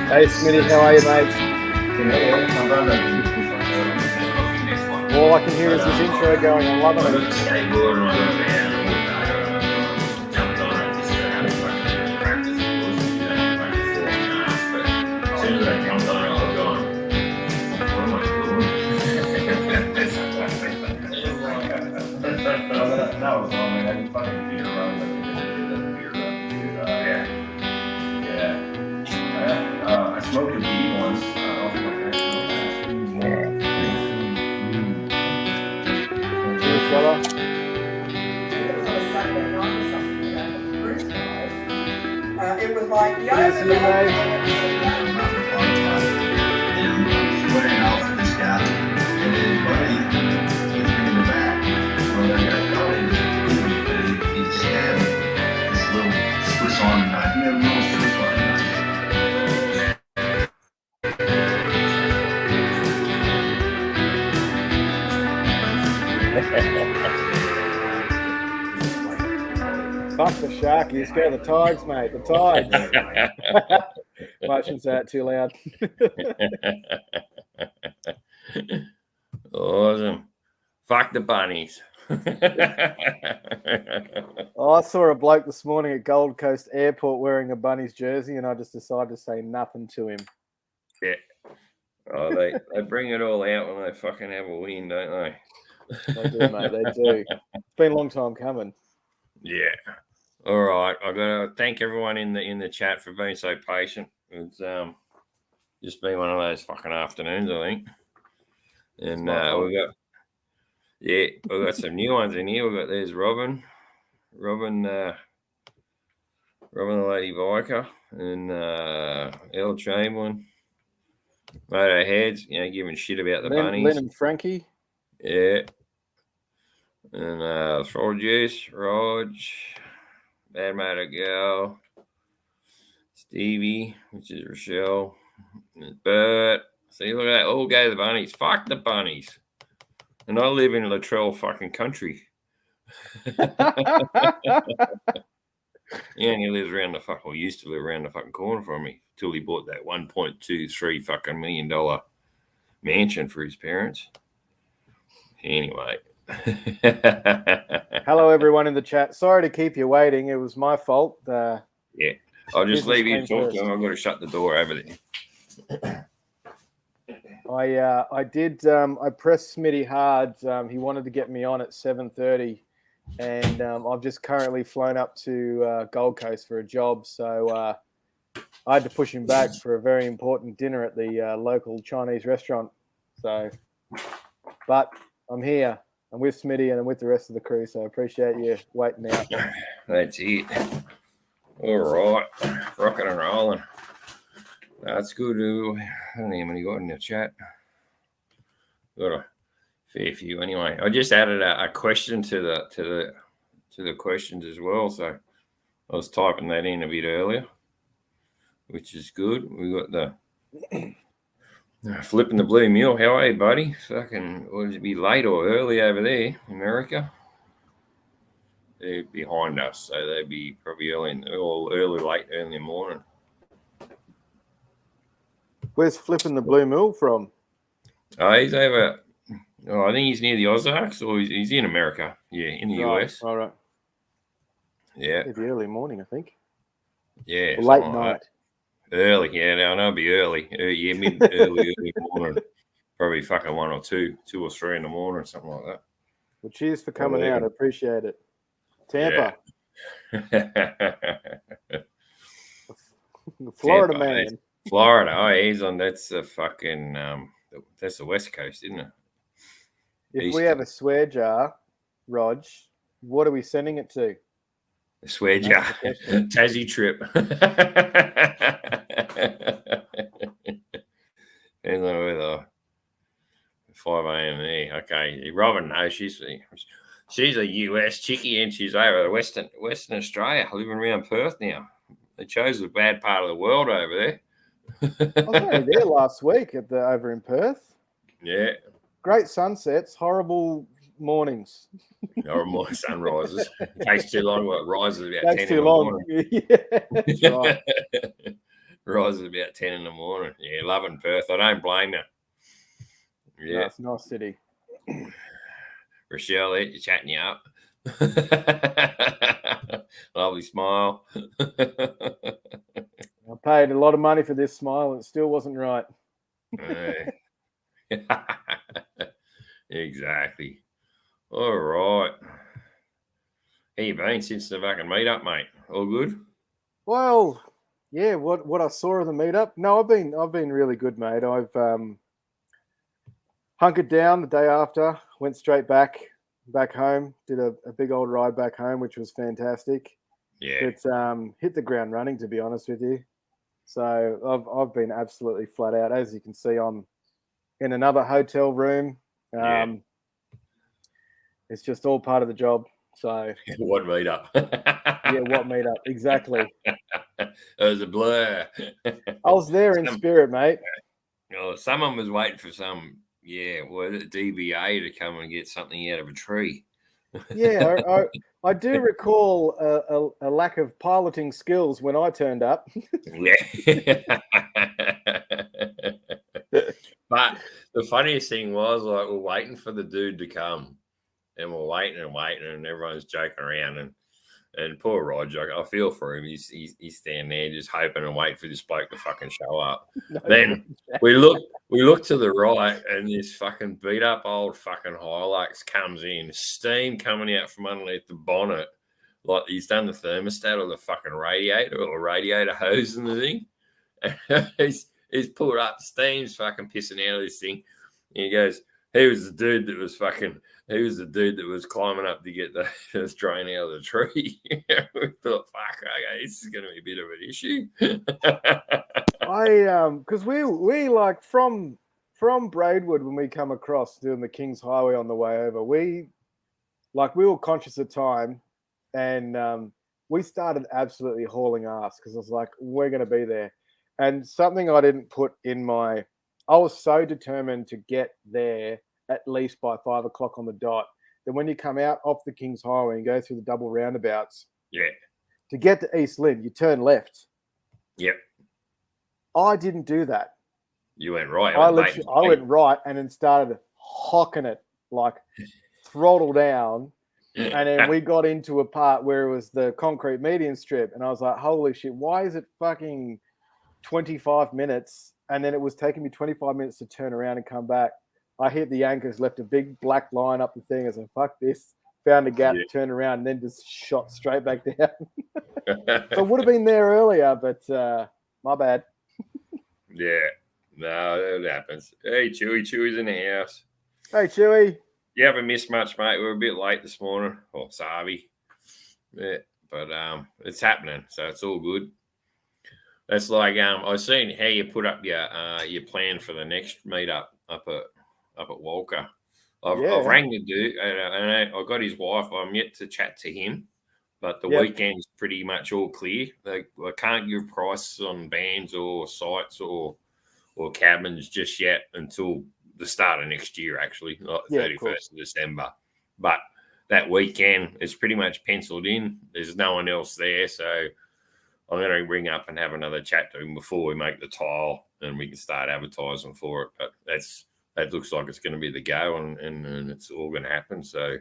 Hey Smitty, how are you, mate? All I can hear is this intro going. I'm loving it. That was long, man. I can fucking beer run like yeah. I smoked a weed once. Cheers, fella. It was like, Cheers to you, mate. Went out for this guy, and his buddy was bringing the back. Well, I got college, he stabbed this little Swiss Army knife. You never know Swiss Army knife. Fuck the Sharkies, go the Tides, mate. The Tides. I shouldn't say that too loud. Awesome. Fuck the bunnies. Oh, I saw a bloke this morning at Gold Coast Airport wearing a Bunnies jersey, and I just decided to say nothing to him. Yeah. Oh, they bring it all out when they fucking have a win, don't they? They do, mate. They do. It's been a long time coming. Yeah. All right. I've got to thank everyone in the chat for being so patient. It's just been one of those fucking afternoons, I think. And we've got some new ones in here. There's Robin the Lady Biker, and L Chamberlain, Moto Heads, giving shit about the bunnies. Lynn and Frankie. Yeah. And Throll Juice, Rog, Bad Motor Girl, Stevie, which is Rochelle, and Bert. See, look at that. All go to the bunnies. Fuck the bunnies. And I live in Latrell fucking country. He only lives around the fuck, or used to live around the fucking corner from me, till he bought that $1.23 fucking $1 million mansion for his parents. Anyway. Hello, everyone in the chat. Sorry to keep you waiting. It was my fault. Yeah. I'll just leave you to talk to him. I've got to shut the door over there. I did. I pressed Smitty hard. He wanted to get me on at 7:30, and I've just currently flown up to Gold Coast for a job. So I had to push him back for a very important dinner at the local Chinese restaurant. So, but I'm here. I'm with Smitty and I'm with the rest of the crew. So I appreciate you waiting out. That's it. All right, rocking and rolling. That's good. I don't know how many got in the chat. Got a fair few anyway. I just added a question to the questions as well. So I was typing that in a bit earlier, which is good. We got the flipping the blue mule. How are you, buddy? Fucking, would it be late or early over there, America? They're behind us, so they'd be probably early in the morning. Where's flipping the blue mill from? He's over. Oh, I think he's near the Ozarks, or he's in America. Yeah, in the US. All right. Yeah. It'd be early morning, I think. Yeah. Or late night. Early. Yeah, no, it'll be early. Yeah, early morning. Probably fucking 1 or 2 or 3 in the morning, or something like that. Well, cheers for coming out. I appreciate it. Tampa. Yeah. Florida Tampa, man. Florida. Oh, he's on. That's the fucking. That's the West Coast, isn't it? If we have a swear jar, Rog, what are we sending it to? The swear jar. Tassie trip. Depends on whether 5 a.m. there. Okay, Robin knows she's a US chickie and she's over to Western Australia, living around Perth now. They chose the bad part of the world over there. I was only there last week over in Perth. Yeah. Great sunsets, horrible mornings. Horrible sunrises. Takes too long. What rises about Takes 10 too long. Yeah, that's right. Rises about 10 in the morning. Yeah, loving Perth. I don't blame you. No, Yeah, it's a nice city. Rochelle, you're chatting you up. Lovely smile. I paid a lot of money for this smile, and it still wasn't right. Exactly. All right. How you been since the fucking meet-up, mate? All good? Well, yeah. What I saw of the meetup? No, I've been really good, mate. I've hunkered down the day after, went straight back home, did a big old ride back home, which was fantastic. Yeah. But hit the ground running, to be honest with you. So I've been absolutely flat out. As you can see, I'm in another hotel room. Yeah. It's just all part of the job. So What meet-up? yeah, what meetup? Exactly. It was a blur. I was there in spirit, mate. Someone was waiting for some, DBA to come and get something out of a tree. Yeah, I do recall a lack of piloting skills when I turned up. Yeah. But the funniest thing was, like, we're waiting for the dude to come, and we're waiting, and everyone's joking around, and poor Roger, I feel for him. He's standing there just hoping and waiting for this bloke to fucking show up. No, Then we look to the right, and this fucking beat up old fucking Hilux comes in, steam coming out from underneath the bonnet, like he's done the thermostat or the fucking radiator hose and the thing. he's pulled up, steam's fucking pissing out of this thing. And he goes, he was the dude that was climbing up to get the drain out of the tree. We thought, fuck, okay, this is going to be a bit of an issue. Because we like from Braidwood, when we come across doing the King's Highway on the way over, we were conscious of time, and we started absolutely hauling ass because I was like, we're going to be there. And something I didn't put in I was so determined to get there at least by 5 o'clock on the dot that when you come out off the King's Highway and go through the double roundabouts, to get to East Lynn, you turn left. Yep. I didn't do that. You went right. I went right and then started hocking it, like throttle down. And then we got into a part where it was the concrete median strip. And I was like, holy shit, why is it fucking 25 minutes? And then it was taking me 25 minutes to turn around and come back. I hit the anchors, left a big black line up the thing. I said, fuck this. Found a gap, turned around, and then just shot straight back down. So I would have been there earlier, but my bad. Yeah. No, that happens. Hey, Chewy's in the house. Hey, Chewy. You haven't missed much, mate. We were a bit late this morning. Or Savi. Yeah, but it's happening, so it's all good. That's like I was seeing how you put up your plan for the next meetup up at Walker. I've rang the dude, and I got his wife. I'm yet to chat to him, but the weekend's pretty much all clear. I can't give prices on bands or sites or cabins just yet until the start of next year, actually, like 31st of December. But that weekend is pretty much penciled in. There's no one else there, so I'm going to ring up and have another chat to him before we make the tile and we can start advertising for it. But that looks like it's going to be the go, and it's all going to happen. So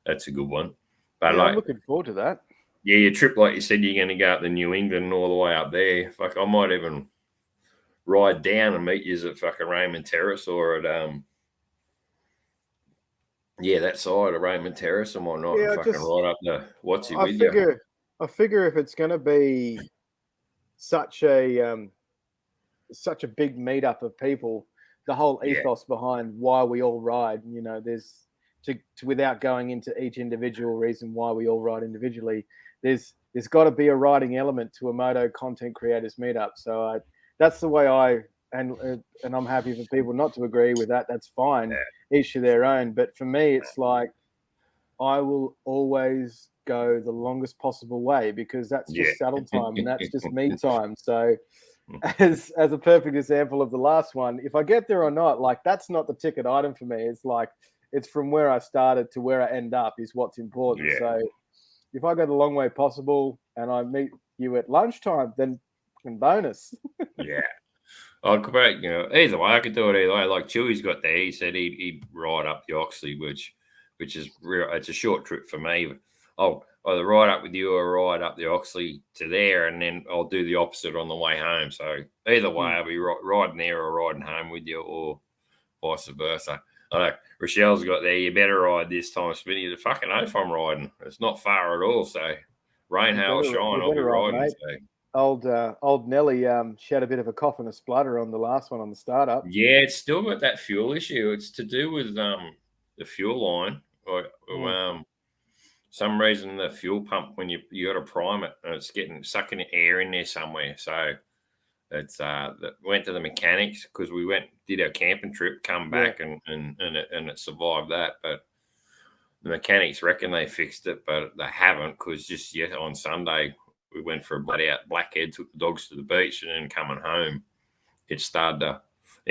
that's a good one. But I'm looking forward to that. Yeah, your trip, like you said, you're going to go up to New England and all the way up there. Fuck, I might even ride down and meet you at fucking Raymond Terrace or at that side of Raymond Terrace and whatnot. Yeah, fucking ride up the you. I figure if it's going to be such a big meetup of people, the whole ethos behind why we all ride, there's to without going into each individual reason why we all ride individually, there's got to be a riding element to a moto content creators meetup. So that's the way and I'm happy for people not to agree with that. That's fine. Yeah. Each to their own. But for me, it's like I will always go the longest possible way because that's just saddle time and that's just me time. So as a perfect example of the last one, if I get there or not, like that's not the ticket item for me. It's like it's from where I started to where I end up is what's important. Yeah. So if I go the long way possible and I meet you at lunchtime, then fucking bonus. Yeah. I could probably, either way, I could do it either way. Like Chewy's got there, he said he'd ride up the Oxley, which is real. It's a short trip for me. But I'll either ride up with you or ride up the Oxley to there, and then I'll do the opposite on the way home. So either way, I'll be riding there or riding home with you, or vice versa. I know Rochelle's got there. You better ride this time, Smitty. The fucking oath I'm riding. It's not far at all. So rain, hail, shine, I'll be riding. Mate. So. Old Nelly, she had a bit of a cough and a splutter on the last one on the startup. Yeah, it's still got that fuel issue. It's to do with the fuel line. Or some reason the fuel pump, when you got to prime it, and it's sucking air in there somewhere. So it's went to the mechanics because we did our camping trip, come back and it survived that. But the mechanics reckon they fixed it, but they haven't, because just on Sunday we went for a bloody out blackhead, took the dogs to the beach, and then coming home, it started the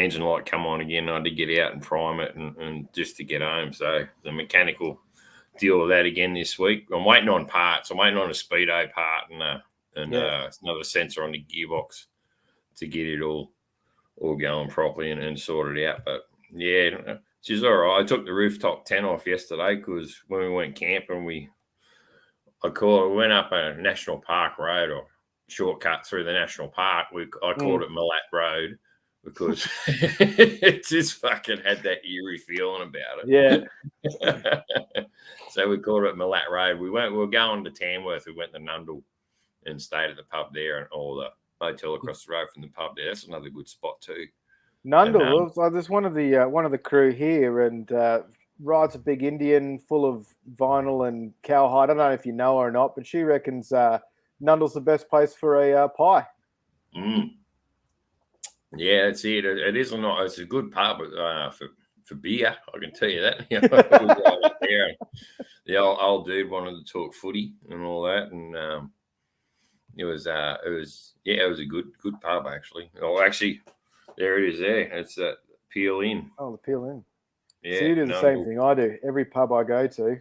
engine light come on again. I had to get out and prime it and just to get home. So the mechanical deal with that again this week. I'm waiting on parts. I'm waiting on a speedo part and another sensor on the gearbox to get it all going properly and sort it out. But yeah, she's all right. I took the rooftop tent off yesterday because when we went camping, we went up a national park road, or shortcut through the national park. I called it Millat Road because it just fucking had that eerie feeling about it. Yeah. So we called it Millat Road. We were going to Tamworth. We went to Nundle and stayed at the pub there, and all the hotel across the road from the pub there. That's another good spot too. Nundle, there's one of the crew here, and rides a big Indian full of vinyl and cowhide. I don't know if you know her or not, but she reckons Nundle's the best place for a pie. Yeah, that's it. It is not. It's a good pub for beer. I can tell you that. The old dude wanted to talk footy and all that, and it was a good pub actually. Oh, actually, there it is. There, it's that Peel Inn. Oh, the Peel Inn. Yeah, so you do the same thing I do. Every pub I go to,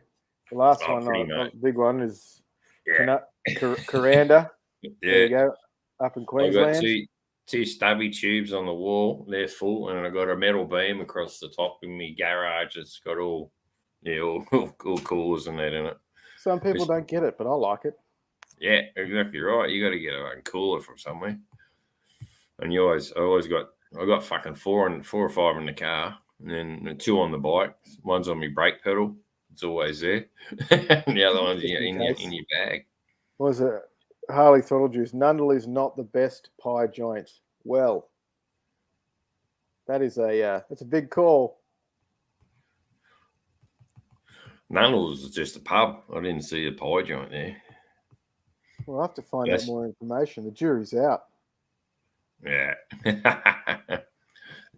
the last the big one is Coranda. There you go, up in Queensland. I've got two stubby tubes on the wall. They're full, and I've got a metal beam across the top in my garage. It's got all coolers and that in it. Some people don't get it, but I like it. Yeah, exactly right. You got to get a cooler from somewhere. And I got fucking four or five in the car, and then two on the bike. One's on my brake pedal. It's always there. And the other one's in your bag. What was it? Harley Throttle Juice. Nundle is not the best pie joint. Well, that's a big call. Nundle is just a pub. I didn't see a pie joint there. We'll have to find out more information. The jury's out. Yeah.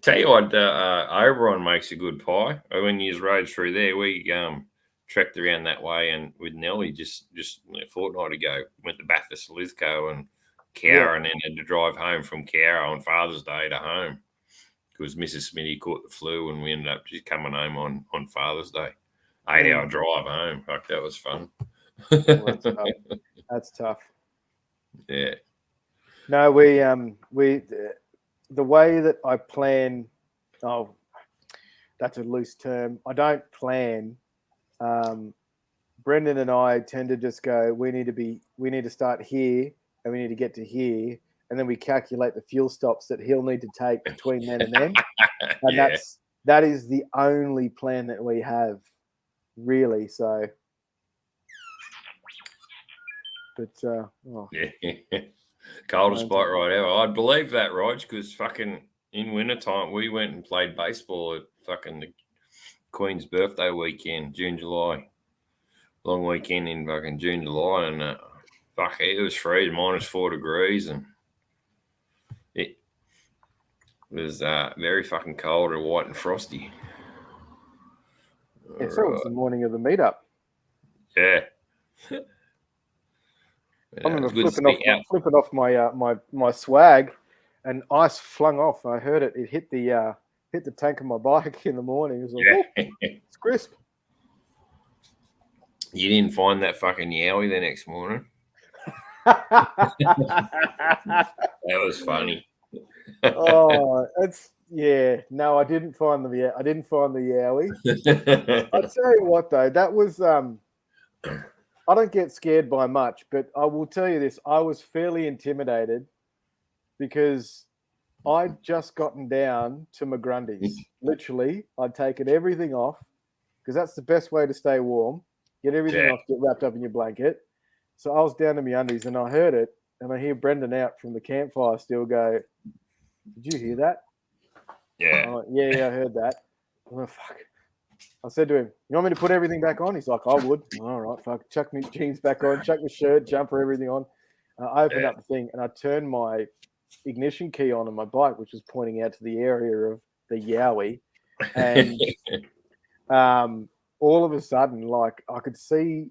Tell you what, Oberon makes a good pie. When you rode through there, we trekked around that way, and with Nelly just a fortnight ago, went to Bathurst, Lithgow and Cowra, and then had to drive home from Cowra on Father's Day to home because Mrs. Smitty caught the flu, and we ended up just coming home on Father's Day. 8-hour drive home. Like, that was fun. That's tough. Yeah. No, the way that I plan. Oh, that's a loose term. I don't plan. Brendan and I tend to just go. We need to start here, and we need to get to here, and then we calculate the fuel stops that he'll need to take between then and then. And that is the only plan that we have, really. So. But coldest spot right ever. I'd believe that, Rog, because fucking in wintertime we went and played baseball at fucking the Queen's birthday weekend, June, July. Long weekend in fucking June, July, and it was freezing, -4 degrees, and it was very fucking cold and white and frosty. Yeah, so it was the morning of the meetup. Yeah. I remember flipping off my swag, and ice flung off. I heard it. It hit the tank of my bike in the morning. It was like, it's crisp. You didn't find that fucking yowie the next morning? That was funny. Oh, it's No, I didn't find the I didn't find the yowie. I'll tell you what though, that was I don't get scared by much, but I will tell you this: I was fairly intimidated because I'd just gotten down to my grundies. Literally, I'd taken everything off because that's the best way to stay warm. Get everything Yeah. off, get wrapped up in your blanket. So I was down to my undies and I heard it, and I hear Brendan out from the campfire still go, "Did you hear that?" Yeah. I'm like, yeah, I heard that. I'm like, fuck. I said to him, "You want me to put everything back on?" He's like, "I would." All right, fuck. Chuck my jeans back on, chuck my shirt, jumper, everything on. I opened Yeah. up the thing and I turned my ignition key on my bike, which was pointing out to the area of the yowie, and all of a sudden, like I could see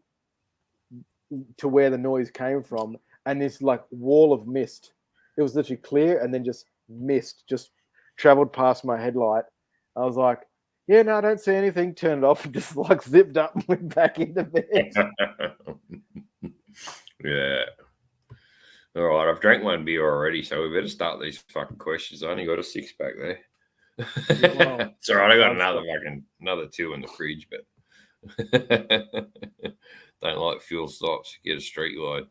to where the noise came from, and this like wall of mist. It was literally clear, and then just mist just traveled past my headlight. I was like, "Yeah, no, I don't see anything." Turned it off and just like zipped up and went back into bed. Yeah. All right, I've drank one beer already, so we better start these fucking questions. I only got a 6-pack there. Well, it's all right. I got I've another 2 in the fridge, but don't like fuel stops. Get a street light.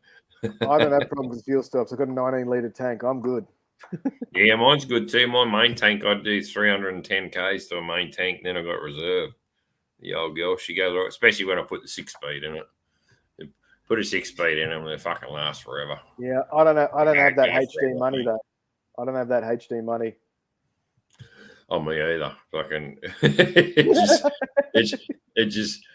I don't have problems with fuel stops. I've got a 19-litre tank. I'm good. Yeah, mine's good too. My main tank, I do 310 k's to a main tank. Then I got reserve. The old girl, she goes, especially when I put the 6-speed in it. Put a 6-speed in them, they fucking last forever. Yeah, I don't know. I don't have that Yeah, HD forever, money mate. though. I don't have that HD money. Oh, me either. Fucking it just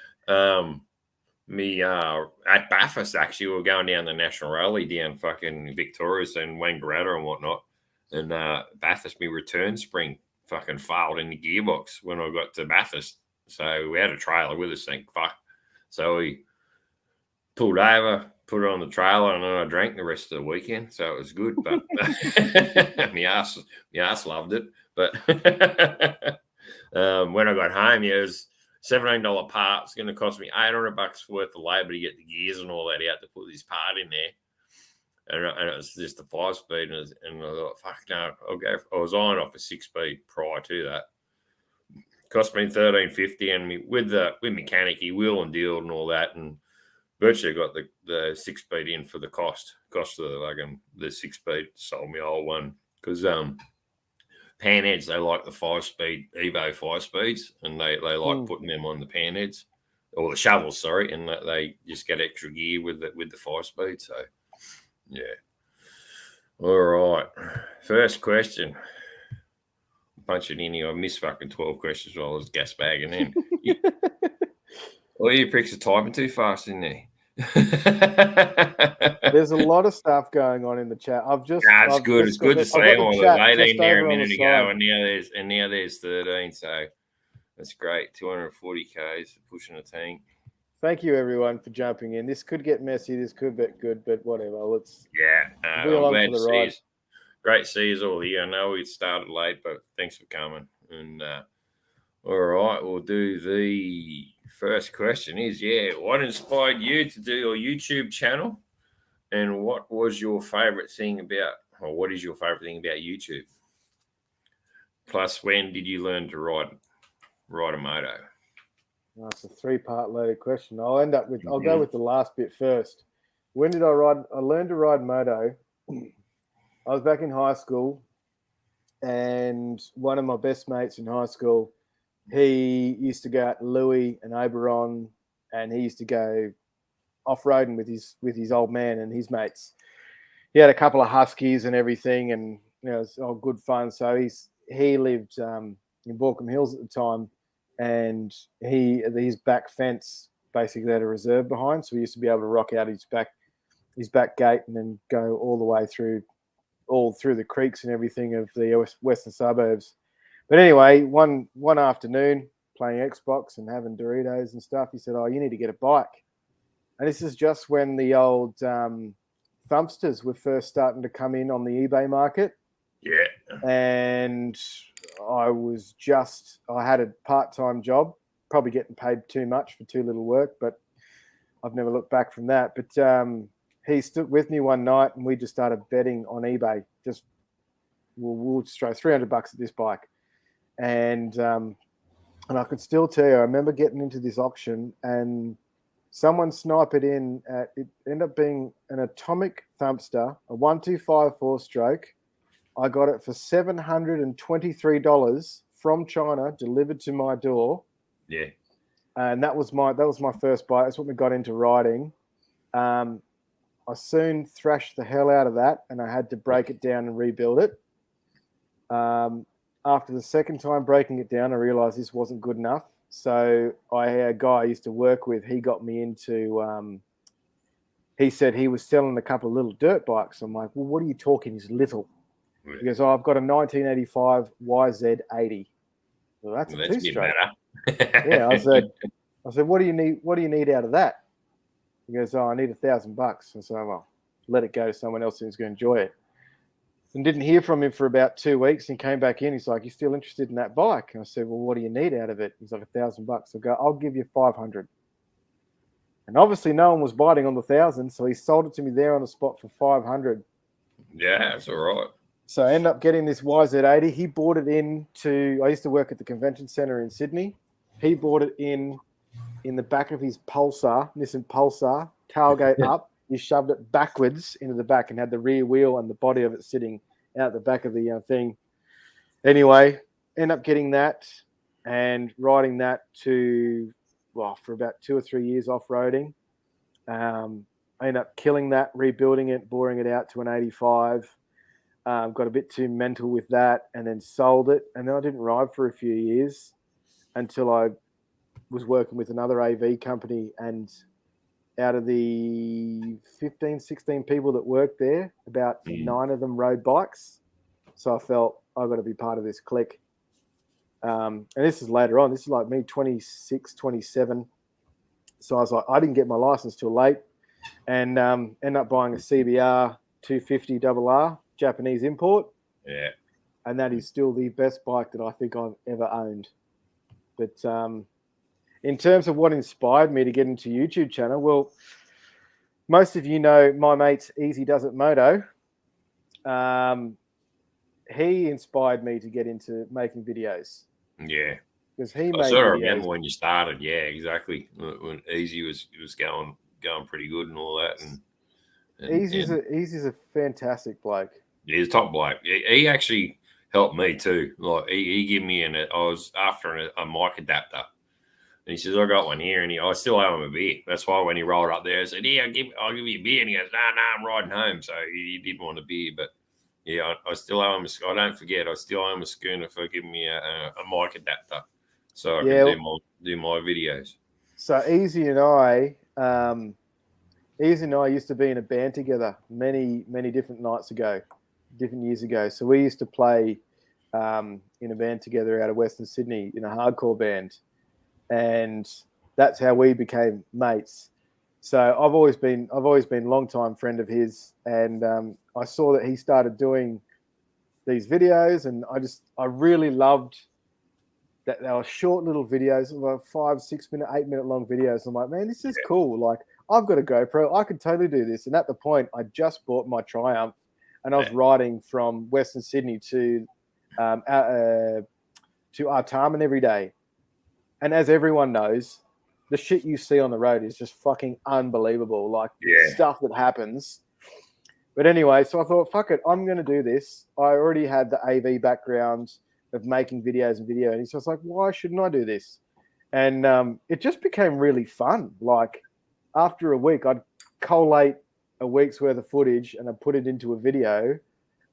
me at Bathurst actually we were going down the national rally down fucking Victoria's and Wangaratta and whatnot. And Bathurst, me return spring fucking failed in the gearbox when I got to Bathurst. So we had a trailer with us, thank fuck. So we pulled over, put it on the trailer, and then I drank the rest of the weekend. So it was good. But my ass loved it. But when I got home, it was $17 part. It's going to cost me $800 worth of labour to get the gears and all that out to put this part in there. And it was just a 5-speed. And I thought, fuck no, I'll go. I was eyeing off a 6-speed prior to that. Cost me $13.50, and with mechanic, wheel and deal and all that, and virtually got the 6-speed in for the cost of the 6-speed. Sold me old one because panheads, they like the 5-speed Evo 5-speeds, and they like putting them on the panheads or the shovels, sorry, and they just get extra gear with the 5-speed. So yeah. All right. First question. Punch it in here. I missed fucking 12 questions while I was gas bagging in. All you pricks are typing too fast in there. There's a lot of stuff going on in the chat. It's good. It's good to see them. Well, there's 18 there a minute ago, and now there's 13. So that's great. 240 Ks pushing a tank. Thank you, everyone, for jumping in. This could get messy. This could get good, but whatever. Let's be along for the ride. Great to see you all here. I know we started late, but thanks for coming. And all right, we'll do the first question. What inspired you to do your YouTube channel? And what was your favorite thing about, or what is your favorite thing about YouTube? Plus, when did you learn to ride a moto? That's a 3-part loaded question. I'll go with the last bit first. When did I ride? I learned to ride moto. I was back in high school, and one of my best mates in high school, he used to go out to Louis and Oberon, and he used to go off-roading with his old man and his mates. He had a couple of huskies and everything, and it was all good fun. So he lived in Borkham Hills at the time, and his back fence basically had a reserve behind, so we used to be able to rock out his back gate and then go all the way through the creeks and everything of the western suburbs. But anyway, one afternoon playing Xbox and having Doritos and stuff, he said, "Oh, you need to get a bike." And this is just when the old thumpsters were first starting to come in on the eBay market. Yeah. And I had a part-time job, probably getting paid too much for too little work, but I've never looked back from that. But he stood with me one night and we just started betting on eBay. Just we'll just throw $300 at this bike, and I could still tell you, I remember getting into this auction and someone sniped it in. It ended up being an Atomic Thumpster, a 1254 stroke. I got it for $723 from China, delivered to my door. Yeah. And that was my first bike. That's what we got into riding. I soon thrashed the hell out of that, and I had to break it down and rebuild it. After the second time breaking it down, I realized this wasn't good enough. So I had a guy I used to work with. He got me into. He said he was selling a couple of little dirt bikes. I'm like, well, what are you talking? He's little. He goes, oh, I've got a 1985 YZ80. Well, that's a two-stroke. Yeah, I said, what do you need? What do you need out of that? He goes, oh, I need $1,000. I said, well, let it go to someone else who's going to enjoy it. And didn't hear from him for about 2 weeks, and came back in. He's like, you still interested in that bike? And I said, well, what do you need out of it? He's like, $1,000. I go, I'll give you 500. And obviously no one was biting on the 1,000, so he sold it to me there on the spot for 500. Yeah, that's all right. So I ended up getting this YZ80. He bought it into, I used to work at the convention center in Sydney. He bought it in the back of his Pulsar, Nissan Pulsar, tailgate up. He shoved it backwards into the back and had the rear wheel and the body of it sitting out the back of the thing. Anyway, end up getting that and riding that for about 2 or 3 years off-roading. I ended up killing that, rebuilding it, boring it out to an 85. Got a bit too mental with that and then sold it. And then I didn't ride for a few years until I was working with another AV company, and out of the 15, 16 people that worked there, about 9 of them rode bikes. So I felt I've got to be part of this clique. And this is later on. This is like me, 26, 27. So I was like, I didn't get my license till late, and ended up buying a CBR 250 RR, Japanese import. Yeah. And that is still the best bike that I think I've ever owned. But in terms of what inspired me to get into YouTube channel, well, most of you know my mate Easy Does It Moto. He inspired me to get into making videos. Yeah. Because he I made sort of videos. remember when you started. Yeah, exactly. When Easy was going pretty good and all that. And Easy's a fantastic bloke. He's a top bloke. He actually helped me too. Like he gave me I was after a mic adapter, and he says, I got one here, and I still owe him a beer. That's why when he rolled up there, I said, yeah, I'll give you a beer. And he goes, no, I'm riding home. So he did want a beer, but yeah, I still owe him I don't forget, I still owe him a schooner for giving me a mic adapter so I can do my videos. So Easy and I used to be in a band together many, many different years ago. So we used to play in a band together out of Western Sydney in a hardcore band, and that's how we became mates. So I've always been a long time friend of his, and I saw that he started doing these videos, and I really loved that they were short little videos, like 5, 6 minute, 8 minute long videos. I'm like, man, this is cool. Like, I've got a GoPro, I could totally do this. And at the point, I just bought my Triumph, and I was riding from Western Sydney to Artarmon every day. And as everyone knows, the shit you see on the road is just fucking unbelievable. Like stuff that happens. But anyway, so I thought, fuck it, I'm going to do this. I already had the AV background of making videos and video. And so I was like, why shouldn't I do this? And it just became really fun. Like after a week, I'd collate a week's worth of footage and I'd put it into a video.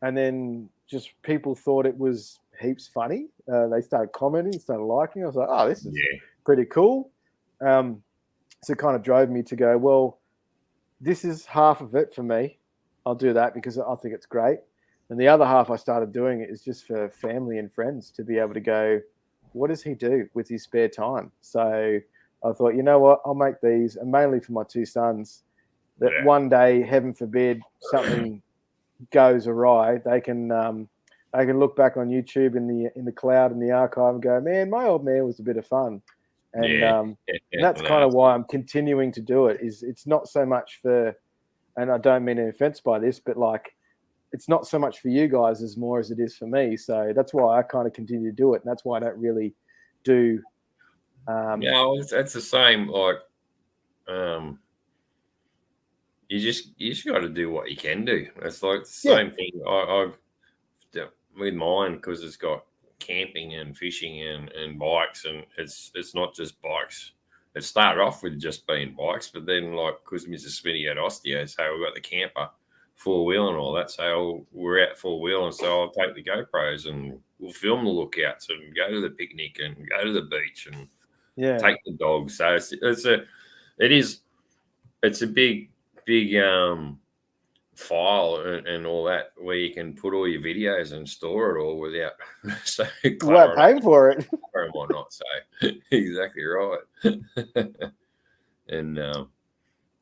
And then just people thought it was heaps funny. They started commenting, started liking. I was like, oh, this is pretty cool. So it kind of drove me to go, well, this is half of it for me. I'll do that because I think it's great. And the other half I started doing it is just for family and friends to be able to go, what does he do with his spare time? So I thought, you know what, I'll make these, and mainly for my 2 sons, that one day, heaven forbid, something goes awry, they can look back on YouTube in the cloud in the archive and go, man, my old man was a bit of fun. And that's kind of why I'm continuing to do it. Is it's not so much for and I don't mean any offense by this, but like, it's not so much for you guys as more as it is for me. So that's why I kind of continue to do it. And that's why I don't really do. That's the same. Like, you just got to do what you can do. It's like the same thing. I've with mine, because it's got camping and fishing and bikes, and it's not just bikes. It started off with just being bikes, but then like because Mrs. Smitty had osteo, so we've got the camper, 4-wheel and all that. So we're out 4-wheel, and so I'll take the GoPros and we'll film the lookouts and go to the picnic and go to the beach and take the dogs. So it's a big file and all that, where you can put all your videos and store it all without paying for it and whatnot. So exactly right. And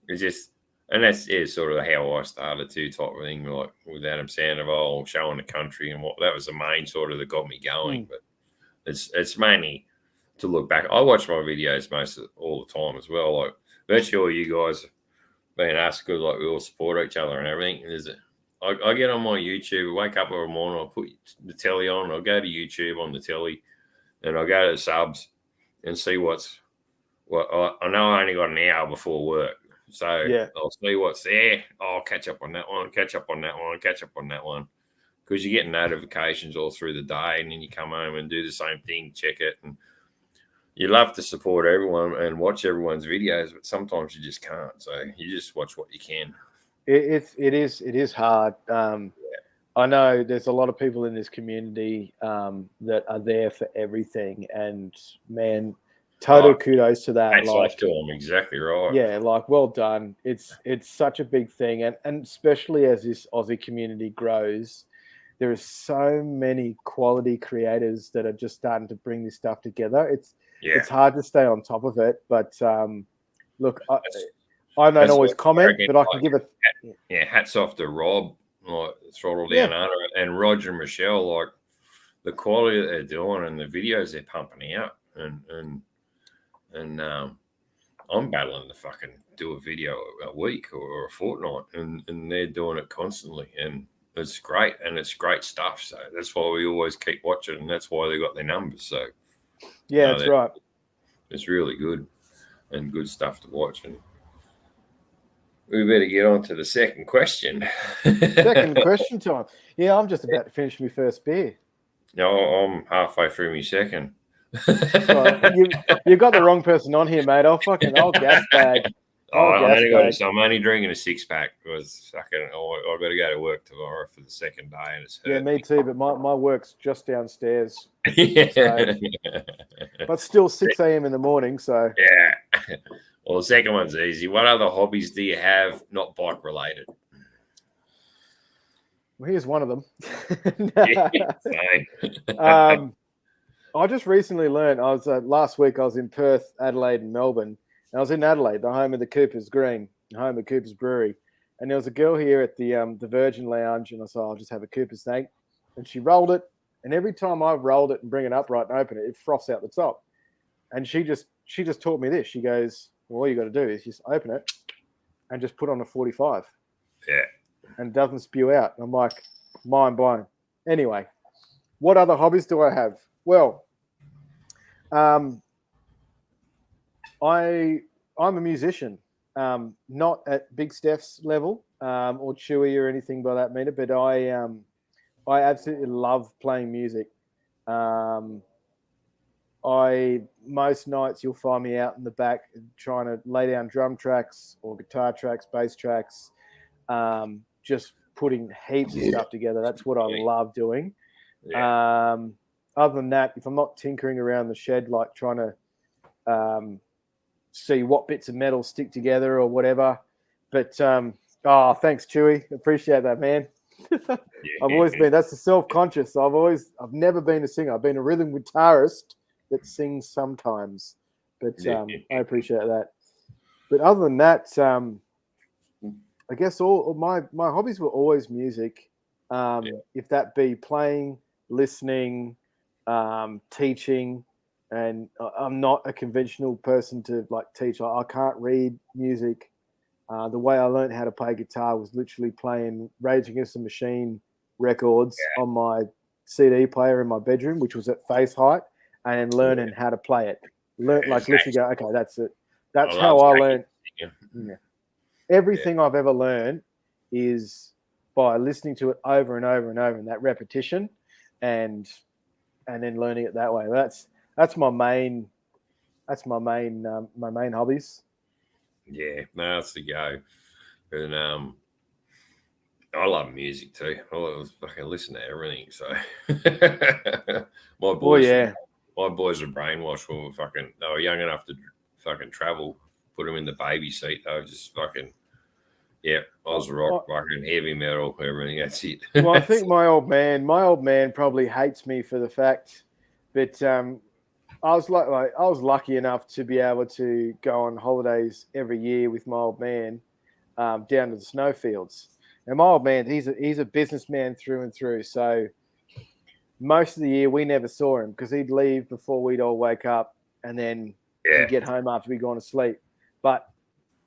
it's just, and that's sort of how I started too, type of thing, like with Adam Sandoval showing the country and what that was the main sort of that got me going. But it's mainly to look back. I watch my videos all the time as well. Like virtually all you guys being asked, because like we all support each other and everything. I get on my YouTube, wake up every morning, I'll put the telly on, I'll go to YouTube on the telly, and I'll go to the subs and see what I know I only got an hour before work. So I'll see what's there. I'll catch up on that one, catch up on that one, catch up on that one. Because you get notifications all through the day, and then you come home and do the same thing, check it. And you love to support everyone and watch everyone's videos, but sometimes you just can't. So you just watch what you can. It is hard. I know there's a lot of people in this community that are there for everything, and man, total kudos to that. Hats off to them, exactly right. Yeah, like well done. It's such a big thing, and especially as this Aussie community grows, there are so many quality creators that are just starting to bring this stuff together. It's hard to stay on top of it, but look, I don't always comment, but I can give it. Hats off to Rob, like Throttle Down Under, and Roger and Michelle, like the quality that they're doing and the videos they're pumping out, and I'm battling to fucking do a video a week or a fortnight, and they're doing it constantly, and it's great, and it's great stuff. So that's why we always keep watching, and that's why they got their numbers. So that's right. It's really good and good stuff to watch. And we better get on to the second question. Second question time. Yeah, I'm just about to finish my first beer. No, I'm halfway through my second. You got the wrong person on here, mate. I'll gas bag. I'm only drinking a 6-pack because I've got to go to work tomorrow for the second day, and it's hurt. Yeah, me too. But my work's just downstairs. Yeah. But still 6 a.m. in the morning. So yeah. Well, the second one's easy. What other hobbies do you have not bike related? Well, here's one of them. I just recently learned. I was last week. I was in Perth, Adelaide, and Melbourne. And I was in Adelaide, the home of the Cooper's Green, the home of Cooper's Brewery. And there was a girl here at the Virgin Lounge, and I said, I'll just have a Cooper's thing. And she rolled it, and every time I rolled it and bring it upright and open it, it froths out the top. And she just taught me this. She goes, well, all you got to do is just open it and just put on a 45. Yeah. And it doesn't spew out. And I'm like, mind blown. Anyway, what other hobbies do I have? Well, I'm a musician, not at Big Steph's level or Chewy or anything by that meter, but I absolutely love playing music. Most nights you'll find me out in the back trying to lay down drum tracks or guitar tracks, bass tracks, just putting heaps of stuff together. That's what I love doing. Yeah. Other than that, if I'm not tinkering around the shed, like trying to see what bits of metal stick together or whatever. But thanks, Chewy. Appreciate that, man. I've always been, that's the self-conscious. I've never been a singer. I've been a rhythm guitarist that sings sometimes. But I appreciate that. But other than that, I guess all my hobbies were always music. If that be playing, listening, teaching. And I'm not a conventional person to like teach. I can't read music. The way I learned how to play guitar was literally playing Rage Against the Machine records on my CD player in my bedroom, which was at face height, and then learning how to play it. Literally go, okay, that's it. That's how I learned. Yeah. Everything I've ever learned is by listening to it over and over and over, and that repetition, and then learning it that way. That's my main hobbies. Yeah, no, that's the go. And I love music too. I fucking listen to everything. So my boys are brainwashed when they were young enough to fucking travel. Put them in the baby seat. They were just fucking Oz rock, fucking heavy metal, everything. That's it. Well, I think my old man probably hates me for the fact that I was lucky enough to be able to go on holidays every year with my old man down to the snowfields. And my old man, he's a businessman through and through. So most of the year we never saw him because he'd leave before we'd all wake up, and then he'd get home after we'd gone to sleep. But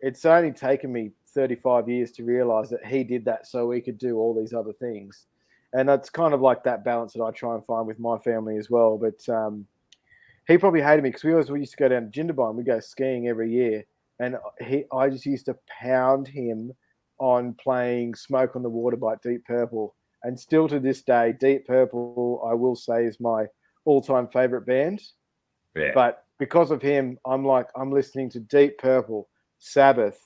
it's only taken me 35 years to realize that he did that so we could do all these other things. And that's kind of like that balance that I try and find with my family as well. But he probably hated me because we used to go down to Jindabyne. We go skiing every year. And I just used to pound him on playing Smoke on the Water by Deep Purple. And still to this day, Deep Purple, I will say, is my all-time favorite band. Yeah. But because of him, I'm listening to Deep Purple, Sabbath,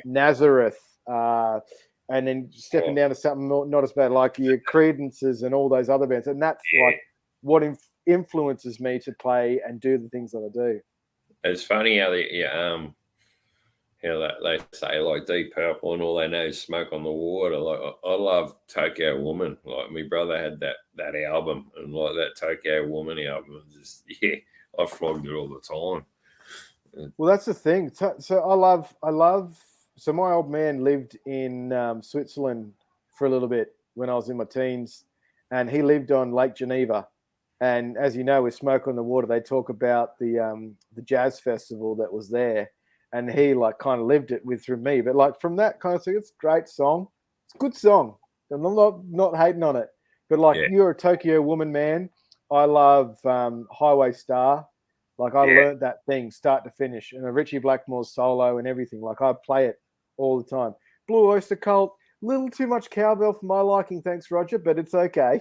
Nazareth, and then stepping down to something not as bad, like your Credences and all those other bands. And that's like what influences me to play and do the things that I do. It's funny how they say like Deep Purple and all they know is Smoke on the Water. Like I love Tokyo Woman. Like my brother had that album, and like that Tokyo Woman album, just I flogged it all the time. Well, that's the thing. So I love. So my old man lived in Switzerland for a little bit when I was in my teens, and he lived on Lake Geneva. And as you know, with Smoke on the Water, they talk about the jazz festival that was there, and he like kind of lived it through me. But like from that kind of thing, it's a great song. It's a good song. I'm not hating on it. But like you're a Tokyo Woman man. I love Highway Star. Like I learned that thing start to finish, and a Richie Blackmore's solo and everything. Like I play it all the time. Blue Oyster Cult, little too much cowbell for my liking. Thanks, Roger, but it's okay.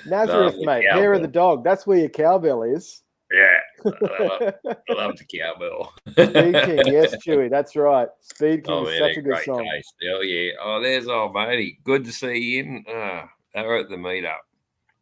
Nazareth, mate. Hair of the Dog. That's where your cowbell is. Yeah, I love the cowbell. Speed King, yes, Chewy. That's right. Speed King is such a good song. Taste. Oh yeah. Oh, there's old matey. Good to see you in. They were at the meetup.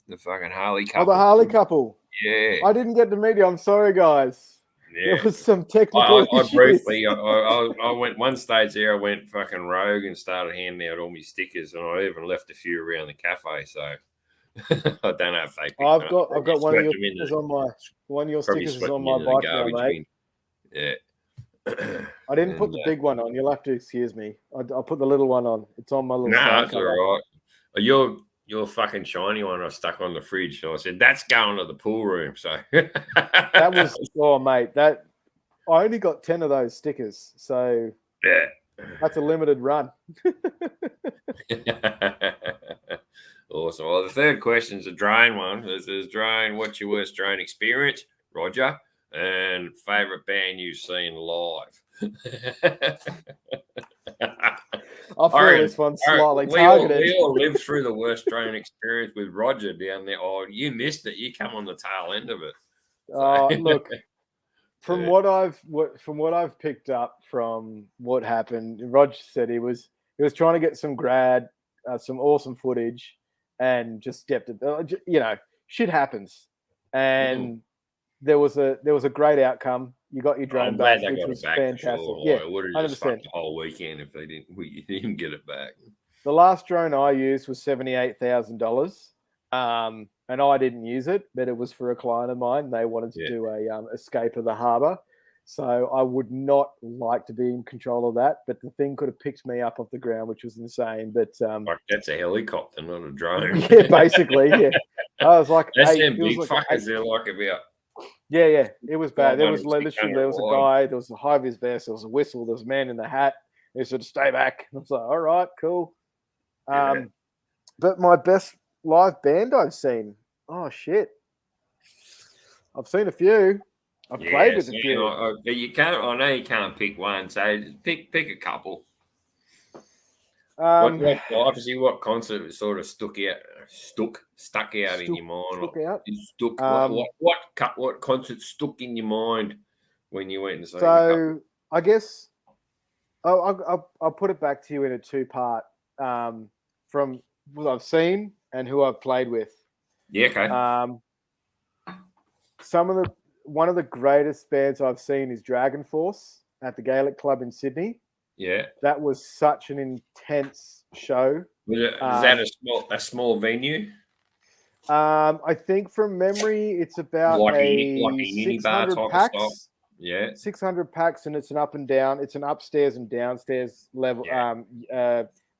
The fucking Harley couple. Oh, the Harley couple. Yeah. I didn't get to meet you. I'm sorry, guys. Yeah. There was some technical issues. I briefly, I went one stage there. I went fucking rogue and started handing out all my stickers, and I even left a few around the cafe. So I don't know if they. I've got one of your stickers on my stickers is on my bike now, mate. Yeah. I didn't put the big one on. You'll have to excuse me. I'll put the little one on. It's on my little. No, it's all right. Your fucking shiny one I stuck on the fridge. So I said, that's going to the pool room. So that was, mate, I only got 10 of those stickers. So that's a limited run. Awesome. Well, the third question is a drone one. This is drone. What's your worst drone experience, Roger? And favorite band you've seen live? I feel this one's slightly targeted. We all lived through the worst drone experience with Roger down there. Oh, you missed it. You come on the tail end of it. Look, from what I've picked up from what happened, Roger said he was trying to get some awesome footage, and just stepped it. Shit happens, and there was a great outcome. You got your drone back, which was fantastic. Sure. Yeah, it would have just fucked the whole weekend if we didn't get it back. The last drone I used was $78,000, and I didn't use it, but it was for a client of mine. They wanted to do a escape of the harbour, so I would not like to be in control of that. But the thing could have picked me up off the ground, which was insane. But that's a helicopter, not a drone. Yeah, basically. Yeah, I was like, that's them big fuckers. They're like about Yeah. It was bad. There was 500, literally 600 there was a wide. guy. There was a high vis vest. There was a whistle. There was a man in the hat. He said, "Stay back." I was like, "All right, cool." Yeah. But my best live band I've seen. Oh shit! I've seen a few. I've played with a See, few. but you can't. I know you can't pick one. So just pick a couple. Um, Obviously, what concert was sort of stuck out in your mind? stuck out. Stuck. What concert stuck in your mind when you went and seen a couple? So I guess I'll put it back to you in a two-part from what I've seen and who I've played with. Yeah, okay. One of the greatest bands I've seen is Dragon Force at the Gaelic Club in Sydney. Yeah. That was such an intense show. Is that a small venue? I think from memory, it's about Like a a uni bar 600 type of stuff? packs. Yeah. 600 packs, and it's an up and down. It's an upstairs and downstairs level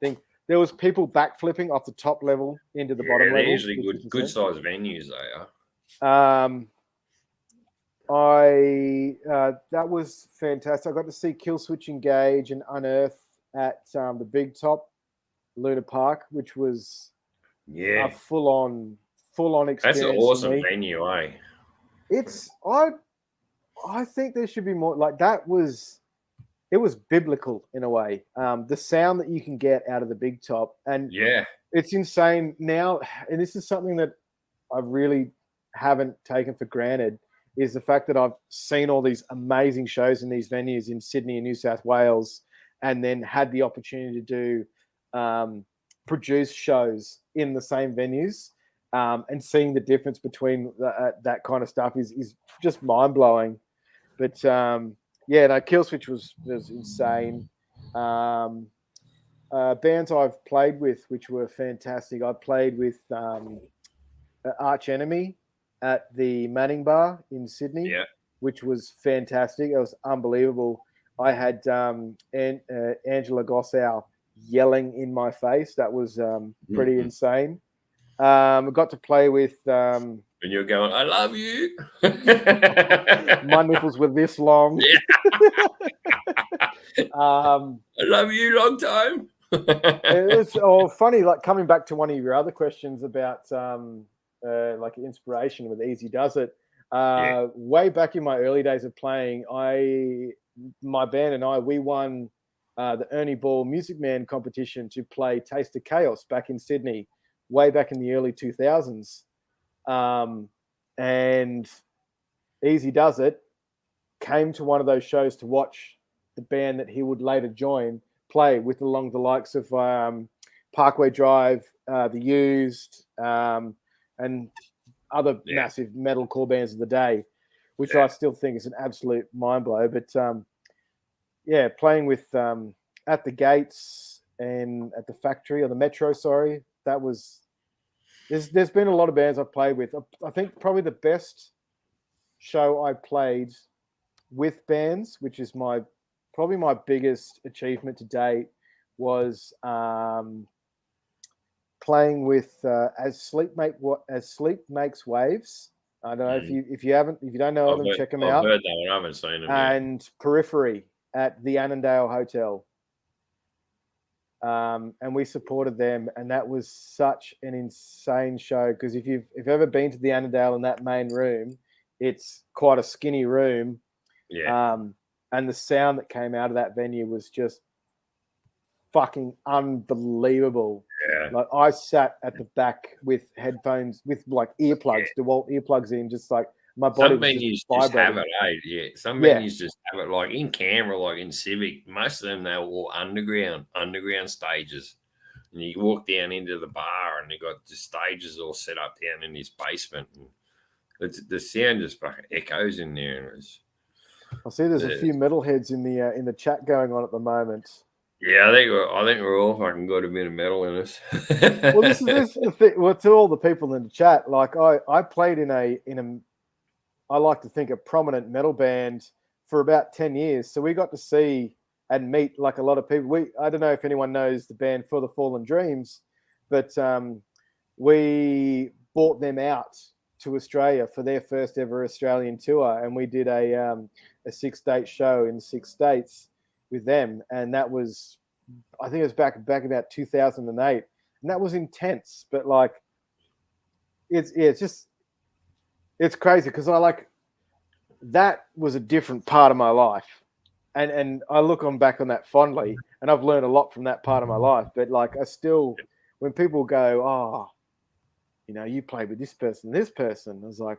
thing. There was people backflipping off the top level into the bottom They're level. usually good sized venues. They are. That was fantastic. I got to see Killswitch Engage and Unearth at the Big Top Luna Park, which was a full on experience. That's an awesome venue, eh? I think there should be more like that. It was biblical in a way. The sound that you can get out of the Big Top, and it's insane now. And this is something that I really haven't taken for granted, is the fact that I've seen all these amazing shows in these venues in Sydney and New South Wales, and then had the opportunity to do produce shows in the same venues, and seeing the difference between that kind of stuff is just mind blowing. But Killswitch was insane. Bands I've played with, which were fantastic. I played with Arch Enemy at the Manning Bar in Sydney, which was fantastic. It was unbelievable. I had Angela Gossow yelling in my face. That was pretty insane. I got to play with... and you're going, I love you. My nipples were this long. I love you, long time. It's funny, like coming back to one of your other questions about like inspiration with Easy Does It. Way back in my early days of playing, my band and I, we won the Ernie Ball Music Man competition to play Taste of Chaos back in Sydney, way back in the early 2000s. And Easy Does It came to one of those shows to watch the band that he would later join play with, along the likes of Parkway Drive, The Used, and other massive metalcore bands of the day, which I still think is an absolute mind blow. But playing with at the Gates and at the Factory, or the Metro, sorry, that was... There's been a lot of bands I've played with. I think probably the best show I played with bands, which is probably my biggest achievement to date, was playing with As Sleep Makes Waves. I don't know if you don't know them, check them out. I've heard that one. I haven't seen them. And Periphery at the Annandale Hotel. And we supported them, and that was such an insane show, because if you've ever been to the Annandale in that main room, it's quite a skinny room. And the sound that came out of that venue was just fucking unbelievable. Like, I sat at the back with headphones, with like earplugs, DeWalt earplugs in, just like my body. Some venues just have it, Some venues just have it. Like in Canberra, like in Civic, most of them, they're all underground stages. And you walk down into the bar, and they got the stages all set up down in this basement. And the sound just fucking echoes in there. And I see there's a few metalheads in the chat going on at the moment. Yeah, I think we're all fucking got a bit of metal in us. Well, this is the thing. Well, to all the people in the chat, like I played in a I like to think a prominent metal band for about 10 years. So we got to see and meet like a lot of people. I don't know if anyone knows the band For the Fallen Dreams, but we bought them out to Australia for their first ever Australian tour, and we did a 6-date show in 6 states with them, and that was, I think it was back about 2008, and that was intense. But like, it's crazy because that was a different part of my life, and I look back on that fondly, and I've learned a lot from that part of my life. But like, I still, when people go, oh, you know, you played with this person, I was like,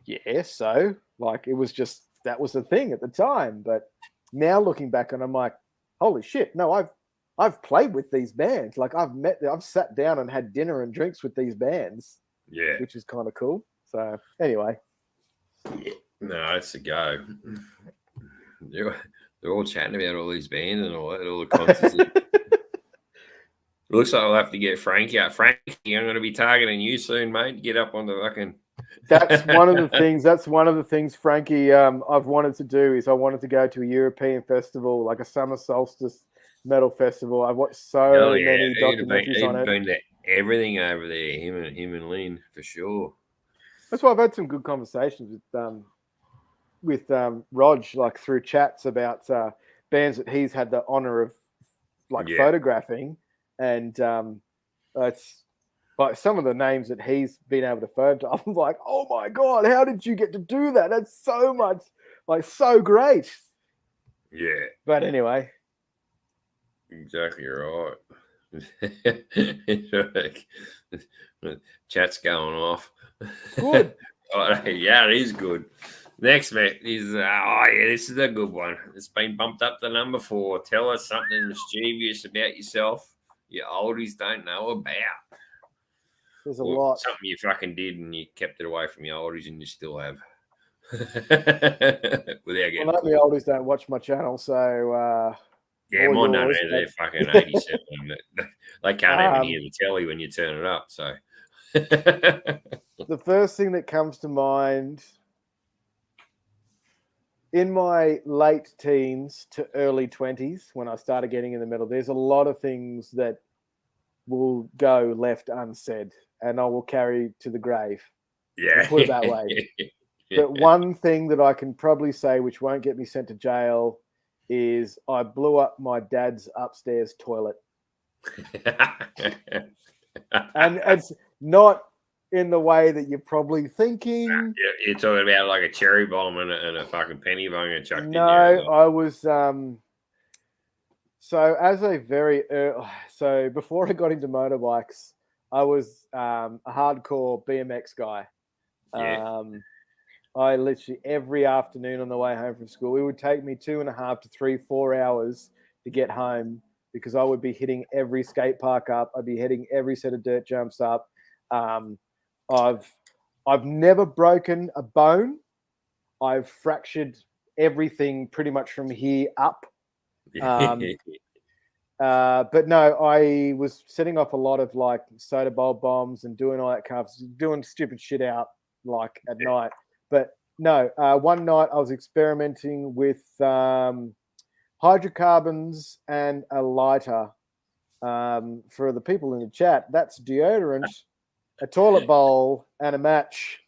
yeah, so like, it was just, that was the thing at the time. But now looking back, and I'm like, holy shit, no, I've played with these bands. Like, I've sat down and had dinner and drinks with these bands. Yeah. Which is kind of cool. So anyway. Yeah. No, it's a go. They're all chatting about all these bands and all that, all the concerts. Looks like I'll have to get Frankie out. Frankie, I'm going to be targeting you soon, mate. Get up on the fucking. That's one of the things. That's one of the things, Frankie. I've wanted to do is I wanted to go to a European festival, like a summer solstice metal festival. I've watched so many documentaries on it. Been to everything over there. Him and Lynn for sure. That's why I've had some good conversations with Rog, like through chats about bands that he's had the honor of photographing, and it's like some of the names that he's been able to photo. I'm like, oh my god, how did you get to do that? That's so much, like, so great. Yeah. But anyway, exactly right. Chat's going off. Good. Yeah, it is good. Next, mate, is this is a good one. It's been bumped up to number 4. Tell us something mischievous about yourself your oldies don't know about. There's a lot. Something you fucking did and you kept it away from your oldies and you still have. Without getting well, the oldies don't watch my channel, so yeah, mine don't know. They're fucking 87. They can't even hear the telly when you turn it up. So the first thing that comes to mind in my late teens to early 20s, when I started getting in the metal, there's a lot of things that will go left unsaid, and I will carry to the grave. Yeah, put it that way. But one thing that I can probably say, which won't get me sent to jail, is I blew up my dad's upstairs toilet. And it's not in the way that you're probably thinking. You're talking about like a cherry bomb and a fucking penny bone chucked in there. No, I was so as a very so before I got into motorbikes, I was a hardcore BMX guy. Yeah. I literally every afternoon on the way home from school, it would take me 2.5 to 3, 4 hours to get home because I would be hitting every skate park up. I'd be hitting every set of dirt jumps up. I've never broken a bone. I've fractured everything pretty much from here up. But no, I was setting off a lot of like soda bulb bombs and doing all that kind of doing stupid shit out like at night. But no, one night I was experimenting with hydrocarbons and a lighter. For the people in the chat, that's deodorant, a toilet bowl, and a match.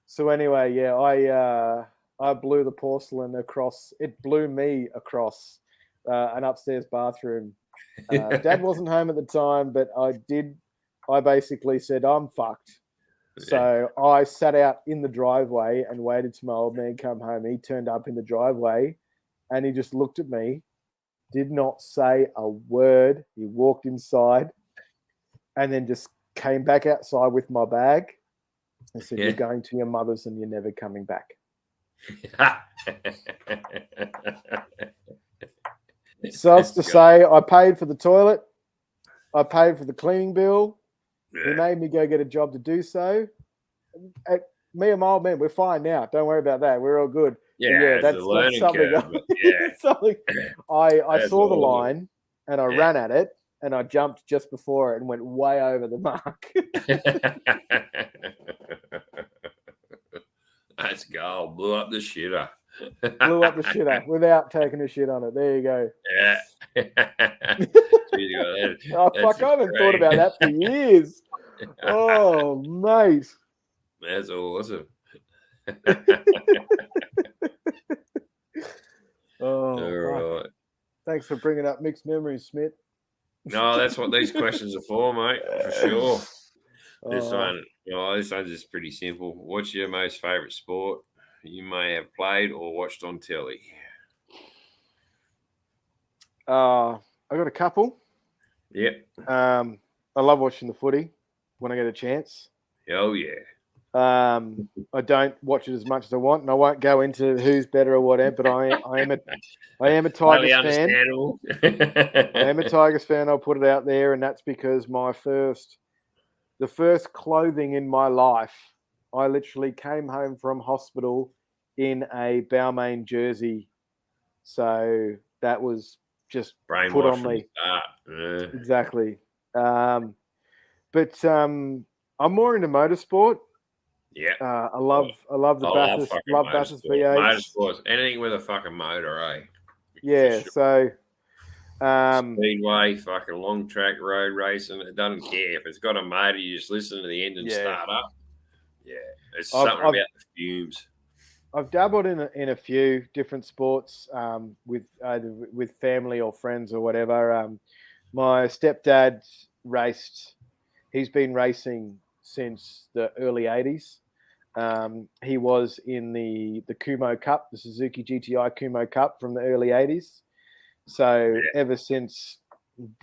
So anyway, yeah, I blew the porcelain across. It blew me across an upstairs bathroom. Dad wasn't home at the time, but I basically said, I'm fucked. So I sat out in the driveway and waited till my old man come home. He turned up in the driveway and he just looked at me, did not say a word. He walked inside and then just came back outside with my bag and said, You're going to your mother's and you're never coming back. So that's to say, I paid for the toilet. I paid for the cleaning bill. He made me go get a job to do so. Me and my old man, we're fine now. Don't worry about that. We're all good. Yeah, that's something. Something. I saw the line and I ran at it and I jumped just before it and went way over the mark. Let's go. Blew up the shitter. Blew up the shitter without taking a shit on it. There you go. Yeah. I haven't thought about that for years. Oh, mate. That's awesome. Oh, All fuck. right. Thanks for bringing up mixed memories, Smith. No, that's what these questions are for, mate, for sure. This Oh, this one's just pretty simple. What's your most favourite sport you may have played or watched on telly? I got a couple. Yep. I love watching the footy when I get a chance. Oh, yeah. I don't watch it as much as I want, and I won't go into who's better or whatever. But I am a Totally Tigers fan. understandable. I am a Tigers fan. I'll put it out there, and that's because the first clothing in my life, I literally came home from hospital in a Balmain jersey. So that was just put Brainwashed on from the me. start. Yeah. Exactly. But I'm more into motorsport. Yeah. I love the I love Bathurst, fucking love Bathurst motorsport. V8s. Motorsports. Anything with a fucking motor, eh? Yeah. For sure. So Speedway, fucking long track road racing. It doesn't care. If it's got a motor, you just listen to the engine start up. Yeah. It's something about the fumes. I've dabbled in a few different sports with either with family or friends or whatever. My stepdad raced. He's been racing since the early '80s. He was in the Kumo Cup, the Suzuki GTI Kumo Cup from the early '80s. So ever since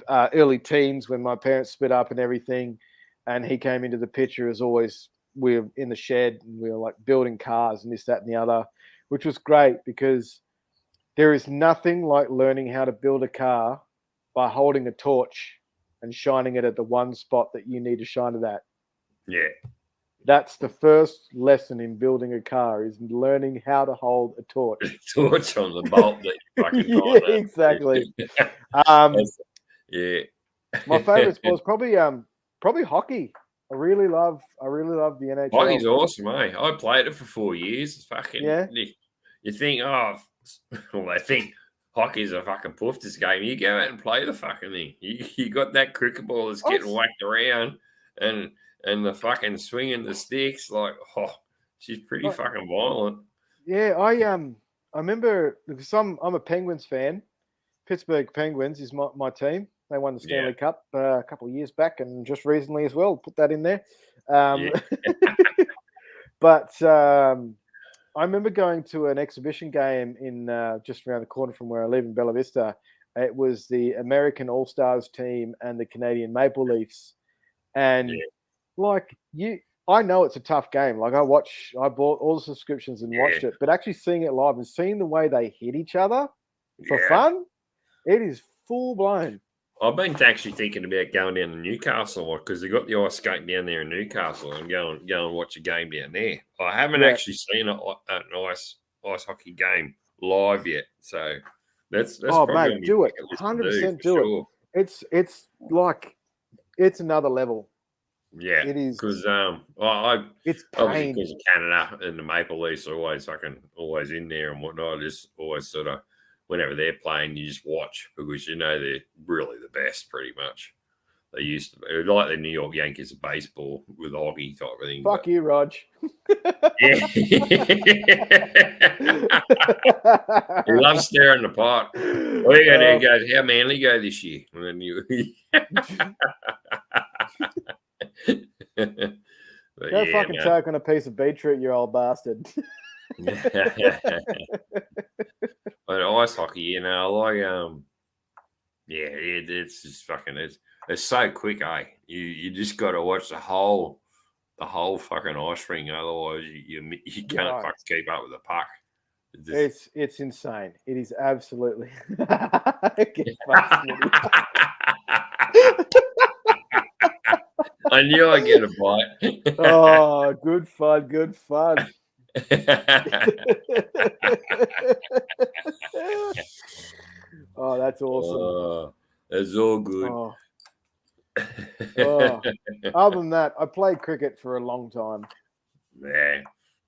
early teens, when my parents split up and everything, and he came into the picture, as always, we were in the shed and we were like building cars and this, that, and the other, which was great because there is nothing like learning how to build a car by holding a torch and shining it at the one spot that you need to shine it at. Yeah. That's the first lesson in building a car, is learning how to hold a torch. Torch on the bolt that you fucking Yeah, exactly. Yeah. My favorite sport is probably hockey. I really love the NHL. Hockey's awesome, eh? I played it for 4 years. It's fucking you think, well, I think hockey's a fucking poofters game. You go out and play the fucking thing. You got that cricket ball that's getting whacked around and the fucking swinging the sticks, like, she's pretty fucking violent. Yeah, I remember because I'm a Penguins fan. Pittsburgh Penguins is my team. They won the Stanley Cup a couple of years back, and just recently as well. Put that in there. But I remember going to an exhibition game in just around the corner from where I live in Bella Vista. It was the American All Stars team and the Canadian Maple Leafs, and I know it's a tough game. Like I bought all the subscriptions and watched it, but actually seeing it live and seeing the way they hit each other for fun, it is full blown. I've been actually thinking about going down to Newcastle because they got the ice skate down there in Newcastle and go and watch a game down there. I haven't actually seen an ice hockey game live yet, so that's probably mate, do it 100%. Do it. It's like it's another level. Yeah, it is because it's obviously because of Canada and the Maple Leafs are always in there and whatnot. I just always sort of whenever they're playing, you just watch because they're really the best, pretty much. They used to be like the New York Yankees of baseball with hockey type of thing. Fuck you, Rog. Yeah. He loves stirring the pot. Well, he goes, how Manly go this year? And then you Go fucking choke on a piece of beetroot, you old bastard. But ice hockey, it's just fucking it's so quick, eh? You just got to watch the whole fucking ice ring, otherwise you can't fucking keep up with the puck. It's insane. It is absolutely. I knew I'd get a bite. Oh, good fun, good fun. Oh, that's awesome. It's all good. Other than that, I played cricket for a long time. Yeah,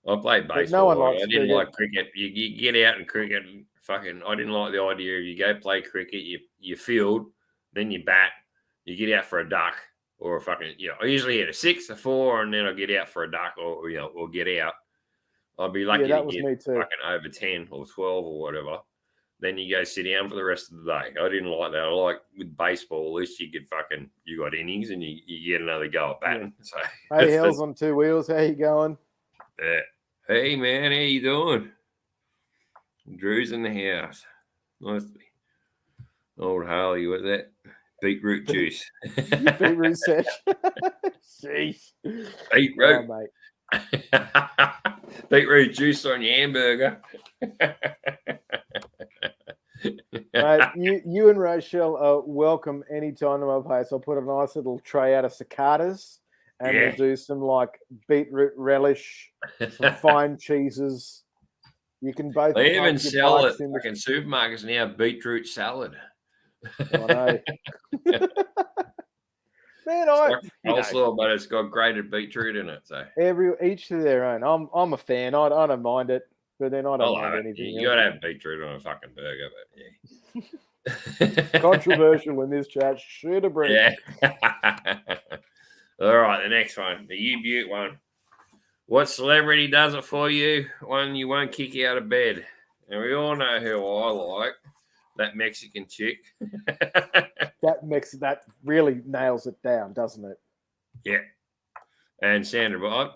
I played baseball. No one likes I didn't like cricket. You get out and cricket and fucking. I didn't like the idea of you go play cricket, you field, then you bat, you get out for a duck, or a fucking, I usually hit a 6, a 4, and then I'll get out for a duck or get out. I'd be lucky that to was get me too. fucking over 10 or 12 or whatever. Then you go sit down for the rest of the day. I didn't like that. I like with baseball, at least you got innings and you get another go at batting. Yeah. So hey, Hell's on two wheels. How you going? Yeah. Hey man, how you doing? Drew's in the house. Nice to be. Old Harley, what's that? Beetroot juice. Beetroot sesh. Jeez. Beetroot. Oh, mate. Beetroot juice on your hamburger. Mate, you and Rochelle are welcome anytime to my place. I'll put a nice little tray out of cicadas and we'll do some like beetroot relish, some fine cheeses. You can both. They even sell it in supermarkets now, beetroot salad. I know. Man, also, but it's got grated beetroot in it. So each to their own. I'm a fan. I don't mind it, but then I don't mind anything. You gotta have beetroot on a fucking burger, but yeah. Controversial in this chat. Shoot a break. Yeah. All right, the next one, the U-Butte one. What celebrity does it for you? One you won't kick you out of bed. And we all know who I like. That Mexican chick. that really nails it down, doesn't it? Yeah. And Sandra,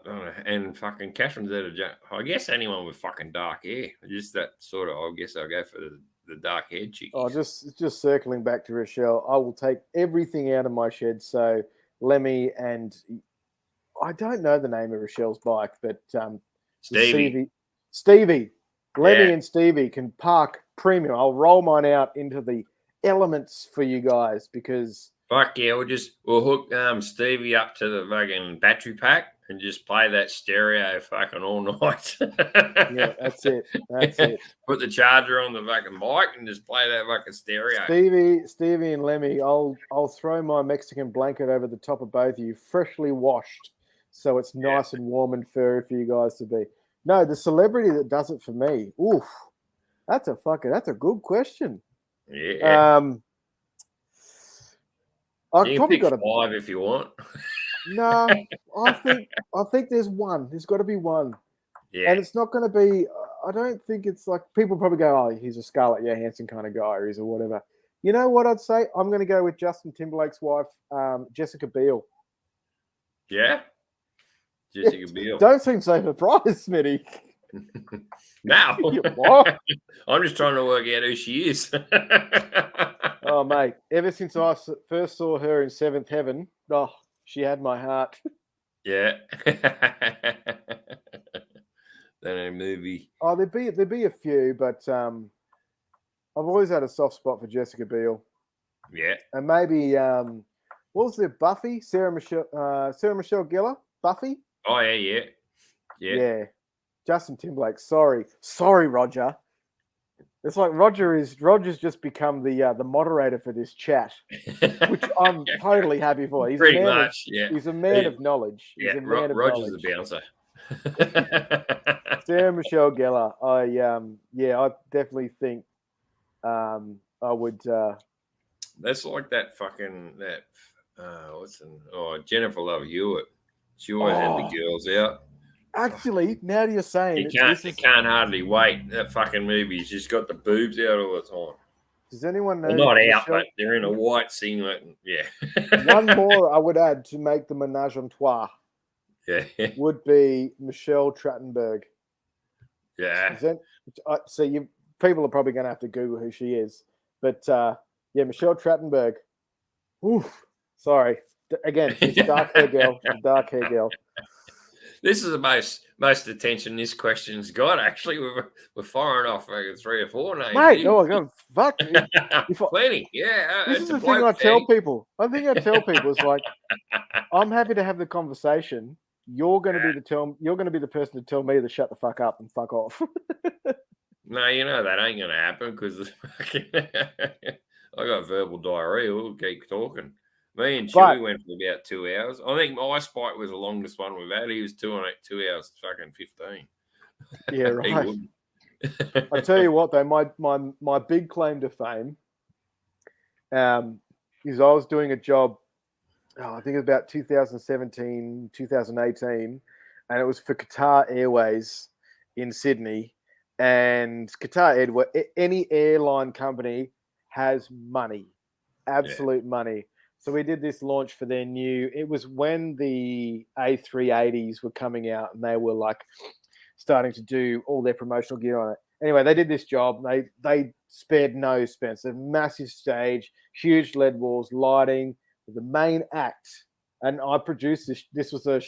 and fucking Catherine Zeta. I guess anyone with fucking dark hair. Just that sort of. I guess I'll go for the dark haired chick. Oh, just circling back to Rochelle. I will take everything out of my shed. So Lemmy and I don't know the name of Rochelle's bike, but Stevie, Lemmy and Stevie can park premium. I'll roll mine out into the elements for you guys because fuck yeah, we'll hook Stevie up to the fucking battery pack and just play that stereo fucking all night. Yeah, that's it. Put the charger on the fucking bike and just play that fucking stereo. Stevie and Lemmy, I'll throw my Mexican blanket over the top of both of you, freshly washed, so it's nice and warm and furry for you guys to be. No, the celebrity that does it for me. Oof. That's a good question. Yeah. I've probably got 5 if you want. No, I think there's one. There's got to be one. Yeah. And it's not going to be. I don't think it's like people probably go, "Oh, he's a Scarlett Johansson kind of guy, or he's or whatever." You know what I'd say? I'm going to go with Justin Timberlake's wife, Jessica Biel. Yeah. Jessica Biel. Don't seem so surprised, Smitty. No. What? I'm just trying to work out who she is. Oh, mate. Ever since I first saw her in Seventh Heaven, she had my heart. Yeah. That movie. Oh, there'd be a few, but I've always had a soft spot for Jessica Biel. Yeah. And maybe what was there? Buffy? Sarah Michelle Gellar? Buffy? Oh yeah. Justin Timberlake. Sorry, Roger. It's like Roger's just become the moderator for this chat, which I'm totally happy for. He's pretty much. He's a man of knowledge. He's a man of Roger's knowledge. the bouncer. Sarah Michelle Gellar. I definitely think I would. That's like that fucking Jennifer Love Hewitt. She always had the girls out. Actually, now that you're saying you can't hardly wait. That fucking movie. She's got the boobs out all the time. Does anyone know? Well, not out, but they're in a white singlet. Yeah. One more I would add to make the menage a trois. Yeah. Would be Michelle Trachtenberg. Yeah. So people are probably going to have to Google who she is, but Michelle Trachtenberg. Oof. Sorry. Again, it's a dark hair girl. This is the most attention this question's got. Actually, we're firing off like 3 or 4 names. Mate, oh my god, fuck! Plenty, yeah. This is the thing I tell people. I think I tell people is like, I'm happy to have the conversation. You're going to be You're going to be the person to tell me to shut the fuck up and fuck off. No, you know that ain't going to happen because I got verbal diarrhea. We'll keep talking. Me and Chewy went for about 2 hours. I think my spike was the longest one we've had. He was 2 hours fucking 15. Yeah, right. I tell you what, though, my big claim to fame is I was doing a job I think it was about 2017, 2018, and it was for Qatar Airways in Sydney. And Qatar Airways, any airline company has money, absolute money. So we did this launch for their new. It was when the A380s were coming out, and they were like starting to do all their promotional gear on it. Anyway, they did this job. They spared no expense. A massive stage, huge LED walls, lighting. The main act, and I produced this. This was a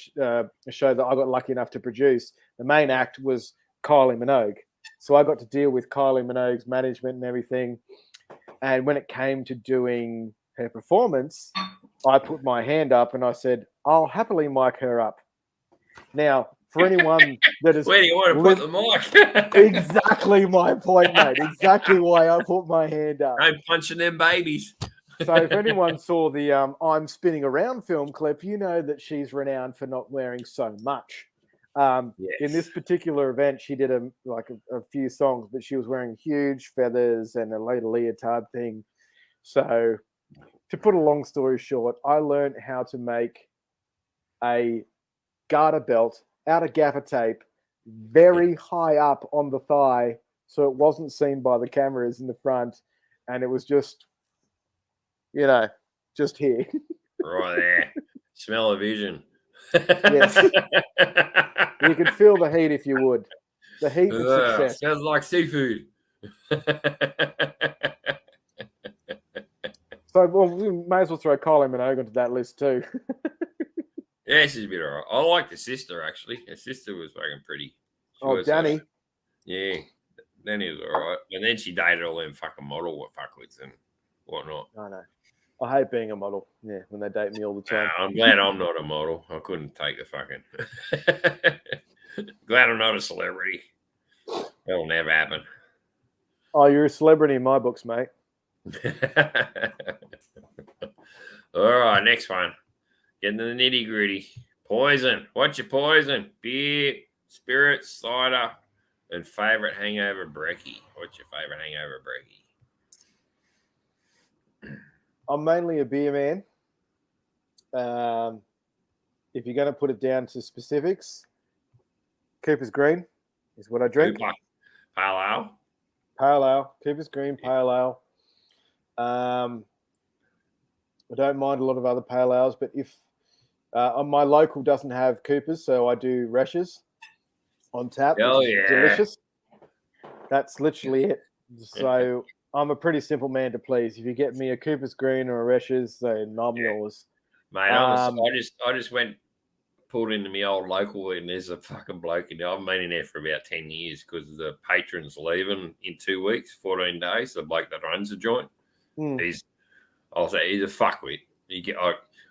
show that I got lucky enough to produce. The main act was Kylie Minogue, so I got to deal with Kylie Minogue's management and everything. And when it came to doing her performance, I put my hand up and I said, "I'll happily mic her up." Now, for anyone that is where do you want to put the mic? exactly my point, mate. Exactly why I put my hand up. I'm punching them babies. So if anyone saw the I'm Spinning Around film clip, you know that she's renowned for not wearing so much. In this particular event, she did a few songs, but she was wearing huge feathers and a little leotard thing. So to put a long story short, I learned how to make a garter belt out of gaffer tape very high up on the thigh so it wasn't seen by the cameras in the front, and it was just just here. Right there. Smell of vision. Yes. You could feel the heat if you would. The heat of success. Sounds like seafood. So we may as well throw Kylie Minogue onto that list too. Yeah, she's a bit alright. I like the sister actually. Her sister was fucking pretty. Danny. Yeah, Danny was alright. And then she dated all them fucking model fucklets and whatnot. I know. I hate being a model. Yeah, when they date me all the time. I'm glad I'm not a model. I couldn't take the fucking. Glad I'm not a celebrity. That'll never happen. Oh, you're a celebrity in my books, mate. All right, next one. Getting to the nitty gritty. Poison. What's your poison? Beer, spirits, cider, and favorite hangover brekkie. What's your favorite hangover brekkie? I'm mainly a beer man. If you're going to put it down to specifics, Cooper's Green is what I drink. Cooper. Pale ale. Pale ale. Cooper's Green, pale ale. I don't mind a lot of other pale ales, but if my local doesn't have Cooper's, so I do Rash's on tap. Oh, yeah. Delicious. That's literally it. So I'm a pretty simple man to please. If you get me a Cooper's Green or a Rash's, then I'm yours. Mate, I just went, pulled into my old local, and there's a fucking bloke in there. I've been in there for about 10 years because the patron's leaving in 2 weeks, 14 days. The bloke that runs the joint. He's a fuckwit. You get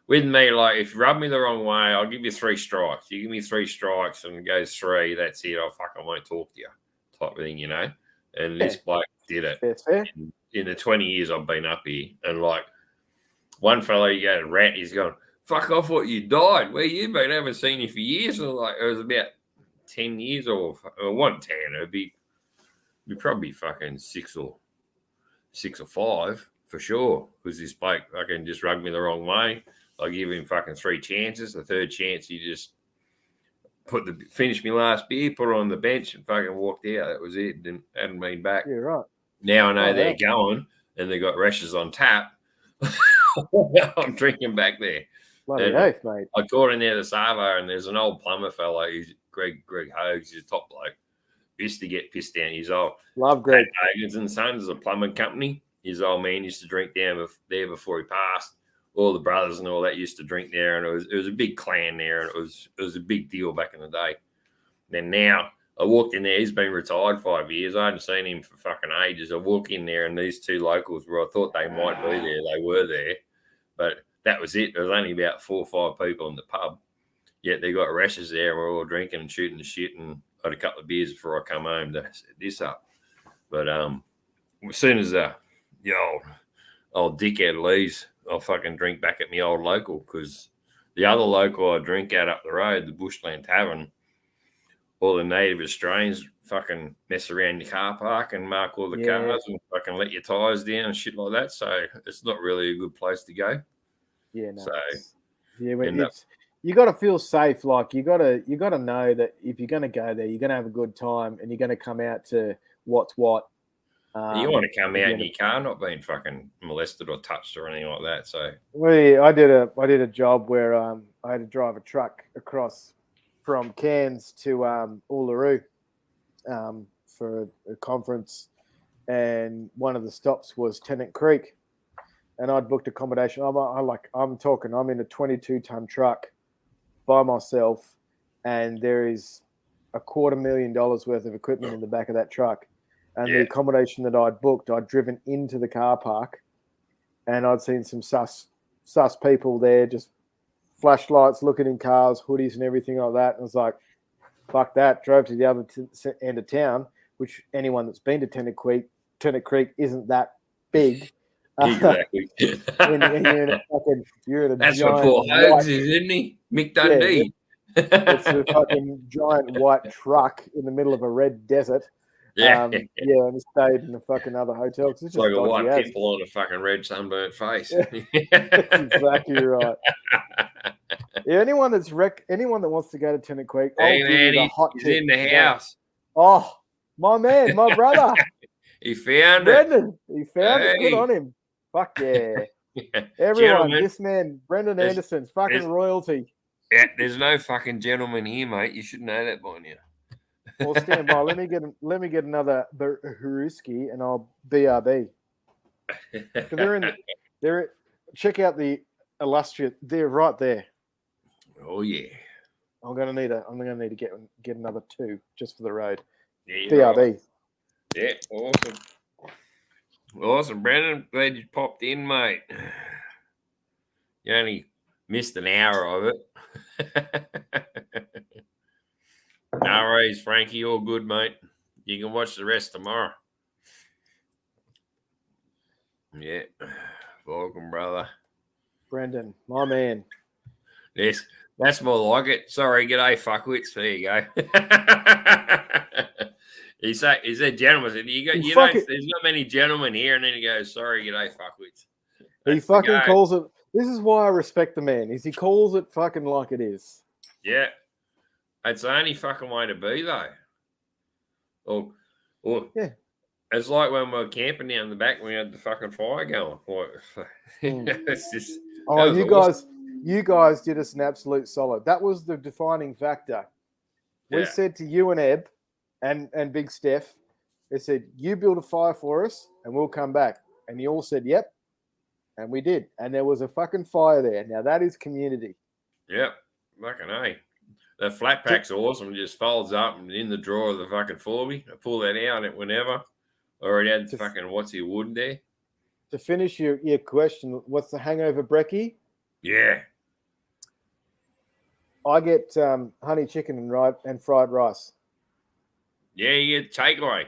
with me, like, if you rub me the wrong way, I'll give you 3 strikes. You give me 3 strikes and it goes 3, that's it. I won't talk to you, type of thing, you know. And this bloke did it. That's fair. In the 20 years I've been up here, and like one fellow, you go to rat, he's going, "Fuck off! What, you died? Where you been? I haven't seen you for years." And like it was about 10 years, or 1 10. It'd be probably fucking 6 or 5 for sure. Because this bloke fucking just rugged me the wrong way. I give him fucking 3 chances. The third chance, he just finished my last beer, put it on the bench, and fucking walked out. That was it. And hadn't been back. Yeah, right. Now I know they're going, and they got Rash's on tap. I'm drinking back there. Bloody oath, mate. I caught in there the Savo, and there's an old plumber fellow. He's Greg Hogues. He's a top bloke. Used to get pissed down. He's old. Love Greg. Hogues and Sons is a plumbing company. His old man used to drink down there before he passed. All the brothers and all that used to drink there, and it was a big clan there, and it was a big deal back in the day. Then now I walked in there. He's been retired 5 years. I hadn't seen him for fucking ages. I walk in there, and these 2 locals, where I thought they might be there, they were there, but that was it. There was only about 4 or 5 people in the pub. Yet they got Rash's there, and we're all drinking and shooting the shit, and had a couple of beers before I come home to set this up. But as soon as the old dickhead leaves, I'll fucking drink back at my old local, because the other local I drink at up the road, the Bushland Tavern, all the native Australians fucking mess around your car park and mark all the cars and fucking let your tyres down and shit like that. So it's not really a good place to go. Yeah, no. So Yeah, but End up- you got to feel safe. Like you got to know that if you're going to go there, you're going to have a good time, and you're going to come out to what's what. you want to come at the out end in your car not being fucking molested or touched or anything like that. So I did a job where I had to drive a truck across from Cairns to Uluru for a conference, and one of the stops was Tennant Creek, and I'd booked accommodation. I'm in a 22-ton truck by myself, and there is $250,000 worth of equipment in the back of that truck, and the accommodation that I'd booked, I'd driven into the car park. And I'd seen some sus people there, just flashlights, looking in cars, hoodies, and everything like that. And I was like, "Fuck that!" Drove to the other end of town, which anyone that's been to Tennant Creek isn't that big. exactly. And you're in a That's what giant Paul white, Hogs is, isn't he? Mick Dundee. it's a fucking giant white truck in the middle of a red desert. And stayed in a fucking other hotel. It's just like a white dodgy as. pimple on a fucking red sunburnt face. That's exactly right. Yeah, anyone that wants to go to Tennant Creek, I'll Hey give man, you the hot he's tip. in the house. Oh, my man, my brother, He found it. Brendan. He found it. Good Hey. on him. Fuck yeah. Everyone, Gentlemen, this man, Brendan there's- Anderson's fucking there's- royalty. Yeah, there's no fucking gentleman here, mate. You should know that by now. Well, stand by. Let me get another Haruski, and I'll BRB. Check out the illustrious. They're right there. Oh yeah. I'm gonna need to get another 2 just for the road. Yeah, BRB. right. Yeah, awesome. Awesome, Brendan. Glad you popped in, mate. You only missed an hour of it. No worries, Frankie. All good, mate. You can watch the rest tomorrow. Yeah. Welcome, brother. Brendan, my man. Yes, that's more like it. Sorry, g'day, fuckwits. There you go. He said gentlemen. There's not many gentlemen here, and then he goes, sorry, g'day, fuckwits. He fucking calls it. This is why I respect the man. He calls it fucking like it is. Yeah. It's the only fucking way to be, though. Or yeah. It's like when we were camping down the back, we had the fucking fire going. It's just. Oh, you guys did us an absolute solid. That was the defining factor. We said to you and Eb and Big Steph, they said, you build a fire for us and we'll come back. And you all said, yep. And we did. And there was a fucking fire there. Now that is community. Yep. Fucking A. The flat pack's awesome. It just folds up and in the drawer of the fucking Forby. I pull that out whenever. Already had the fucking what's your wood there. To finish your question, what's the hangover brekkie? Yeah. I get honey chicken and fried rice. Yeah, you get takeaway.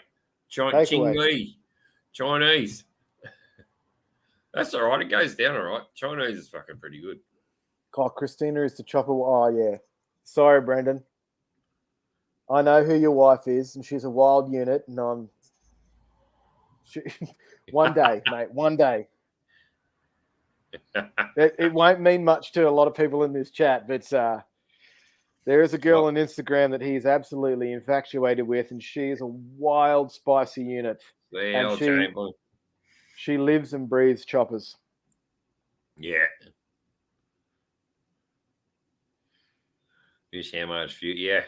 Chinese. That's all right. It goes down all right. Chinese is fucking pretty good. Oh, Christina is the chopper. Oh, yeah. Sorry, Brendan. I know who your wife is, and she's a wild unit, and one day, mate, one day. It won't mean much to a lot of people in this chat, but there is a girl on Instagram that he's absolutely infatuated with, and she is a wild, spicy unit. She lives and breathes choppers. Yeah. Just how much fuel? Yeah.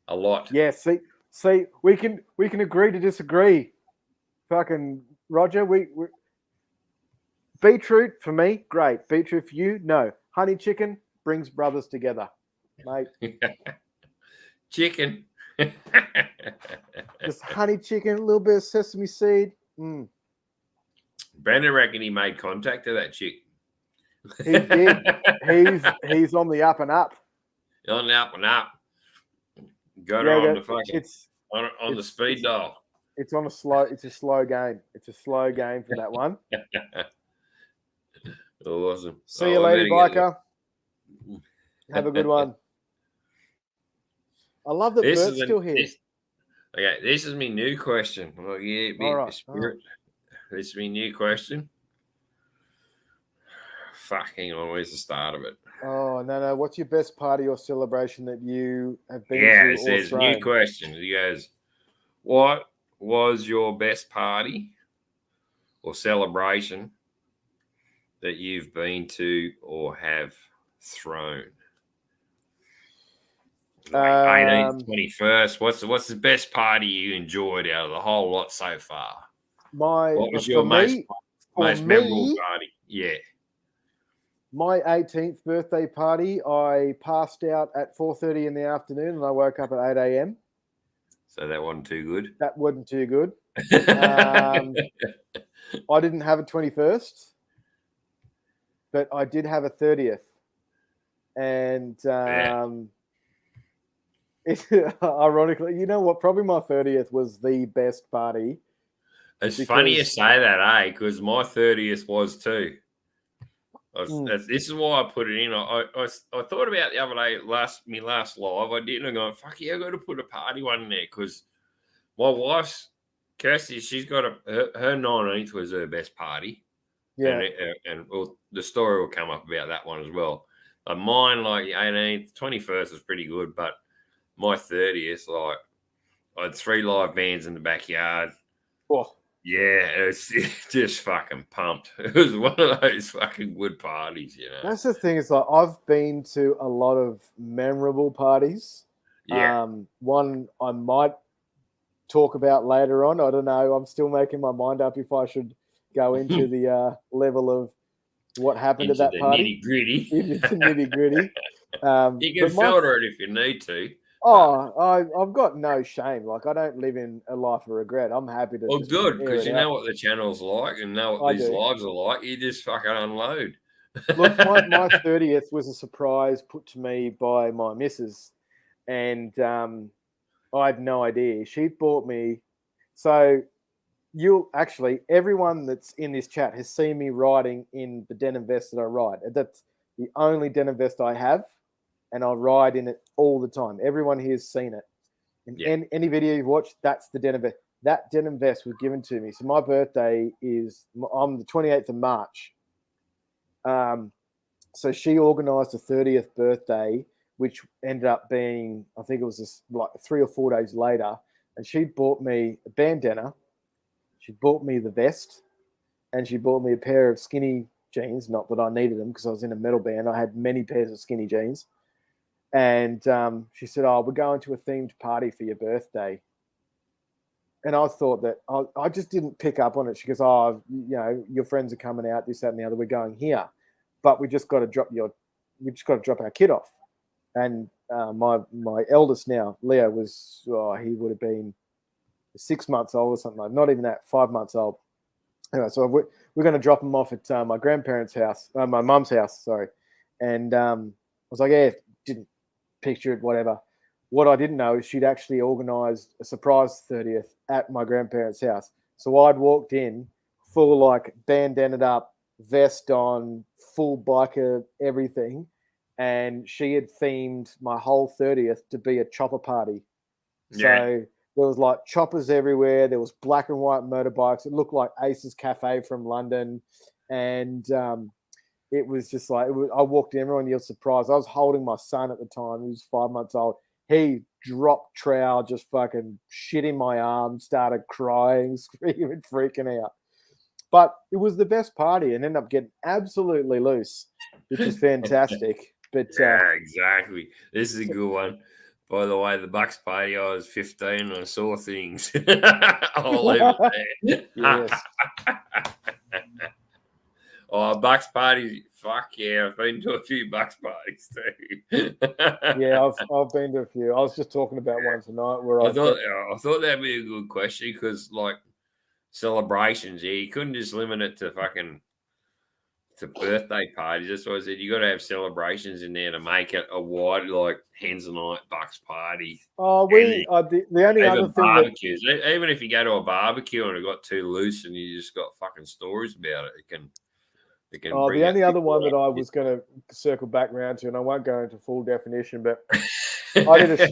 A lot. Yeah, see, we can agree to disagree. Fucking Roger, we beetroot for me, great. Beetroot for you, no. Honey chicken brings brothers together, mate. Chicken. Just honey chicken, a little bit of sesame seed. Brandon reckon he made contact to that chick. He did. He's on the up and up. On the up and up. Got her on the fucking on the speed dial. It's a slow game. It's a slow game for that one. Awesome. See you later, biker. Have a good one. I love that Bert's still here. This is my new question. Well, yeah, all right. Spirit. This is my new question. fuck, hang on. Where's the start of it? Oh, no. What's your best party or celebration that you have been Yeah, to it or says thrown? new question. He goes, what was your best party or celebration that you've been to or have thrown? Like 18th, 21st. What's the best party you enjoyed out of the whole lot so far? What was your most memorable party? Yeah. My 18th birthday party, I passed out at 4:30 in the afternoon and I woke up at 8 a.m. So that wasn't too good. That wasn't too good. I didn't have a 21st, but I did have a 30th. And ironically, you know what? Probably my 30th was the best party. It's funny you say that, because my 30th was too. This is why I put it in. I thought about the other day, my last live. I didn't. I'm going, fuck yeah, I got to put a party one in there because my wife's Kirsty. She's got her 19th was her best party. Yeah, and the story will come up about that one as well. But mine, like 18th, 21st was pretty good, but my 30th, like I had 3 live bands in the backyard. Oh. Yeah, it's just fucking pumped. It was one of those fucking good parties, you know. That's the thing. Is like I've been to a lot of memorable parties. Yeah. One I might talk about later on. I don't know. I'm still making my mind up if I should go into the level of what happened at that party. Nitty-gritty. Into the nitty-gritty. You can filter it if you need to. I've got no shame. Like I don't live in a life of regret. I'm happy to. Well, good, because you know what the channel's like and know what these lives are like. You just fucking unload. Look, my 30th was a surprise put to me by my missus, and I had no idea. She bought me. So everyone that's in this chat has seen me riding in the denim vest that I ride. That's the only denim vest I have. And I ride in it all the time. Everyone here has seen it. In any video you've watched, that's the denim vest. That denim vest was given to me. So my birthday I'm the 28th of March. So she organised a 30th birthday, which ended up being, I think it was like 3 or 4 days later. And she bought me a bandana. She bought me the vest. And she bought me a pair of skinny jeans. Not that I needed them because I was in a metal band. I had many pairs of skinny jeans. And she said, we're going to a themed party for your birthday. And I thought that I just didn't pick up on it. She goes, your friends are coming out, this, that, and the other. We're going here. But we just got to drop our kid off. And my eldest now, Leo, he would have been 6 months old or something like not even that, 5 months old. Anyway, so we're going to drop him off at my grandparents' house, my mum's house, sorry. And I was like, didn't picture it, whatever. What I didn't know is she'd actually organised a surprise 30th at my grandparents' house. So I'd walked in full like bandanaed up, vest on, full biker, everything. And she had themed my whole 30th to be a chopper party. Yeah. So there was like choppers everywhere. There was black and white motorbikes. It looked like Ace's Cafe from London. And it was just like, I walked in, everyone yelled surprise. I was holding my son at the time. He was 5 months old. He dropped trowel, just fucking shit in my arm, started crying, screaming, freaking out. But it was the best party and ended up getting absolutely loose, which is fantastic. But yeah, exactly. This is a good one. By the way, the Bucks party, I was 15 and I saw things. I'll leave it there. Yes. Oh, Bucks party, fuck yeah! I've been to a few Bucks parties too. Yeah, I've been to a few. I was just talking about one tonight where I thought that'd be a good question because like celebrations, you couldn't just limit it to birthday parties. That's why I said you got to have celebrations in there to make it a wide like hens and night Bucks party. Oh, the only other thing barbecues. Even if you go to a barbecue and it got too loose and you just got fucking stories about it, it can. The only other one that I was going to circle back around to, and I won't go into full definition, but I did a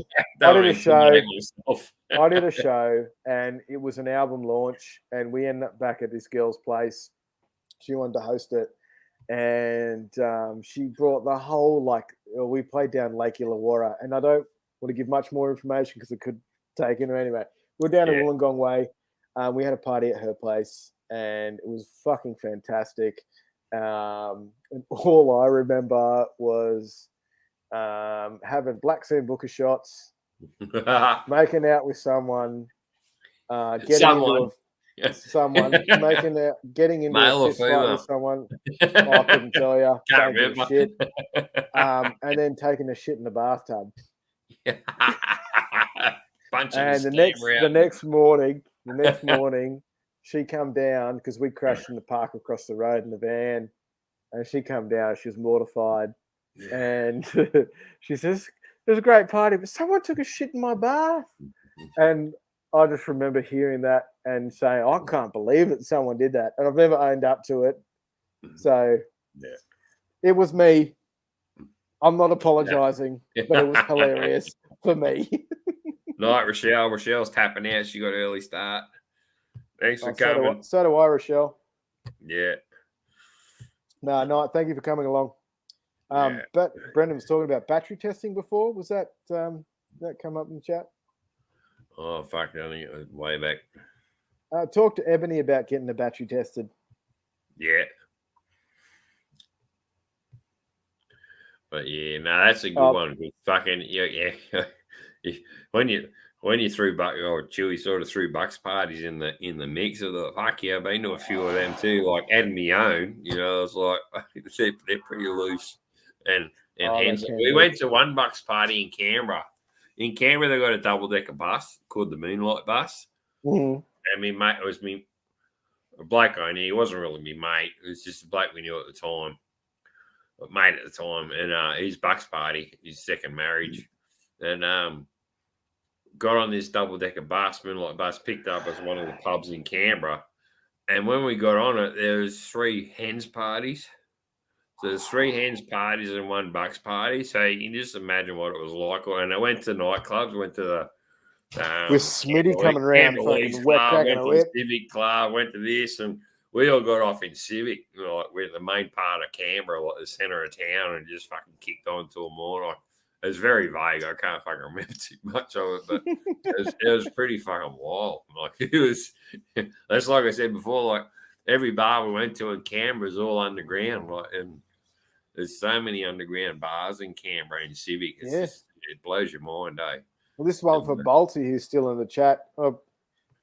show, and it was an album launch, and we ended up back at this girl's place. She wanted to host it, and she brought the whole we played down Lake Illawarra, and I don't want to give much more information because it could take her anyway. We're down in Wollongong Way. We had a party at her place, and it was fucking fantastic. And all I remember was having Black Sambuca shots, making out with someone, getting into Male a or fist fight female? with someone. I couldn't tell you. Can't Don't give a remember. shit. And then taking a shit in the bathtub. And the next morning, she come down because we crashed in the park across the road in the van, and she come down. She was mortified, and she says, "It was a great party, but someone took a shit in my bath." And I just remember hearing that and saying, "I can't believe that someone did that," and I've never owned up to it. So it was me. I'm not apologizing, but it was hilarious for me. Night, Rochelle. Rochelle's tapping out. She got an early start. Thanks for coming. So do I, Rochelle. Yeah. No, thank you for coming along. But Brendan was talking about battery testing before. Was that that come up in the chat? Oh, fuck. I think it was way back. Talk to Ebony about getting the battery tested. Yeah. But yeah, no, that's a good one. Fucking yeah. When you threw Chewy sort of threw Bucks parties in the mix of the fuck yeah, I've been to a few of them too, like adding my own, I was like they're pretty loose and hence we went to one Bucks party in Canberra. In Canberra they got a double-decker bus called the Moonlight Bus. Mm-hmm. And me mate, it was a bloke I knew. He wasn't really me mate, it was just a bloke we knew at the time. But mate at the time, and his Bucks party, his second marriage. And got on this double-decker bus, Moonlight Bus, picked up as one of the pubs in Canberra. And when we got on it, there was 3 hens parties. So there's 3 hens parties and 1 Bucks party. So you can just imagine what it was like. And I went to nightclubs, went to the with Smitty coming around, fucking wet cracking a whip. Civic Club, went to this, and we all got off in Civic, like we're the main part of Canberra, like the centre of town, and just fucking kicked on till morning. It was very vague. I can't fucking remember too much of it, but it was pretty fucking wild. Like it was, that's like I said before. Like every bar we went to in Canberra is all underground. Like, and there's so many underground bars in Canberra and Civic. Just, it blows your mind, eh? Well, this one for Balti, who's still in the chat. I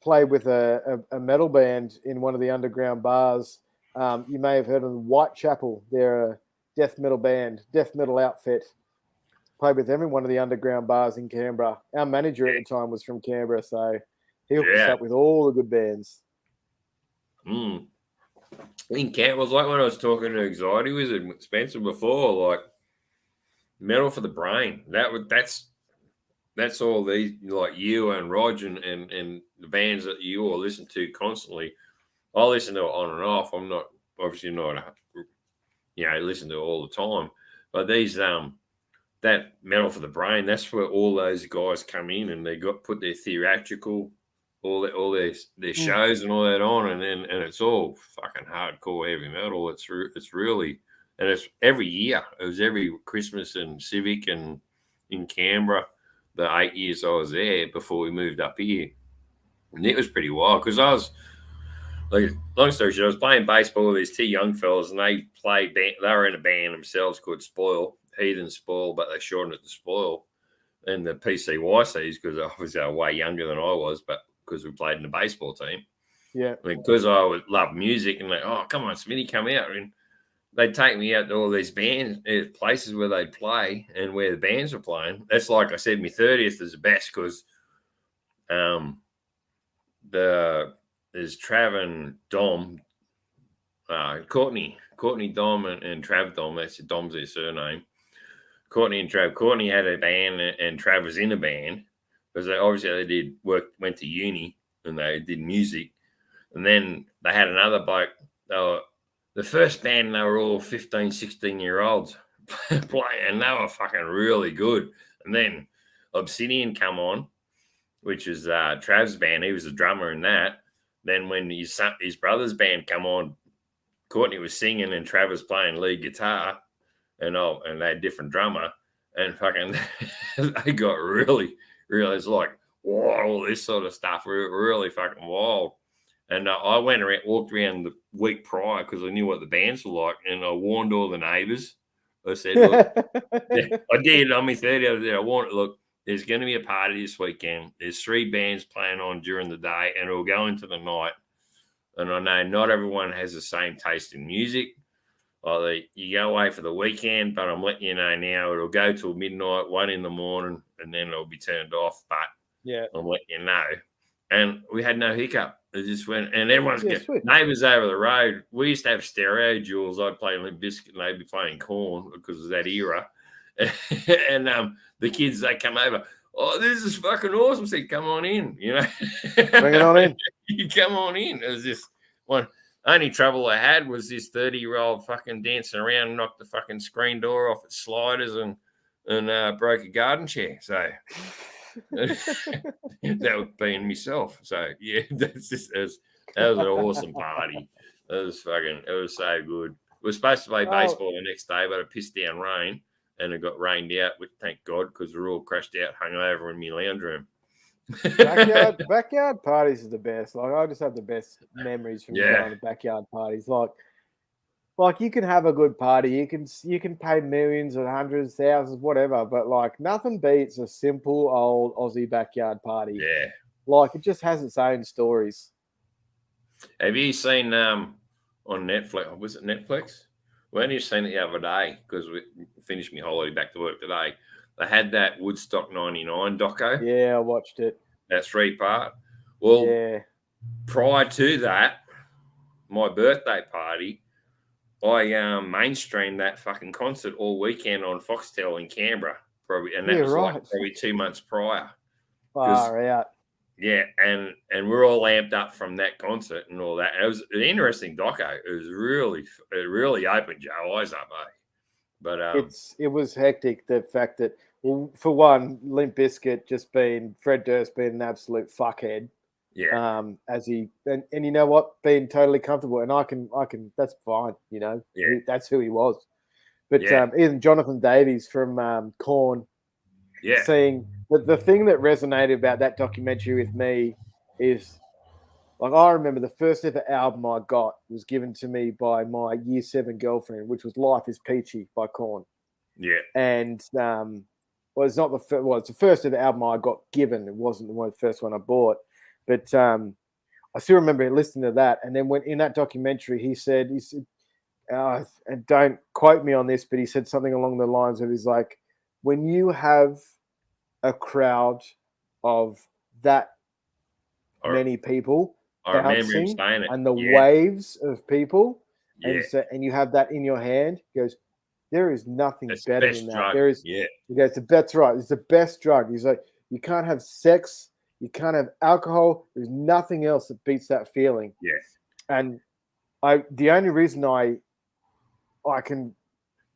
played with a metal band in one of the underground bars. You may have heard of Whitechapel. They're a death metal band, death metal outfit. Played with them in one of the underground bars in Canberra. Our manager at the time was from Canberra, so he hooked us up with all the good bands. In Canberra, it was like when I was talking to Anxiety Wizard Spencer before, like metal for the brain. That's all these, like you and Rog and the bands that you all listen to constantly. I listen to it on and off. I'm not obviously not, listen to it all the time. But these that metal for the brain, that's where all those guys come in and they put their theatrical, all their shows and all that on, and it's all fucking hardcore heavy metal. It's really, and it's every year. It was every Christmas and Civic and in Canberra. The 8 years I was there before we moved up here, and it was pretty wild because I was, like, long story short, I was playing baseball with these 2 young fellas, and they were in a band themselves called Spoil. Heathen Spoil, but they shortened it to Spoil, and the PCYCs because obviously they were way younger than I was, but because we played in the baseball team. Yeah. Because I would love music and like, oh, come on, Smitty, come out. And they'd take me out to all these bands, places where they'd play and where the bands were playing. That's like I said, my 30th is the best because there's Trav and Dom, Courtney Dom and Trav Dom. That's Dom's their surname. Courtney and Trav. Courtney had a band and Trav was in a band because they went to uni and they did music. And then they had another bloke. The first band, they were all 15, 16-year-olds playing, and they were fucking really good. And then Obsidian come on, which is Trav's band. He was a drummer in that. Then when his brother's band come on, Courtney was singing and Travis playing lead guitar, and they had different drummer, and fucking they got really, it's like, wow, all this sort of stuff, really fucking wild. And I walked around the week prior because I knew what the bands were like, and I warned all the neighbours. I said, look, I did on my 30th. I warned, look, there's going to be a party this weekend. There's 3 bands playing on during the day, and it'll go into the night. And I know not everyone has the same taste in music. You go away for the weekend, but I'm letting you know now it'll go till midnight, 1 in the morning, and then it'll be turned off. But yeah, I'm letting you know. And we had no hiccup. It just went, and everyone's neighbours over the road. We used to have stereo duels. I'd play Limp Bizkit and they'd be playing Korn because of that era. And the kids, they come over. Oh, this is fucking awesome. I said, come on in, you know. Bring it on in. You come on in. It was just one. Only trouble I had was this 30-year-old fucking dancing around and knocked the fucking screen door off its sliders and broke a garden chair. So that would be in myself. So yeah, that was an awesome party. It was so good. We were supposed to play baseball the next day, but it pissed down rain and it got rained out, which thank God, because we were all crashed out, hung over in my lounge room. Backyard parties are the best. Like, I just have the best memories from going to backyard parties. Like you can have a good party, you can pay millions or hundreds, thousands, whatever, but like nothing beats a simple old Aussie backyard party. Yeah, like it just has its own stories. Have you seen on Netflix? Was it Netflix? We only seen it the other day because we finished my holiday back to work today. They had that Woodstock 99 doco. Yeah, I watched it. That 3-part. Well, prior to that, my birthday party, I mainstreamed that fucking concert all weekend on Foxtel in Canberra, probably, and that was like probably 2 months prior. Far out. Yeah, and we're all amped up from that concert and all that. And it was an interesting doco. It really opened your eyes up, eh? But it was hectic. The fact that, well, for one, Limp Bizkit just being Fred Durst being an absolute fuckhead. Yeah. As he and you know what, being totally comfortable, and I can that's fine. You know, that's who he was. But even Jonathan Davies from Korn, seeing the thing that resonated about that documentary with me is, like, I remember the first ever album I got was given to me by my year 7 girlfriend, which was "Life Is Peachy" by Korn. Yeah, and it's not the first. Well, it's the first ever album I got given. It wasn't the first one I bought. But I still remember listening to that. And then when in that documentary, he said, and don't quote me on this, but he said something along the lines of, he's like, when you have a crowd of that many people bouncing and the waves of people, and you have that in your hand, he goes, there is nothing better than that. Drug. There is, he goes, that's right. It's the best drug. He's like, you can't have sex. You can't have alcohol. There's nothing else that beats that feeling. Yes. And the only reason I can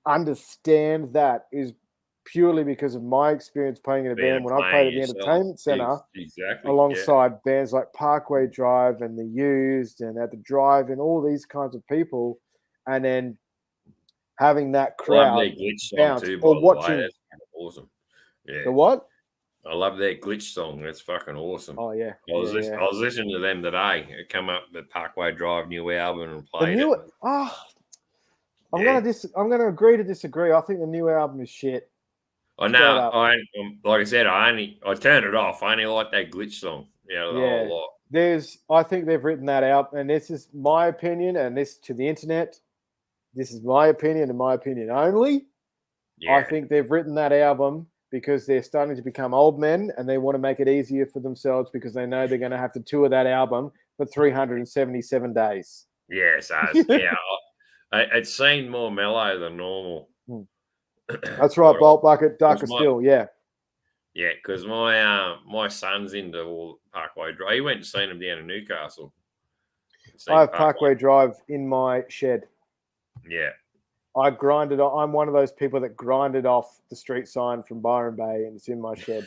understand that is purely because of my experience playing in a band when I played at the Entertainment Centre alongside bands like Parkway Drive and The Used and At the Drive and all these kinds of people, and then having that crowd bounce or watching. That's awesome. Yeah. The what? I love that Glitch song. That's fucking awesome. Oh yeah. I was listening to them today. It came up the Parkway Drive new album and played it. I'm gonna agree to disagree. I think the new album is shit. I know. Like I said, I turned it off. I only like that Glitch song. The whole lot. I think they've written that out, and this is my opinion, and this to the internet. This is my opinion and my opinion only. Yeah. I think they've written that album because they're starting to become old men and they want to make it easier for themselves because they know they're going to have to tour that album for 377 days. Yes, it seemed more mellow than normal. That's right, Bolt Bucket, Darker Still, yeah. Yeah, because my son's into all Parkway Drive. He went and seen him down in Newcastle. I have Parkway Drive in my shed. Yeah. I'm one of those people that grinded off the street sign from Byron Bay and it's in my shed.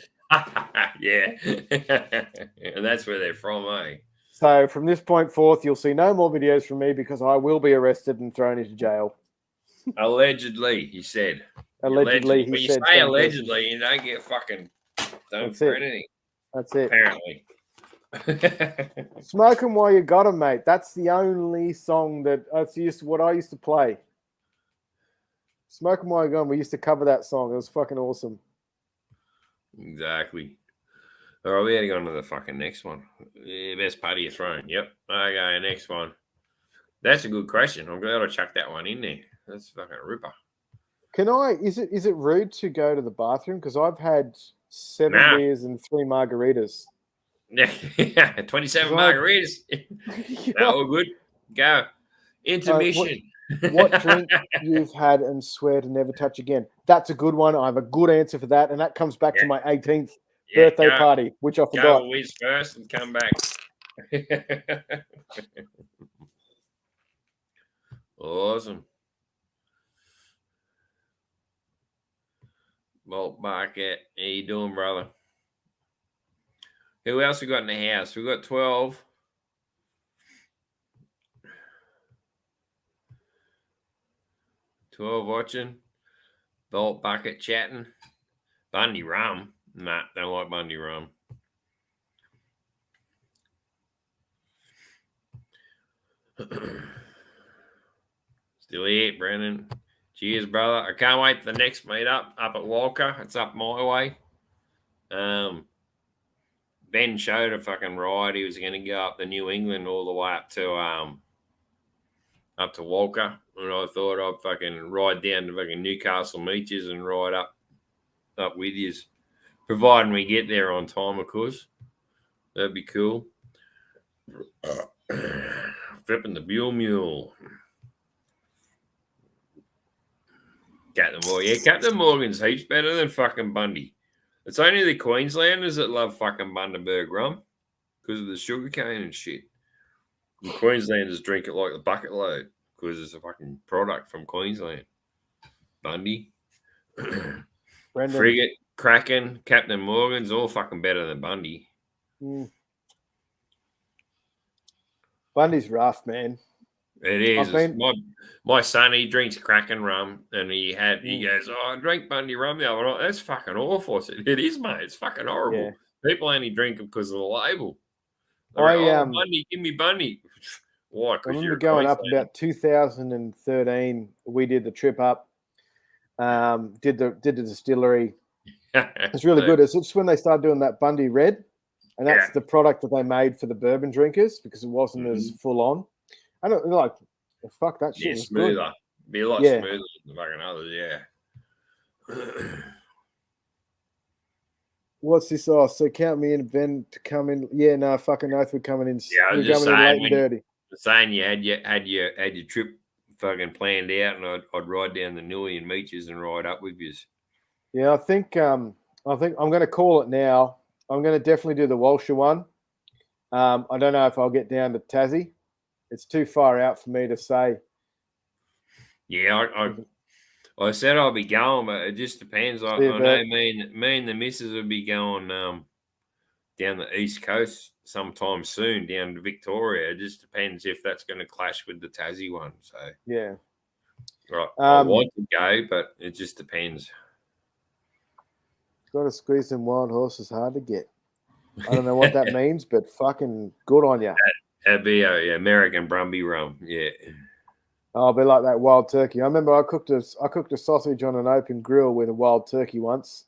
Yeah. And that's where they're from, eh? So from this point forth, you'll see no more videos from me because I will be arrested and thrown into jail. Allegedly, he said. Allegedly, When he you said. say some person. allegedly, you don't get fucking done That's for it. anything. That's it. Apparently. Smoke 'em while you got 'em, mate. That's the only song that what I used to play. Smoke 'em while you got 'em. We used to cover that song. It was fucking awesome. Exactly. All right, we got to go on to the fucking next one. Best part of your throne. Yep. Okay, next one. That's a good question. I'm glad I chucked that one in there. That's fucking a ripper. Is it rude to go to the bathroom? Because I've had 7 Nah. beers and 3 margaritas. Yeah, 27 Right. margaritas. Yeah. All good. Go. Intermission. What drink you've had and swear to never touch again? That's a good one. I have a good answer for that, and that comes back to my 18th birthday party, which I forgot. Go whiz first and come back. Awesome. Bolt Bucket. How you doing, brother? Who else we got in the house? We got 12. Watching. Bolt Bucket chatting. Bundy rum. Nah, don't like Bundy rum. Still here, Brendan. Cheers, brother. I can't wait for the next meetup up at Walker. It's up my way. Ben showed a fucking ride. He was going to go up the New England all the way up to Walker. And I thought I'd fucking ride down to fucking Newcastle Meaches and ride up with you, providing we get there on time, of course. That'd be cool. Flipping the mule. Captain Morgan's heaps better than fucking Bundy. It's only the Queenslanders that love fucking Bundaberg rum because of the sugarcane and shit. The Queenslanders drink it like the bucket load because it's a fucking product from Queensland. Bundy, Frigate, Kraken, Captain Morgan's all fucking better than Bundy. Bundy's rough, man. It is. My son, he drinks Kraken rum, and he goes, "Oh, I drank Bundy rum the other night. That's fucking awful." I said, "It is, mate. It's fucking horrible. Yeah. People only drink it because of the label." Bundy, give me Bundy. Why? I remember going up about 2013. We did the trip up. Did the distillery. It's really good. It's just when they started doing that Bundy Red, and that's the product that they made for the bourbon drinkers because it wasn't as full on. I don't like. Fuck that shit. Yeah, smoother. Good. Be a lot smoother than the fucking others. Yeah. What's this? Oh, so count me in, Ben, to come in. Yeah, no, fucking oath, we're coming in. Yeah, I was we're just coming saying, in late and dirty. Saying you had your trip fucking planned out, and I'd ride down the Newey and Meaches and ride up with you. Yeah, I think I'm going to call it now. I'm going to definitely do the Walsher one. I don't know if I'll get down to Tassie. It's too far out for me to say. Yeah, I said I'll be going, but it just depends. I know me and the missus will be going down the East Coast sometime soon, down to Victoria. It just depends if that's going to clash with the Tassie one. So yeah, right. I want to go, but it just depends. Got to squeeze them wild horses hard to get. I don't know what that means, but fucking good on you. That'd be a American Brumby rum, yeah. I'll be like that wild turkey. I remember I cooked a sausage on an open grill with a wild turkey once.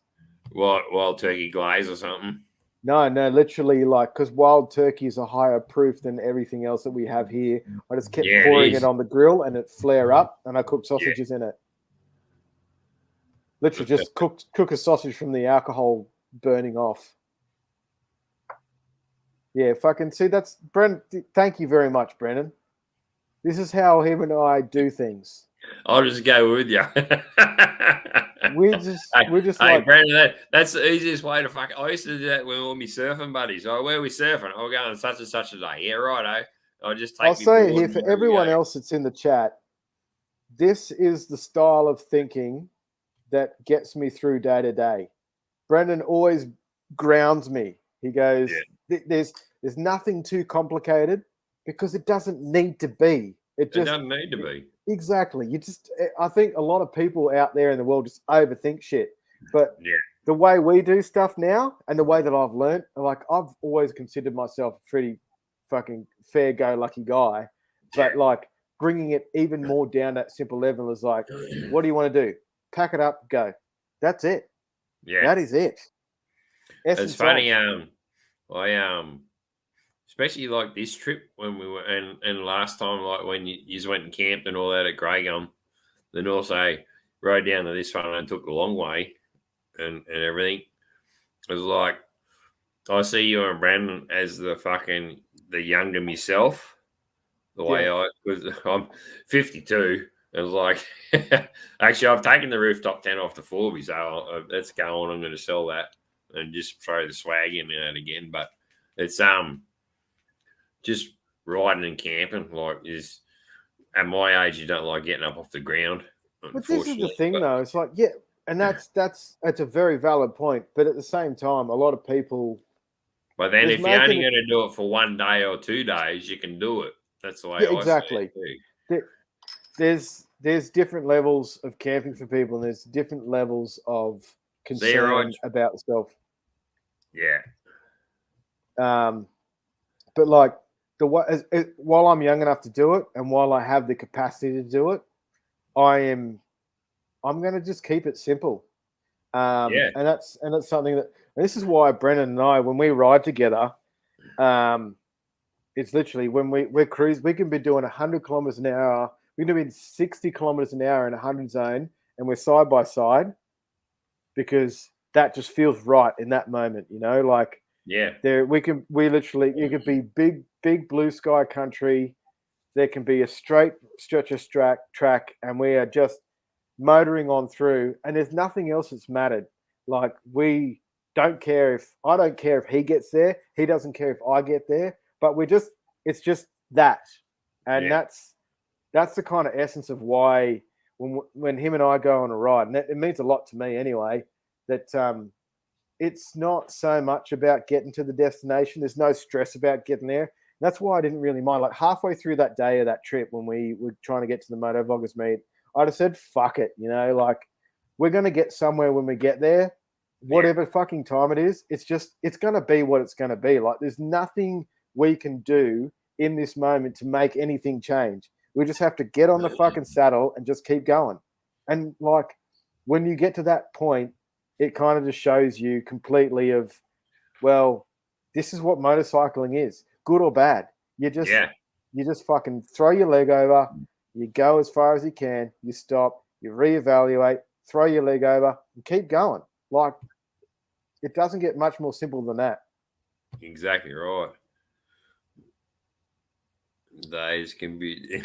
Wild turkey glaze or something? No, literally, like, because wild turkey is a higher proof than everything else that we have here. I just kept pouring it on the grill and it flare up, and I cooked sausages in it. Literally, just cook a sausage from the alcohol burning off. Yeah, fucking see, that's Brendan. Thank you very much, Brendan. This is how him and I do things. I'll just go with you. we're just like Brendan. That's the easiest way to fuck. I used to do that with all my surfing buddies. Oh, where are we surfing? I'll go on such and such a day. Yeah, right. I'll say it here for everyone else that's in the chat. This is the style of thinking that gets me through day to day. Brendan always grounds me. He goes, There's nothing too complicated because it doesn't need to be. It doesn't need to be. Exactly. I think a lot of people out there in the world just overthink shit. But Yeah. the way we do stuff now and the way that I've learned, like I've always considered myself a pretty fucking fair-go-lucky guy. But like bringing it even more down that simple level is like, what do you want to do? Pack it up, go. That's it. Yeah. That is it. It's funny. Especially like this trip when we were, and last time, like when you went and camped and all that at Grey Gum, then also rode down to this one and took the long way and everything. It was like, I see you and Brandon as the younger myself, the way because I'm 52. It was like, actually, I've taken the rooftop tent off the Forby, so let's go on. I'm going to sell that and just throw the swag in it again. But it's just riding and camping is at my age, you don't like getting up off the ground. But this is the thing, though. It's like, yeah, and that's a very valid point. But at the same time, a lot of people. But then, if you're only going to do it for 1 day or 2 days, you can do it. That's the way I exactly. see it too. There's different levels of camping for people, and there's different levels of concern about yourself. Yeah. But like while I'm young enough to do it, and while I have the capacity to do it, I'm going to just keep it simple. And that's something that. And this is why Brennan and I, when we ride together, it's literally when we cruise, we can be doing 100 kilometers an hour. We can be 60 kilometers an hour in 100 zone, and we're side by side because that just feels right in that moment, you know. Like you could be big blue sky country. There can be a straight stretch of track, and we are just motoring on through, and there's nothing else that's mattered. Like I don't care if he gets there, he doesn't care if I get there, but it's just that. And that's the kind of essence of why when him and I go on a ride, and it means a lot to me anyway, that it's not so much about getting to the destination. There's no stress about getting there. That's why I didn't really mind. Like halfway through that day of that trip when we were trying to get to the Motovloggers meet, I just said, fuck it, you know, like we're going to get somewhere when we get there, whatever fucking time it is. It's going to be what it's going to be. Like there's nothing we can do in this moment to make anything change. We just have to get on the fucking saddle and just keep going. And like when you get to that point, it kind of just shows you completely of, well, this is what motorcycling is, good or bad. You just fucking throw your leg over, you go as far as you can, you stop, you reevaluate, throw your leg over, and keep going. Like it doesn't get much more simple than that. Exactly right. Days can be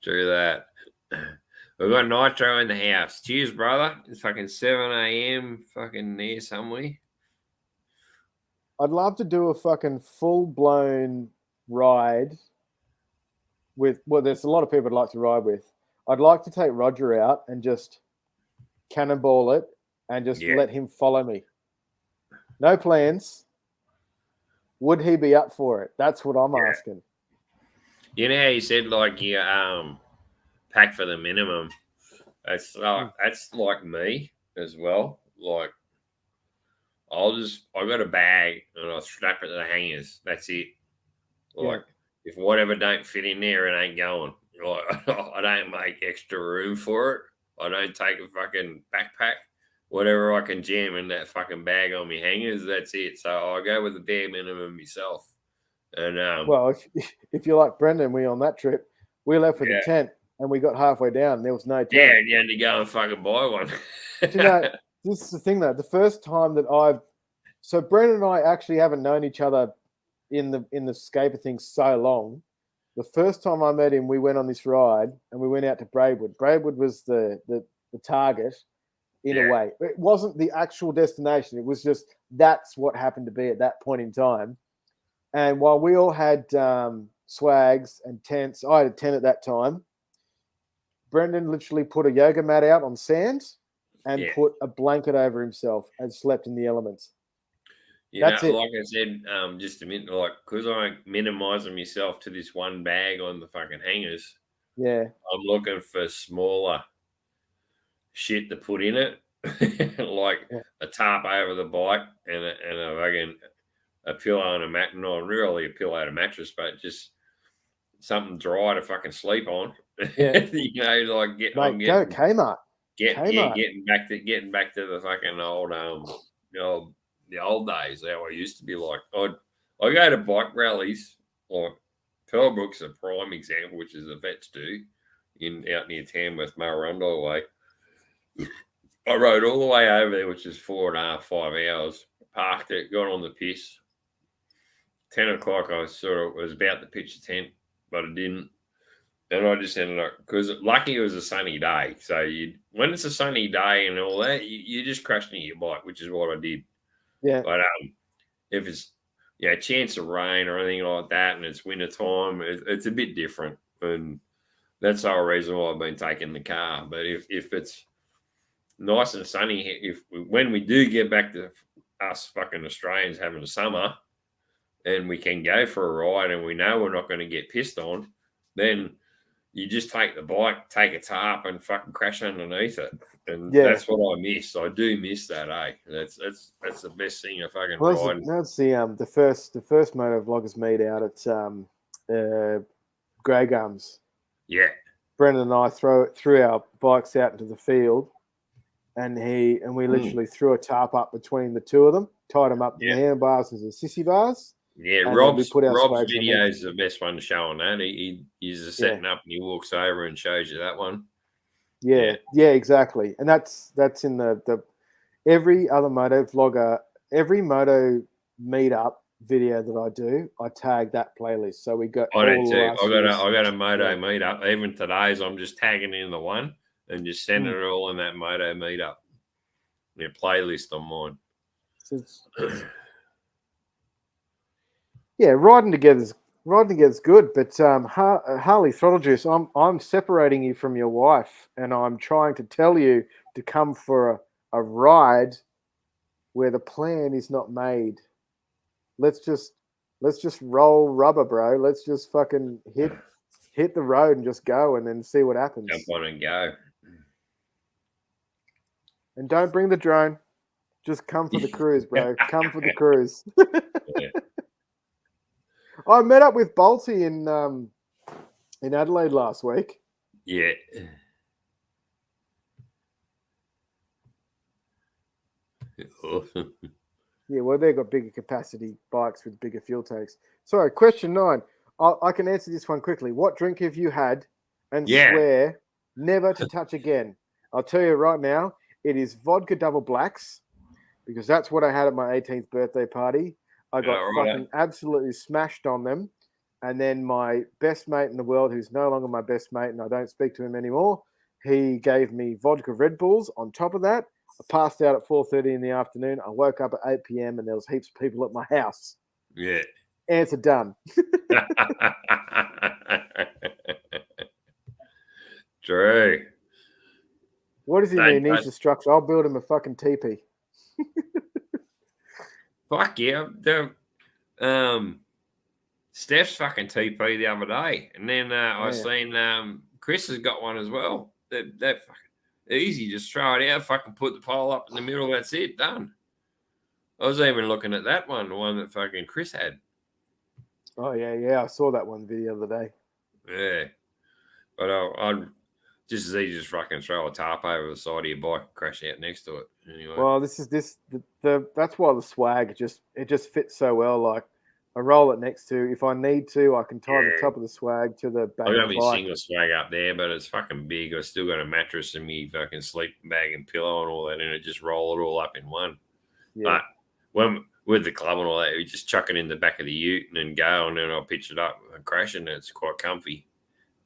true that. We've got Nitro in the house. Cheers, brother. It's fucking 7 a.m. fucking near somewhere. I'd love to do a fucking full-blown ride with, well, there's a lot of people I'd like to ride with. I'd like to take Roger out and just cannonball it and just let him follow me. No plans. Would he be up for it? That's what I'm asking. You know how you said like you pack for the minimum. That's like me as well. Like I got a bag and I'll strap it to the hangers. That's it. Like if whatever don't fit in there, it ain't going. Like I don't make extra room for it. I don't take a fucking backpack. Whatever I can jam in that fucking bag on me hangers, that's it. So I go with the bare minimum myself. And well, if you're like Brendan, we on that trip, we left with a tent and we got halfway down and there was no tent. Yeah, you had to go and fucking buy one. But, you know, this is the thing though. The first time that so Brendan and I actually haven't known each other in the scape of things so long. The first time I met him, we went on this ride and we went out to Braidwood. Braidwood was the target. In a way, it wasn't the actual destination. It was just that's what happened to be at that point in time. And while we all had swags and tents, I had a tent at that time. Brendan literally put a yoga mat out on sand and Yeah. put a blanket over himself and slept in the elements. You That's know, it. like I said, just a minute, like, because I'm minimizing myself to this one bag on the fucking hangers, Yeah. I'm looking for smaller shit to put in it, like Yeah. a tarp over the bike and a fucking a pillow and a mat. Not really a pillow and a mattress, but just something dry to fucking sleep on. Yeah. You know, like Mate, go to Kmart. Kmart. getting back to the fucking old you know, the old days. How I used to be like. I go to bike rallies. Like Pearlbrook's a prime example, which is the vets do out near Tamworth, Murrumba way. I rode all the way over there, which is 4.5, 5 hours. Parked it, got on the piss. 10 o'clock, I was about to pitch the tent, but I didn't. And I just ended up, because lucky it was a sunny day. So when it's a sunny day and all that, you just crash into your bike, which is what I did. Yeah. But if it's chance of rain or anything like that, and it's winter time, it's a bit different. And that's the whole reason why I've been taking the car. But if it's nice and sunny, when we do get back to us fucking Australians having a summer, and we can go for a ride, and we know we're not going to get pissed on, then you just take the bike, take a tarp, and fucking crash underneath it. And that's what I miss. I do miss that, eh? That's the best thing I fucking ride. That's the first motor vloggers meet out at Grey Gums. Yeah. Brendan and I threw our bikes out into the field, and we literally threw a tarp up between the two of them, tied them up to the handbars as the sissy bars. Yeah, Rob's video is the best one to show on that. He's just setting up and he walks over and shows you that one. Yeah, exactly. And that's in the every other moto vlogger, every moto meetup video that I do, I tag that playlist. So we got I do too. I got a moto meetup. Even today's I'm just tagging in the one and just sending it all in that moto meetup. Yeah, playlist on mine. Yeah, riding together's good, but Harley Throttle Juice, I'm separating you from your wife, and I'm trying to tell you to come for a ride where the plan is not made. Let's just roll rubber, bro. Let's just fucking hit the road and just go, and then see what happens. Jump on and go. And don't bring the drone. Just come for the cruise, bro. Come for the cruise. I met up with Bolty in Adelaide last week. Yeah. Yeah, well, they've got bigger capacity bikes with bigger fuel tanks. Sorry, question 9. I can answer this one quickly. What drink have you had and swear never to touch again? I'll tell you right now, it is vodka double blacks, because that's what I had at my 18th birthday party. I got fucking absolutely smashed on them. And then my best mate in the world, who's no longer my best mate, and I don't speak to him anymore, he gave me vodka Red Bulls on top of that. I passed out at 4:30 in the afternoon. I woke up at 8 p.m. and there was heaps of people at my house. Yeah. Answer done. True. What does he mean? He needs a structure. I'll build him a fucking teepee. Fuck yeah. Steph's fucking TP the other day. And then I seen Chris has got one as well. That fucking easy. Just throw it out, fucking put the pole up in the middle. That's it. Done. I was even looking at that one, the one that fucking Chris had. Oh, yeah. I saw that one video the other day. Yeah. But I'd just as easy just fucking throw a tarp over the side of your bike and crash out next to it. Anyway. Well, that's why the swag just fits so well. Like, I roll it next to, if I need to, I can tie the top of the swag to the back I've got of the my bike. single swag up there, but it's fucking big. I still got a mattress and me fucking sleeping bag and pillow and all that in it. Just roll it all up in one. Yeah. But with the club and all that, we just chuck it in the back of the ute and then go, and then I'll pitch it up and crash it, and it's quite comfy.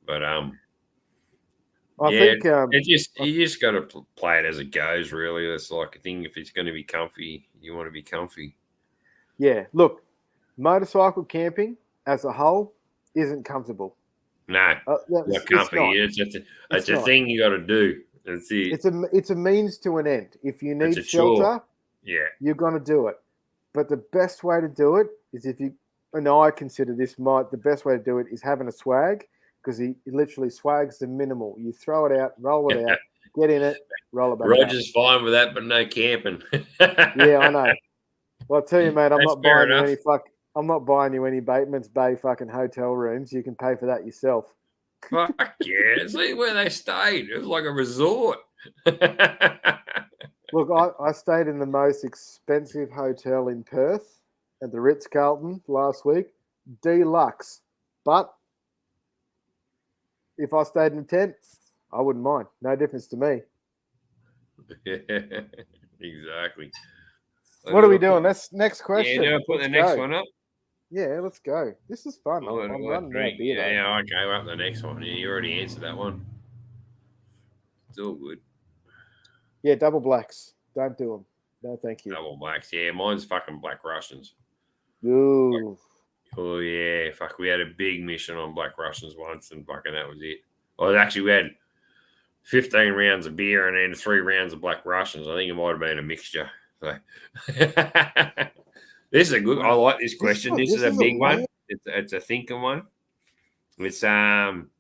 But I think you just got to play it as it goes. Really, that's like a thing. If it's going to be comfy, you want to be comfy. Yeah. Look, motorcycle camping as a whole isn't comfortable. No, not comfy. It's a thing you got to do. That's it. It's a means to an end. If you It's need a chore. shelter, Yeah. you're gonna do it. But the best way to do it is if you, and I consider the best way to do it is having a swag, because he literally swags the minimal. You throw it out, roll it out, get in it, roll it back Roger's fine with that, but no camping. Yeah, I know. Well, I'll tell you, mate, That's fair enough. I'm not buying you any Bateman's Bay fucking hotel rooms. You can pay for that yourself. Fuck yeah. See where they stayed. It was like a resort. Look, I stayed in the most expensive hotel in Perth at the Ritz-Carlton last week. Deluxe. But if I stayed in a tent, I wouldn't mind. No difference to me. Exactly. What are we doing? That's next question. Yeah, do I put the next one up? Yeah, let's go. This is fun. I'm running out of beer, though. Yeah, okay, we're up the next one. Yeah, you already answered that one. It's all good. Yeah, double blacks. Don't do them. No, thank you. Double blacks. Yeah, mine's fucking Black Russians. Ooh. Oh, yeah. Fuck, we had a big mission on Black Russians once, and fucking that was it. Well, actually, we had 15 rounds of beer and then 3 rounds of Black Russians. I think it might have been a mixture. So. This is a good. I like this question. This is a big one. It's a thinking one. It's I'm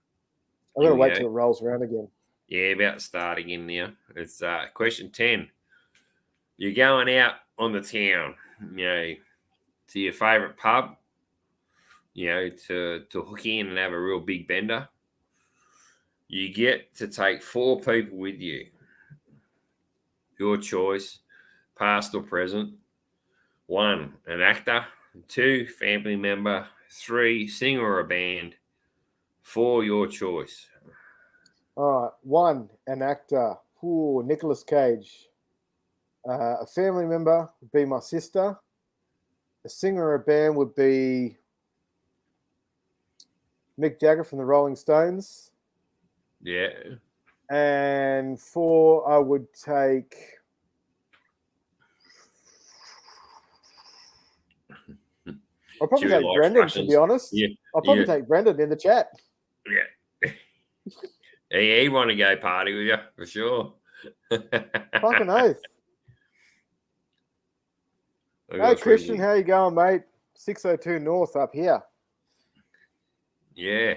gonna wait till it rolls around again. Yeah, about to start again now. It's question 10. You're going out on the town, to your favourite pub, to hook in and have a real big bender. You get to take 4 people with you. Your choice, past or present. 1, an actor. 2, family member. 3, singer or a band. 4, your choice. All right. 1, an actor. Ooh, Nicolas Cage. A family member would be my sister. A singer or a band would be Mick Jagger from the Rolling Stones. Yeah. And 4, I would take... I'll probably take Brendan, to be honest. Yeah. I'll probably take Brendan in the chat. Yeah. He'd want to go party with you, for sure. Fucking oath. Hey, Christian, how you going, mate? 602 North up here. Yeah.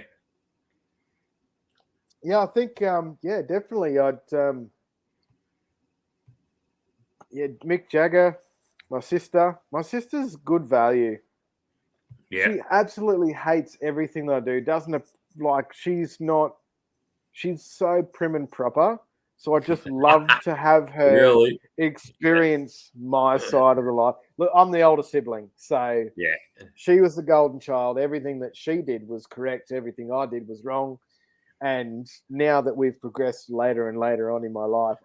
Yeah, I think, definitely. I'd, Mick Jagger, my sister. My sister's good value. Yeah. She absolutely hates everything that I do. She's so prim and proper. So I just love to have her experience my side of the life. Look, I'm the older sibling. So yeah, she was the golden child. Everything that she did was correct. Everything I did was wrong. And now that we've progressed later and later on in my life,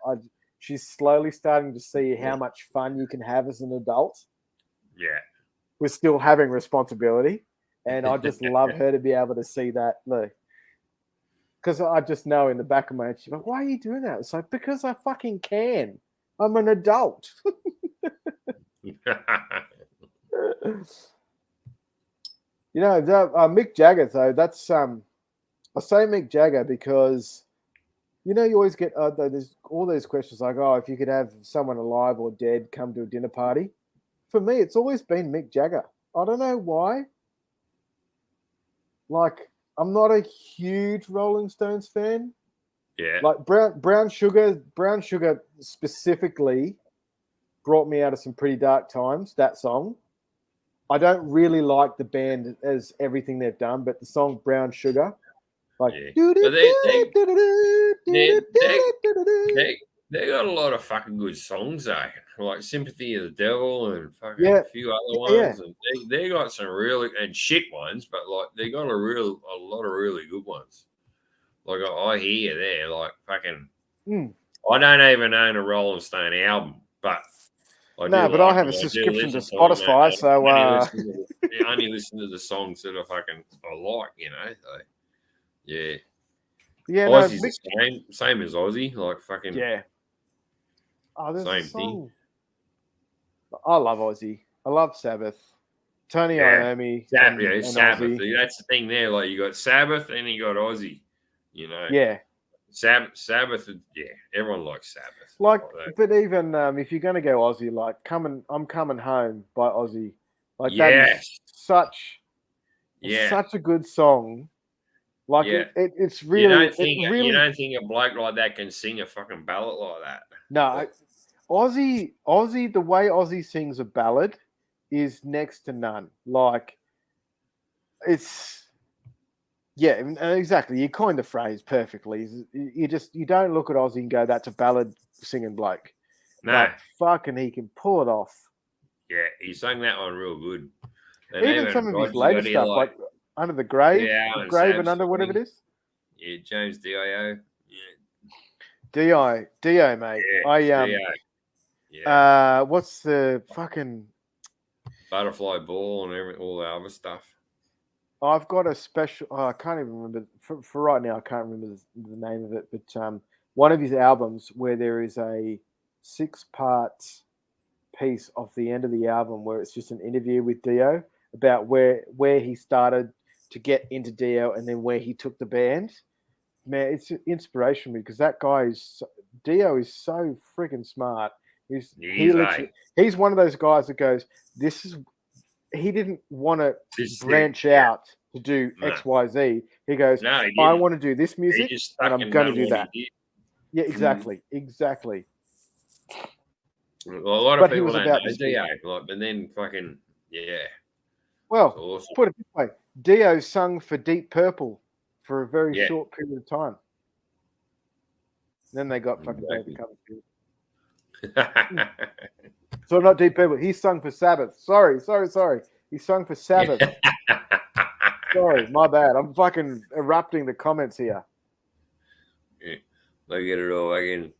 she's slowly starting to see how much fun you can have as an adult. Yeah. With still having responsibility. And I just love her to be able to see that. Look, because I just know in the back of my head, she's like, why are you doing that? It's like, because I fucking can. I'm an adult. Mick Jagger, though, that's... I say Mick Jagger because, you always get there's all these questions like, if you could have someone alive or dead come to a dinner party. For me, it's always been Mick Jagger. I don't know why. Like, I'm not a huge Rolling Stones fan. Yeah. Like Brown Sugar specifically brought me out of some pretty dark times, that song. I don't really like the band as everything they've done, but the song Brown Sugar, like they got a lot of fucking good songs though. Like Sympathy of the Devil and fucking a few other ones. And they got some really and shit ones, but like they got a lot of really good ones. Like I hear you there, like fucking I don't even own a Rolling Stone album, but I have a subscription to Spotify, so I only listen to the songs that I like, So, yeah. Yeah, Ozzy's the same as Ozzy, like fucking there's same a song. thing. I love Ozzy. I love Sabbath. Tony Iommi. Sabbath. Ozzy. That's the thing there. Like you got Sabbath and you got Ozzy. Yeah. Sabbath, yeah, everyone likes Sabbath. Like, that. but even if you're going to go Aussie, like I'm coming home by Aussie, like that is Yes, such a good song. Like yeah. it's You really, don't think it really. a bloke like that can sing a fucking ballad like that? No, Aussie, the way Aussie sings a ballad is next to none. Like, it's yeah, exactly. You coined the phrase perfectly. You don't look at Aussie and go, "That's a ballad singing bloke." No, But fucking, he can pull it off. yeah, he sang that one real good. And Even some of his Roger later got in stuff, like Under the Grave, yeah, the and Grave Sam and Under, whatever it Sterling. is. Yeah, James Dio. Dio, mate. Yeah, Dio. What's the fucking? Butterfly Ball and all the other stuff. I've got a special. Oh, I can't even remember for right now. I can't remember the name of it, but one of his albums where there is a 6-part piece of the end of the album where it's just an interview with Dio about where he started to get into Dio and then where he took the band. Man, it's inspiration because that guy Dio is so freaking smart. He's one of those guys that goes, this is. He didn't want to branch out to do X, Y, Z. He goes, I want to do this music, and I'm going to do that. Yeah, exactly. Well, a lot of people don't know Dio, but then fucking yeah. Well, awesome. Put it this way: Dio sung for Deep Purple for a very short period of time. Then they got fucking David Copperfield. So not Deep Purple. He sung for Sabbath. Sorry. He sung for Sabbath. Sorry, my bad. I'm fucking erupting the comments here. Yeah, they get it all again.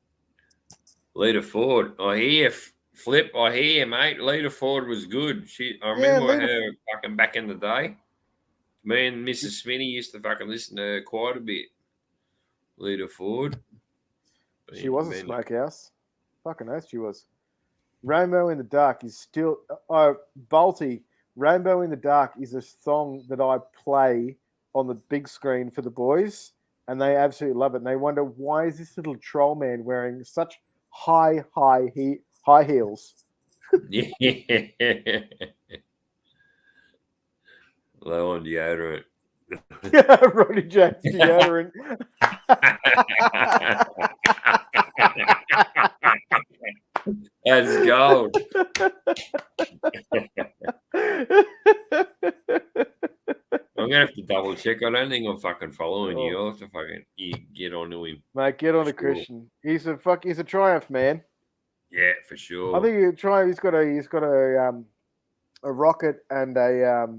Lita Ford. I hear Flip. I hear, mate. Lita Ford was good. I remember her fucking back in the day. Me and Mrs. Smitty used to fucking listen to her quite a bit. Lita Ford. She was a smokehouse. Fucking oath she was. Rainbow in the Dark is still... Balti, Rainbow in the Dark is a song that I play on the big screen for the boys, and they absolutely love it. And they wonder, why is this little troll man wearing such high heels? Yeah. Low on deodorant. Ronnie James deodorant. That's gold. I'm gonna have to double check. I don't think I'm fucking following you. I'll have to fucking get onto him. Mate, get on to Christian. He's a Triumph man. Yeah, for sure. I think Triumph. He's got a rocket and a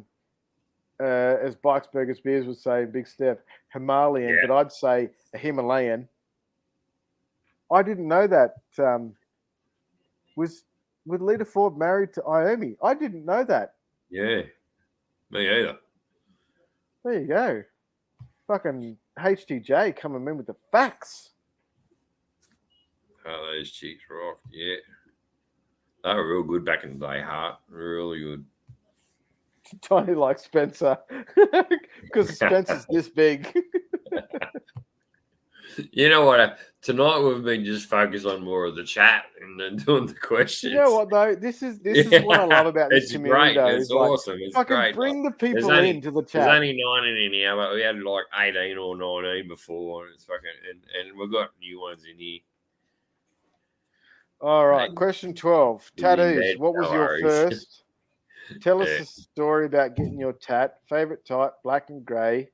as Bikes Burgers Beers would say, Big Step, Himalayan, but I'd say a Himalayan. I didn't know that. Was Lita Ford married to Iommi? I didn't know that. Yeah, me either. There you go. Fucking HTJ coming in with the facts. Oh, those chicks rock. Yeah. They were real good back in the day, Hart. Really good. Tiny like Spencer. Because Spencer's this big. You know what? Tonight we've been just focused on more of the chat and then doing the questions. You know what though? This is what I love about this community. Great. Though. It's awesome. It's great. Bring the people into the chat. There's only 19 in here, but we had like 18 or 19 before. It's fucking and we've got new ones in here. All right, question 12. Tattoos. What was your first? Tell us a story about getting your tat. Favorite type, black and grey.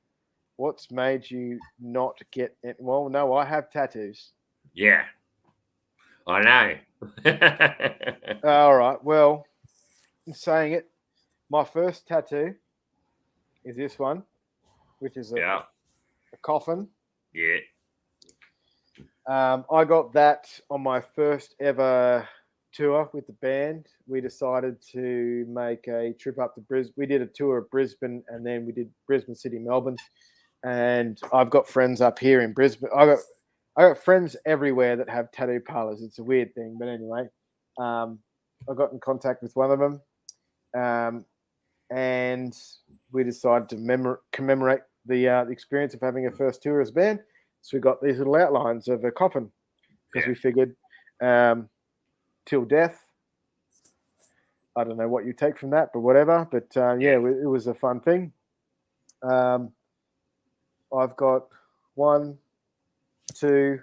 What's made you not get it? Well, no, I have tattoos. Yeah, I know. All right. Well, in saying it, my first tattoo is this one, which is a coffin. Yeah. I got that on my first ever tour with the band. We decided to make a trip up to Brisbane. We did a tour of Brisbane, and then we did Brisbane City, Melbourne. And I've got friends up here in Brisbane. I got friends everywhere that have tattoo parlors. It's a weird thing, but anyway, I got in contact with one of them, and we decided to commemorate the experience of having a first tour as a band. So we got these little outlines of a coffin because Yeah. we figured till death. I don't know what you take from that, but whatever. But yeah, it was a fun thing. I've got 1, 2,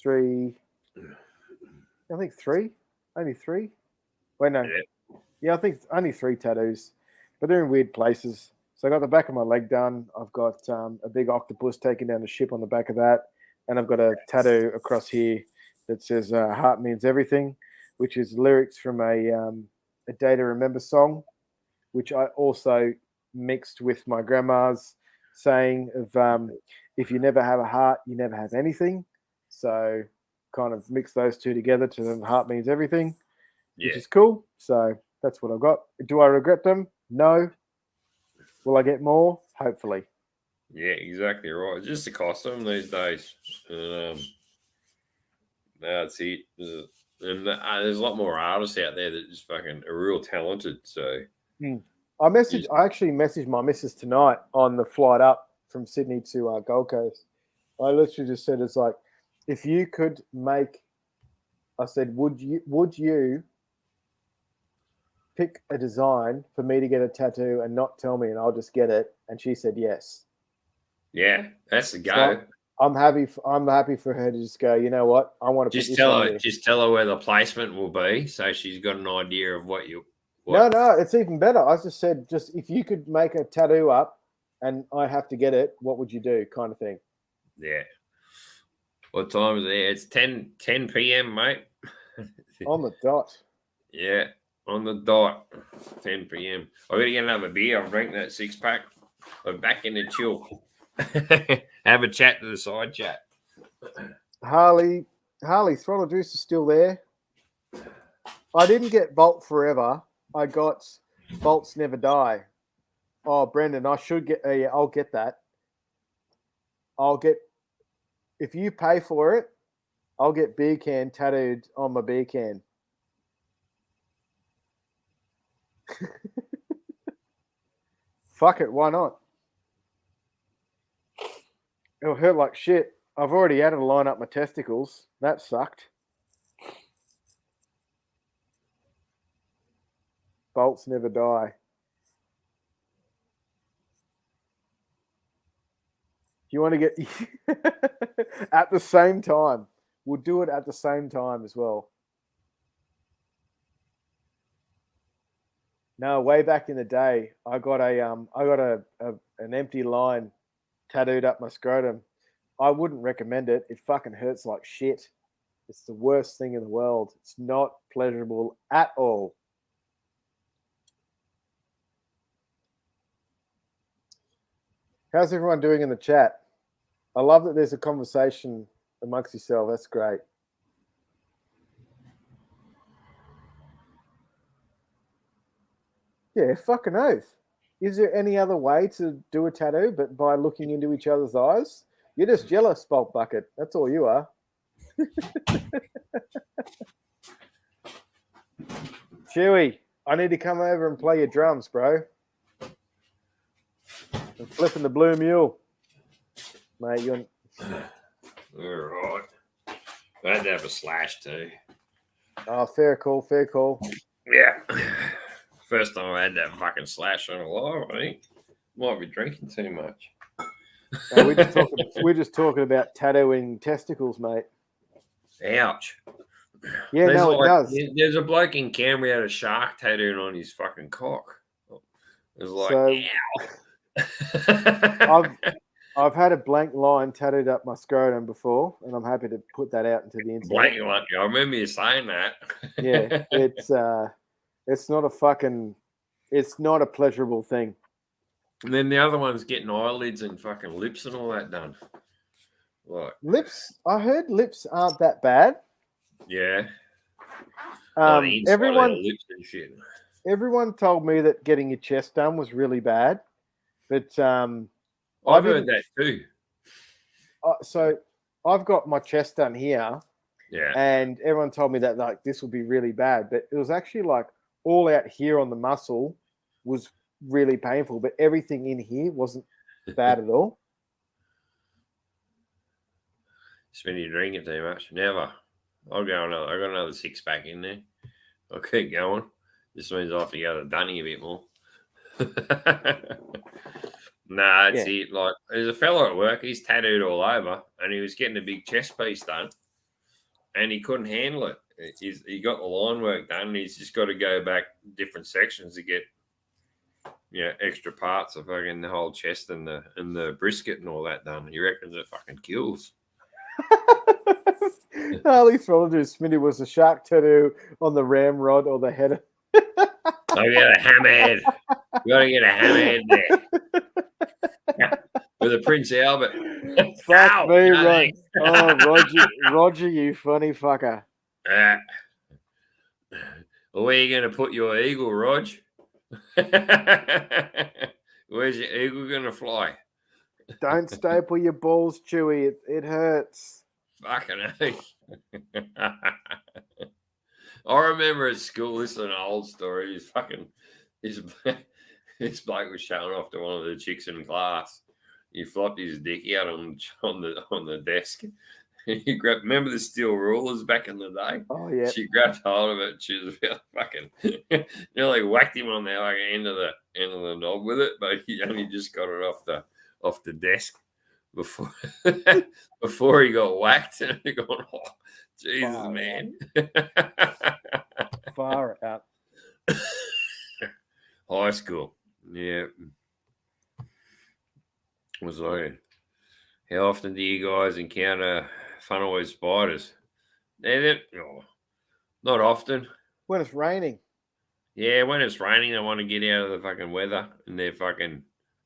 3. I think 3. Only 3. Wait, no. Yeah, I think only 3 tattoos, but they're in weird places. So I got the back of my leg done. I've got a big octopus taking down the ship on the back of that, and I've got a tattoo across here that says "Heart Means Everything," which is lyrics from a Day to Remember song, which I also mixed with my grandma's saying of if you never have a heart, you never have anything. So kind of mix those two together to the heart means everything, which is cool. So that's what I've got. Do I regret them? No. Will I get more? Hopefully. Yeah, exactly right. It's just the costume these days. That's it. And there's a lot more artists out there that just fucking are real talented. So I actually messaged my missus tonight on the flight up from Sydney to Gold Coast. I literally just said, it's like, if you could make, I said, would you pick a design for me to get a tattoo and not tell me and I'll just get it? And she said yes. Yeah, that's the go. So I'm happy for her to just go, you know what? I want to just put this tell on her you. just tell her where the placement will be so she's got an idea of what you No, it's even better. I just said, just if you could make a tattoo up and I have to get it, what would you do? Kind of thing. Yeah. What time is it? It's 10 p.m., mate. On the dot. Yeah, on the dot. 10 p.m. I got to get another beer. I'm drinking that 6-pack. I'm back in the chill. Have a chat to the side chat. Harley Throttle Juice is still there. I didn't get Bolt Forever. I got Bolts Never Die. Oh, Brendan, I should get. Yeah, I'll get that. If you pay for it, I'll get beer can tattooed on my beer can. Fuck it, why not? It'll hurt like shit. I've already had to line up my testicles. That sucked. Bolts never die. Do you want to get at the same time? We'll do it at the same time as well. No, way back in the day, I got an empty line tattooed up my scrotum. I wouldn't recommend it. It fucking hurts like shit. It's the worst thing in the world. It's not pleasurable at all. How's everyone doing in the chat? I love that there's a conversation amongst yourself. That's great. Yeah, fucking oath. Is there any other way to do a tattoo but by looking into each other's eyes? You're just jealous, Bolt Bucket. That's all you are. Chewy, I need to come over and play your drums, bro. I'm flipping the blue mule. Mate, you're... All right. I had to have a slash too. Oh, fair call, fair call. Yeah. First time I had that fucking slash on a live, I think. Might be drinking too much. No, we're just talking about tattooing testicles, mate. Ouch. Yeah, it does. There's a bloke in Canberra had a shark tattooed on his fucking cock. It was like, ow. I've had a blank line tattooed up my scrotum before, and I'm happy to put that out into the internet. Blank line. I remember you saying that. Yeah, it's not a pleasurable thing. And then the other one's getting eyelids and fucking lips and all that done. What? Lips? I heard lips aren't that bad. Yeah. Everyone lips and shit. Everyone told me that getting your chest done was really bad, but I've heard that too. So I've got my chest done here. Yeah. And everyone told me that like this would be really bad, but it was actually like all out here on the muscle was really painful, but everything in here wasn't bad at all. Smitty drinking too much. Never. I'll go another. I got another 6-pack in there. I'll keep going. This means I have to go to Dunny a bit more. Nah, it's it. Like, there's a fellow at work. He's tattooed all over, and he was getting a big chest piece done, and he couldn't handle it. He got the line work done, and he's just got to go back different sections to get, extra parts of fucking the whole chest and the brisket and all that done. He reckons it fucking kills. All he thought to Smitty was a shark tattoo on the ramrod or the head. I get a hammerhead. You got to get a hammerhead there. With a Prince Albert. Fuck me, right. Oh, Roger, you funny fucker. Where are you going to put your eagle, Rog? Where's your eagle going to fly? Don't staple your balls, Chewy. It hurts. Fucking hell. I remember at school, this is an old story. This bloke was showing off to one of the chicks in class. He flopped his dick out on the desk. He grabbed, remember the steel rulers back in the day? Oh yeah. She grabbed hold of it. She was about fucking nearly whacked him on the end of the knob with it, but he only just got it off the desk before he got whacked. And he gone, oh, Jesus, far man. Far out. High school. Yeah. Was like, how often do you guys encounter funnel spiders? Not often. When it's raining. Yeah, when it's raining, they want to get out of the fucking weather and their fucking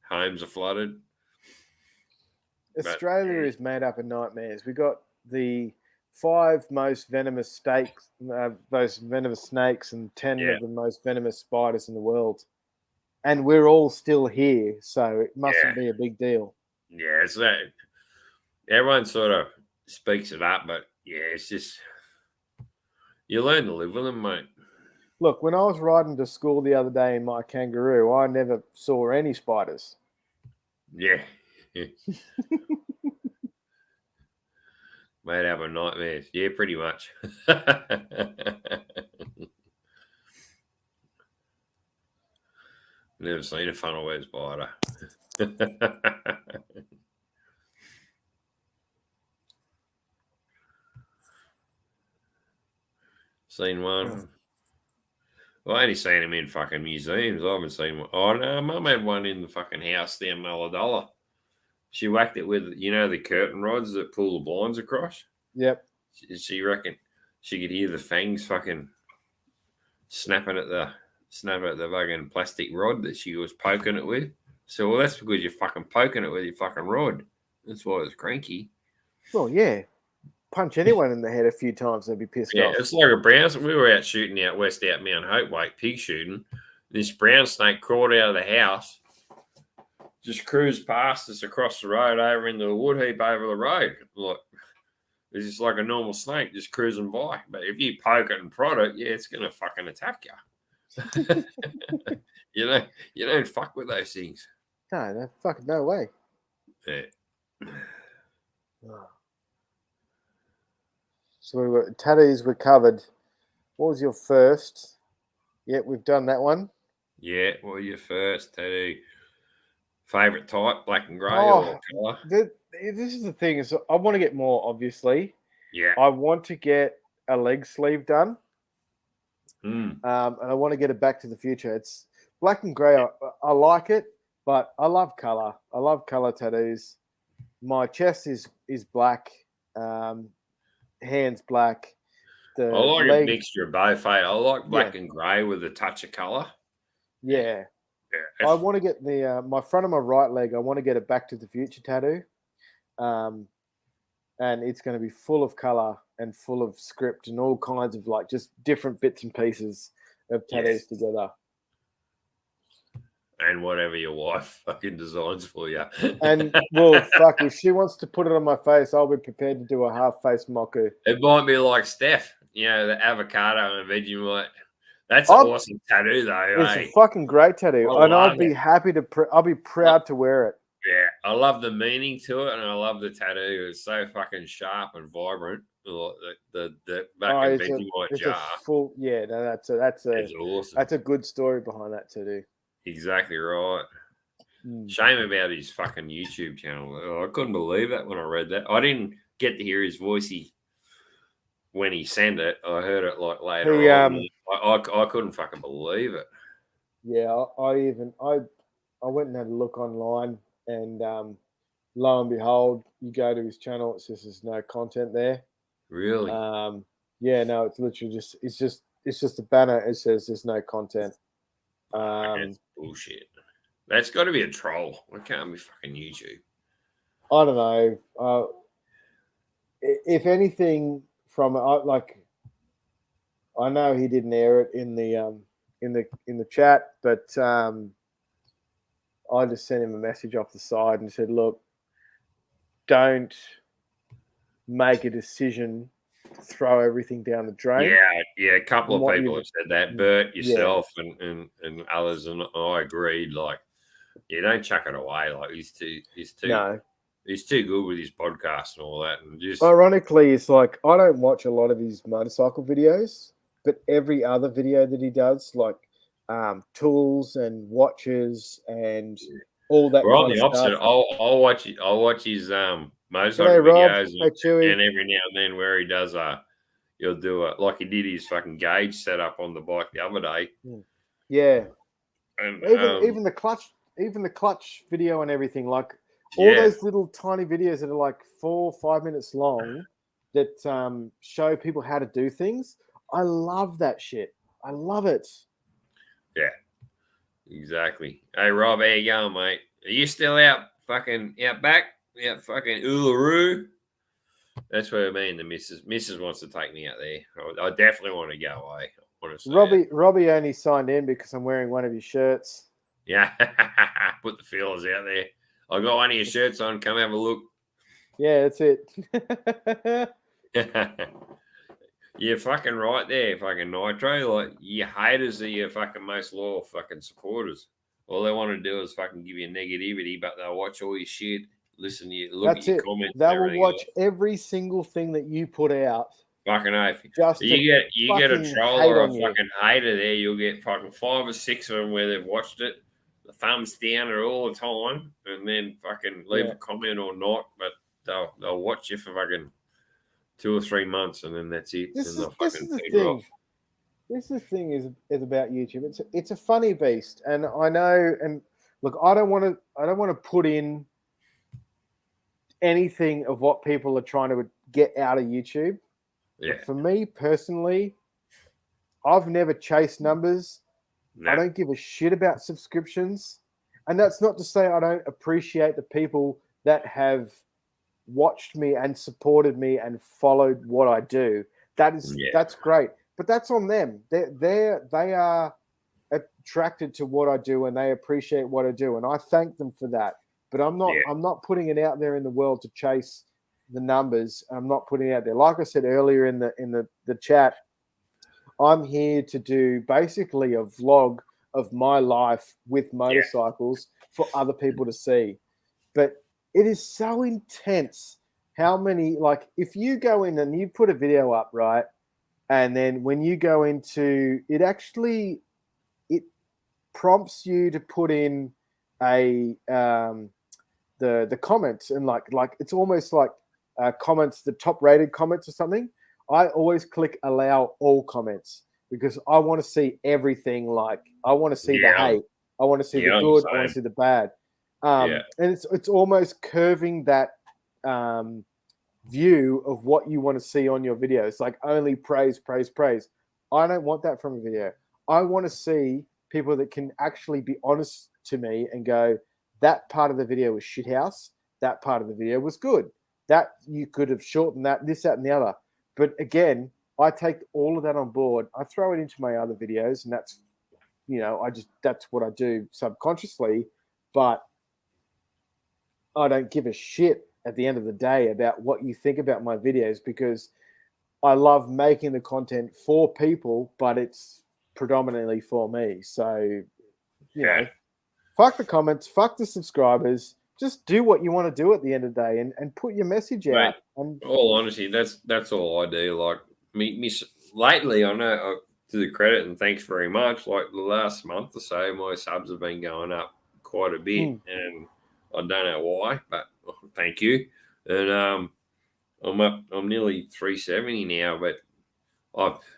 homes are flooded. Australia is made up of nightmares. We got the 5 most venomous snakes, those venomous snakes, and 10 of the most venomous spiders in the world. And we're all still here, so it mustn't be a big deal. Yeah, it's that. Everyone sort of speaks it up, but it's just you learn to live with them, mate. Look, when I was riding to school the other day in my kangaroo, I never saw any spiders. Yeah. Made up of nightmares. Yeah, pretty much. Never seen a funnel web spider. Seen one. Well, I only seen them in fucking museums. I haven't seen one. Oh, no, Mum had one in the fucking house down Mulladolla. She whacked it with, the curtain rods that pull the blinds across. Yep. She reckoned she could hear the fangs fucking snapping at the fucking plastic rod that she was poking it with. So, well, that's because you're fucking poking it with your fucking rod. That's why it was cranky. Well, yeah. Punch anyone in the head a few times and they'd be pissed off. Yeah, it's like a brown. We were out shooting out west out Mount Hope Way, pig shooting. This brown snake crawled out of the house, just cruised past us across the road over into the wood heap over the road. Like, it's just like a normal snake just cruising by. But if you poke it and prod it, it's going to fucking attack you. You don't fuck with those things. No, fucking no way. Yeah. Oh. So we were tattoos were covered. What was your first? Yeah, we've done that one. Yeah, what was your first tattoo? Favorite type, black and grey or colour? This is the thing, is I want to get more, obviously. Yeah. I want to get a leg sleeve done. And I want to get it Back to the Future. It's black and grey. I like it, but I love colour. I love colour tattoos. My chest is black. Hands black. I like a mixture of both. I like black and grey with a touch of colour. Yeah. I want to get the my front of my right leg. I want to get a Back to the Future tattoo, and it's going to be full of colour and full of script and all kinds of like just different bits and pieces of tattoos together. And whatever your wife fucking designs for you. And well, fuck, if she wants to put it on my face, I'll be prepared to do a half face mocker. It might be like Steph, the avocado and Vegemite. That's an awesome tattoo, though. It's a fucking great tattoo, and I'd be happy to. I'll be proud to wear it. Yeah, I love the meaning to it, and I love the tattoo. It's so fucking sharp and vibrant. Like the fucking Vegemite it's a jar full no, is awesome. that's a good story behind that too. Exactly right. Mm. Shame about his fucking YouTube channel. Oh, I couldn't believe that when I read that. I didn't get to hear his voice when he sent it. I heard it like later He on. I couldn't fucking believe it. yeah, I went and had a look online, and lo and behold, you go to his channel, it says there's no content there. Really? Yeah, no, it's literally it's just a banner. It says there's no content. That's bullshit. That's got to be a troll. It can't be fucking YouTube. I don't know. If anything, from like, I know he didn't air it in the chat, but I just sent him a message off the side and said, "Look, don't make a decision, throw everything down the drain." Yeah. A couple of people have said that. Bert, yourself, and others, and I agreed. Like, yeah, don't chuck it away. Like, he's too good with his podcast and all that. And just ironically, it's like I don't watch a lot of his motorcycle videos, but every other video that he does, like tools and watches and all that. we're on kind the of opposite. stuff. I'll watch his motorcycle G'day, Rob. videos Hey, Chewy. and every now and then where he does he'll do it like he did his fucking gauge setup on the bike the other day. Yeah, And even the clutch video and everything, like all those little tiny videos that are like 4 or 5 minutes long that show people how to do things. I love that shit. I love it. Yeah, exactly. Hey Rob, how you going, mate? Are you still out back? Out fucking Uluru? That's where me and the missus wants to take me out there. I definitely want to go away. Robbie only signed in because I'm wearing one of his shirts. Yeah, put the feelers out there. I got one of your shirts on. Come have a look. Yeah, that's it. You're fucking right there, fucking Nitro. Like, your haters are your fucking most loyal fucking supporters. All they want to do is fucking give you negativity, but they'll watch all your shit, listen to you, look at your comments. They will watch every single thing that you put out. Fucking oath. Just you get a troll or a fucking hater there, you'll get fucking 5 or 6 of them where they've watched it. The thumbs down it all the time, and then fucking leave a comment or not, but they'll watch you for fucking 2 or 3 months, and then that's it. This is the thing. This is the thing is about YouTube. It's a funny beast, and I know. And look, I don't want to put in anything of what people are trying to get out of YouTube. Yeah. But for me personally, I've never chased numbers. No. I don't give a shit about subscriptions, and that's not to say I don't appreciate the people that have watched me and supported me and followed what I do. That's great, but that's on them. They are attracted to what I do and they appreciate what I do, and I thank them for that. But I'm not putting it out there in the world to chase the numbers. I'm not putting it out there. Like I said earlier in the chat, I'm here to do basically a vlog of my life with motorcycles for other people to see. But it is so intense how many, like, if you go in and you put a video up, right, and then when you go into it, actually it prompts you to put in the comments, and like it's almost like comments, the top rated comments or something. I always click allow all comments because I want to see everything. Like, I want to see the hate, I want to see the good, I want to see the bad. And it's almost curving that view of what you want to see on your video. It's like only praise, praise, praise. I don't want that from a video. I want to see people that can actually be honest to me and go, that part of the video was shithouse, that part of the video was good, that you could have shortened that, this, that, and the other. But again, I take all of that on board. I throw it into my other videos, and that's, that's what I do subconsciously. But I don't give a shit at the end of the day about what you think about my videos, because I love making the content for people, but it's predominantly for me. So, you know, fuck the comments, fuck the subscribers. just do what you want to do at the end of the day and put your message Mate, out. And all honesty, that's all I do. Like me lately, I know to the credit and thanks very much. Like the last month or so, my subs have been going up quite a bit, and I don't know why, but thank you. And I'm nearly 370 now, but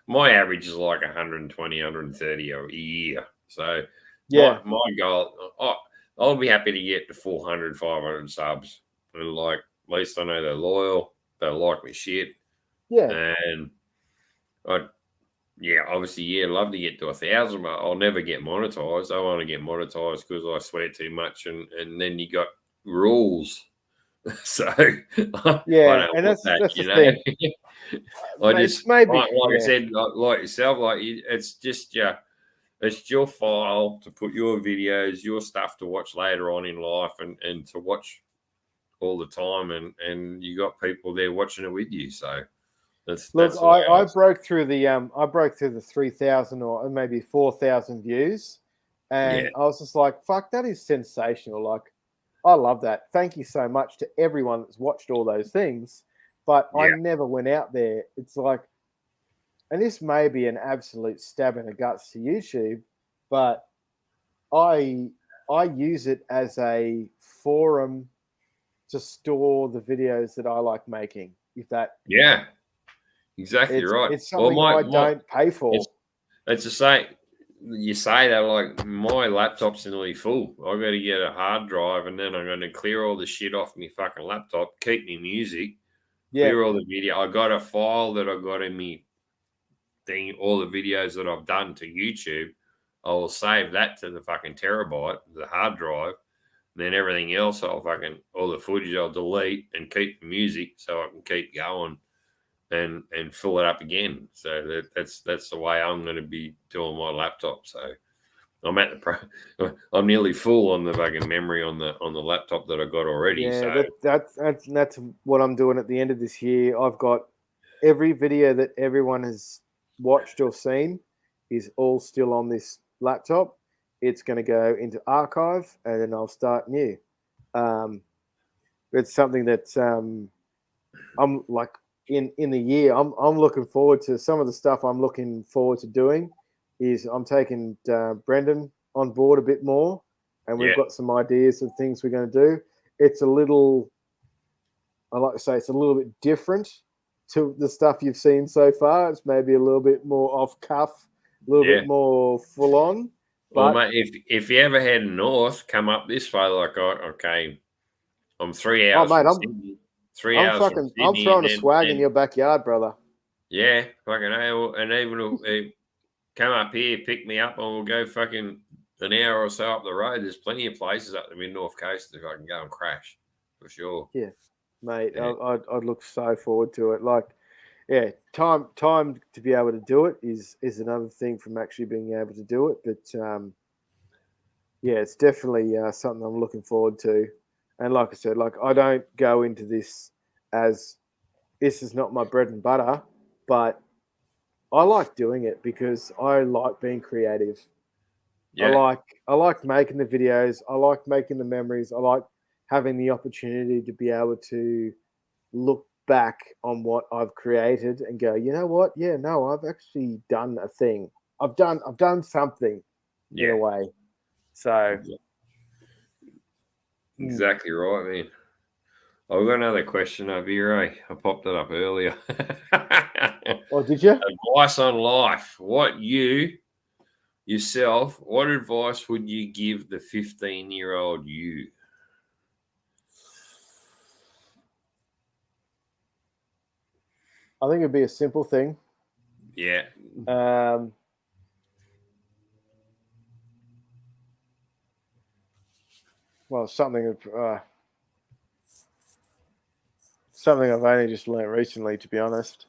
my average is like 120, 130 a year. So yeah, my goal, I'll be happy to get to 400, 500 subs, and like at least I know they're loyal, they like me shit, yeah, and I obviously love to get to 1,000, but I'll never get monetized. I want to get monetized because I swear too much, and then you got rules. So I yeah. don't And want that's that, the thing. I It's just maybe like I said, like yourself, like it's just it's your file to put your videos, your stuff to watch later on in life, and to watch all the time, and you got people there watching it with you. So that's Look, the way I broke through the 3,000 or maybe 4,000 views, yeah, and I was just like, "Fuck, that is sensational!" Like, I love that. Thank you so much to everyone that's watched all those things. But I yeah, never went out there. It's like, and this may be an absolute stab in the guts to YouTube, but I I use it as a forum to store the videos that I like making. If that yeah, exactly right. it's Well, something I my don't pay it's for. it's the same. You say that like my laptop's nearly full. I got to get a hard drive, and then I'm going to clear all the shit off my fucking laptop, keep me music, Yeah, clear all the video. I got a file that I got in me thing, all the videos that I've done to YouTube. I will save that to the fucking terabyte, the hard drive. Then everything else, all the footage I'll delete and keep the music so I can keep going and fill it up again. So that's the way I'm going to be doing my laptop. So I'm at I'm nearly full on the fucking memory on the laptop that I got already. yeah. So That's what I'm doing at the end of this year. I've got every video that everyone has watched or seen is all still on this laptop. It's going to go into archive, and then I'll start new. Um, it's something that I'm like in the year. I'm looking forward to some of the stuff. I'm looking forward to doing is I'm taking Brendan on board a bit more, and we've yeah, got some ideas of things we're going to do. It's a little, I like to say, it's a little bit different to the stuff you've seen so far. It's maybe a little bit more off cuff, a little yeah. bit more full on. Well, But mate, if you ever head north, come up this way. Like, okay, I'm 3 hours mate, from Sydney, three I'm hours from fucking I'm Sydney, throwing a swag in and your backyard, brother. yeah, fucking hell, and even come up here, pick me up, and we'll go fucking an hour or so up the road. There's plenty of places up the mid north coast if I can go and crash for sure. Yeah, mate, Yeah, I'd look so forward to it. Like, yeah, time to be able to do it is another thing from actually being able to do it. But yeah, it's definitely something I'm looking forward to. And like I said, like I don't go into this as this is not my bread and butter, but I like doing it because I like being creative. I yeah, like I like making the videos. I like making the memories. I like having the opportunity to be able to look back on what I've created and go, you know what? Yeah, no, I've actually done a thing. I've done something in a yeah. way. So Exactly right, man. I've got another question over here. I popped it up earlier. oh, did you? Advice on life. Yourself, what advice would you give the 15-year-old you? I think it'd be a simple thing. Yeah. Um, well, something I've only just learned recently, to be honest.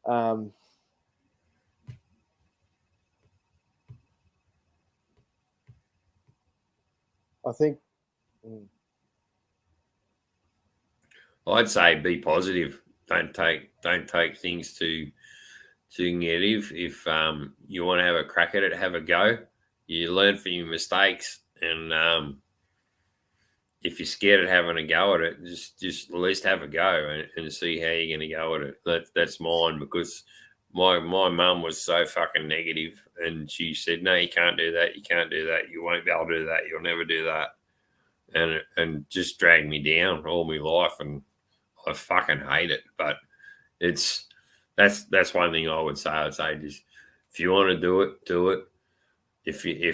Um, I think, I'd say be positive. Don't take things too negative. If you want to have a crack at it, have a go. You learn from your mistakes, and if you're scared of having a go at it, just at least have a go and see how you're going to go at it. That's mine, because my mum was so fucking negative, and she said, "No, you can't do that. You can't do that. You won't be able to do that. You'll never do that," and just dragged me down all my life, and I fucking hate it. But that's one thing I would say. I'd say just, if you want to do it, do it. If you're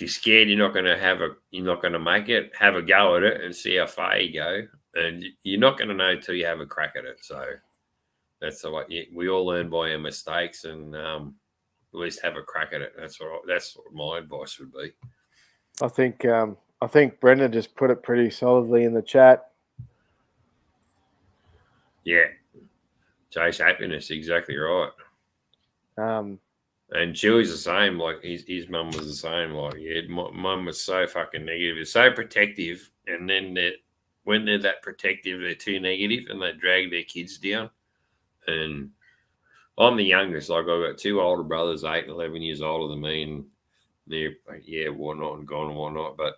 scared you're not gonna make it, have a go at it and see how far you go. And you're not gonna know till you have a crack at it. So that's the way we all learn by our mistakes, and at least have a crack at it. That's what my advice would be. I think Brendan just put it pretty solidly in the chat. Yeah, chase happiness, exactly right. And Chewie's the same. Like his mum was the same. Like, yeah, my mum was so fucking negative, so protective, and then when they're that protective, they're too negative, and they drag their kids down. And I'm the youngest. Like, I've got two older brothers, 8 and 11 years older than me, and they're whatnot and gone and whatnot. But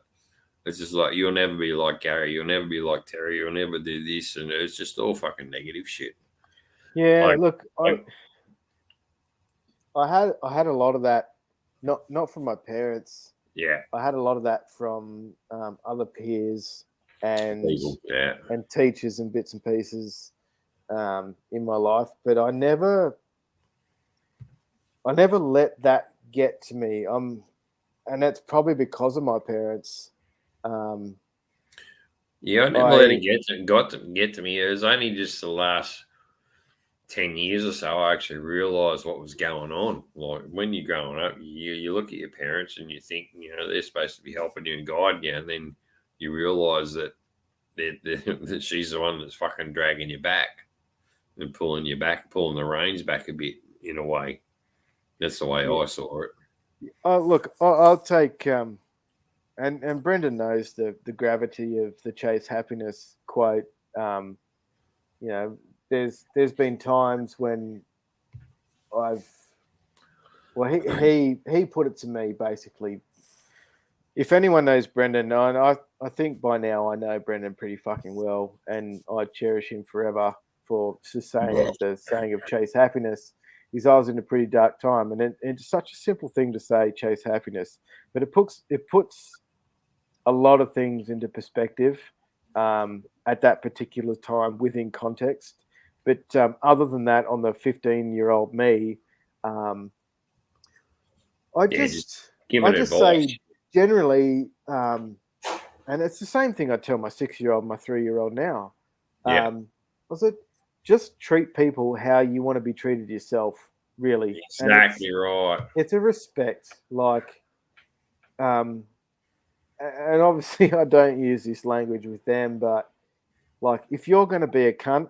it's just like, you'll never be like Gary, you'll never be like Terry, you'll never do this, and it's just all fucking negative shit. Yeah, look, I had a lot of that, not from my parents. Yeah, I had a lot of that from other peers and people, and teachers and bits and pieces in my life, but I never let that get to me. And that's probably because of my parents. Yeah, I never let it get to me. It was only just the last 10 years or so I actually realised what was going on. Like, when you're growing up, you look at your parents and you think, they're supposed to be helping you and guiding you, and then you realise that that she's the one that's fucking dragging you back and pulling the reins back a bit, in a way. That's the way I saw it. Look, I'll take and Brendan knows the gravity of the chase happiness quote. There's been times when he put it to me basically. If anyone knows Brendan, and I think by now I know Brendan pretty fucking well, and I cherish him forever for saying the saying of chase happiness. Is I was in a pretty dark time, and it's such a simple thing to say, chase happiness, but it puts a lot of things into perspective at that particular time within context. But other than that, on the 15-year-old me, I just say generally, and it's the same thing I tell my 6-year-old, my 3-year-old now. Was it just treat people how you want to be treated yourself, really? Exactly right. It's a respect, like, and obviously I don't use this language with them, but like, if you're going to be a cunt,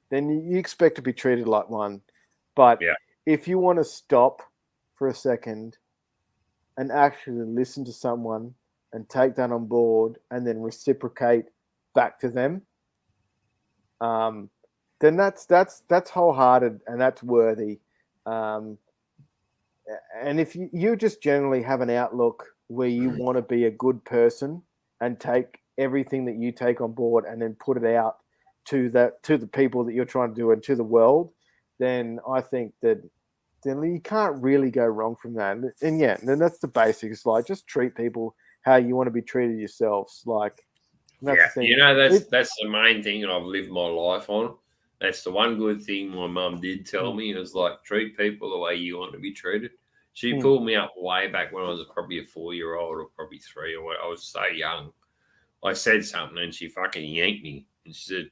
then you expect to be treated like one. But if you want to stop for a second and actually listen to someone and take that on board and then reciprocate back to them, then that's wholehearted and that's worthy. And if you just generally have an outlook where you want to be a good person and take everything that you take on board and then put it out to the people that you're trying to do and to the world, then I think that then you can't really go wrong from that. And then that's the basics. Like, just treat people how you want to be treated yourselves. Like, that's the main thing I've lived my life on. That's the one good thing my mum did tell me, is like, treat people the way you want to be treated. She pulled me up way back when I was probably a 4-year-old or probably 3, or I was so young. I said something and she fucking yanked me and she said,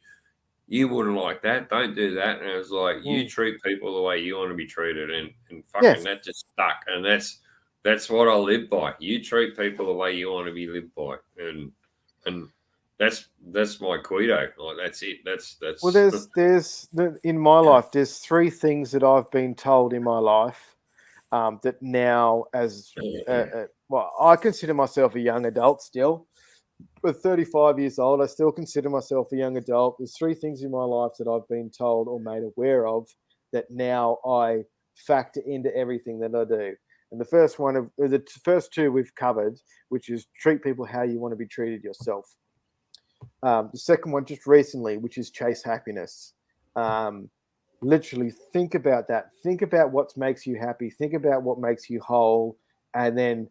"You wouldn't like that. Don't do that." And I was like, "You treat people the way you want to be treated," and fucking that just stuck. And that's what I live by. You treat people the way you want to be lived by, and that's my credo. Like, that's it. That's well. There's in my life, there's 3 things that I've been told in my life that now, as I consider myself a young adult still. But 35 years old, I still consider myself a young adult. There's 3 things in my life that I've been told or made aware of that now I factor into everything that I do. And the first one of the first two we've covered, which is treat people how you want to be treated yourself. The second one just recently, which is chase happiness. Literally think about that. Think about what makes you happy. Think about what makes you whole, and then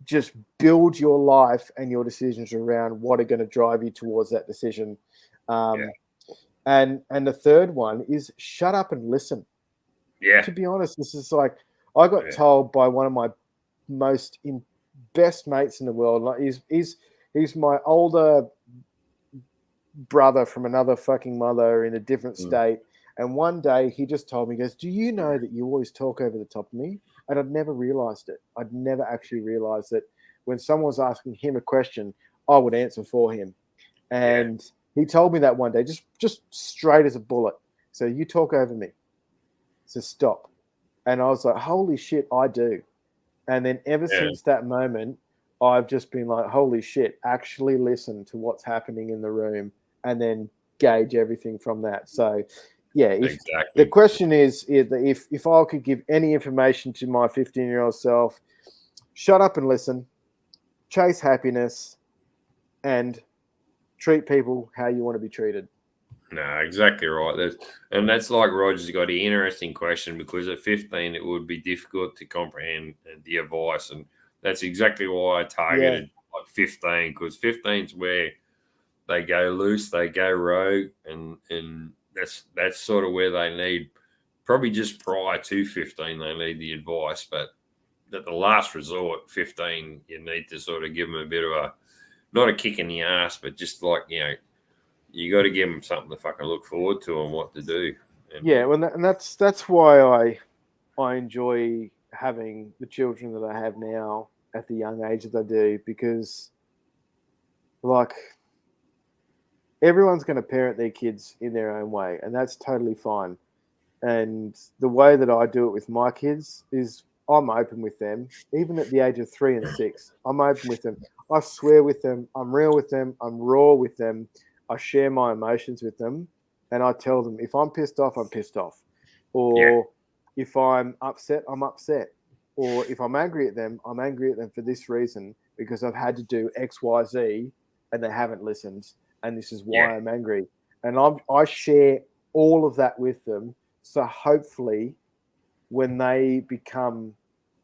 just build your life and your decisions around what are going to drive you towards that decision. And the third one is shut up and listen. Yeah. To be honest, this is like I got told by one of my best mates in the world. Like he's my older brother from another fucking mother in a different state. And one day he just told me, he goes, "Do you know that you always talk over the top of me?" And I'd never realized it. I'd never actually realized that when someone was asking him a question, I would answer for him. And he told me that one day, just straight as a bullet. So you talk over me. So stop. And I was like, holy shit, I do. And then ever since that moment, I've just been like, holy shit, actually listen to what's happening in the room and then gauge everything from that. So the question is if I could give any information to my 15-year-old self, shut up and listen, chase happiness, and treat people how you want to be treated. No, exactly right. That's like Roger's got an interesting question, because at 15 it would be difficult to comprehend the advice, and that's exactly why I targeted like 15, because 15 is where they go loose, they go rogue, and that's sort of where they need, probably just prior to 15 they need the advice, but at the last resort, 15, you need to sort of give them a bit of not a kick in the ass, but just like, you got to give them something to fucking look forward to and what to do. And that's why I enjoy having the children that I have now at the young age that I do, because like everyone's going to parent their kids in their own way, and that's totally fine. And the way that I do it with my kids is I'm open with them, even at the age of 3 and 6. I'm open with them. I swear with them. I'm real with them. I'm raw with them. I share my emotions with them, and I tell them if I'm pissed off, I'm pissed off, or if I'm upset, I'm upset, or if I'm angry at them, I'm angry at them for this reason, because I've had to do X, Y, Z, and they haven't listened, and this is why I'm angry. And I share all of that with them, so hopefully when they become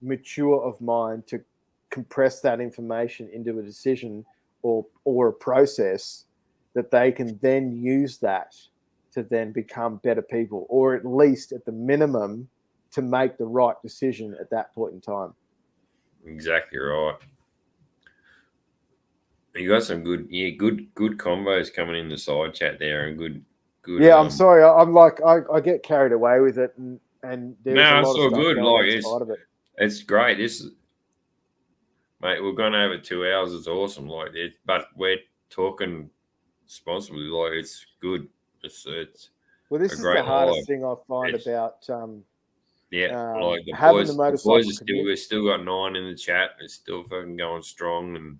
mature of mind to compress that information into a decision or a process, that they can then use that to then become better people, or at least at the minimum to make the right decision at that point in time. Exactly right. You got some good combos coming in the side chat there, and good. Yeah, I'm sorry. I'm like I get carried away with it, and there's a lot of stuff going on inside of it. It's great. This is, mate. We're going over 2 hours. It's awesome. Like it, but we're talking responsibly. Like it's good. It's well, this is the hardest thing I find about like the having boys. the motorcycle. We've still got 9 in the chat. It's still fucking going strong, and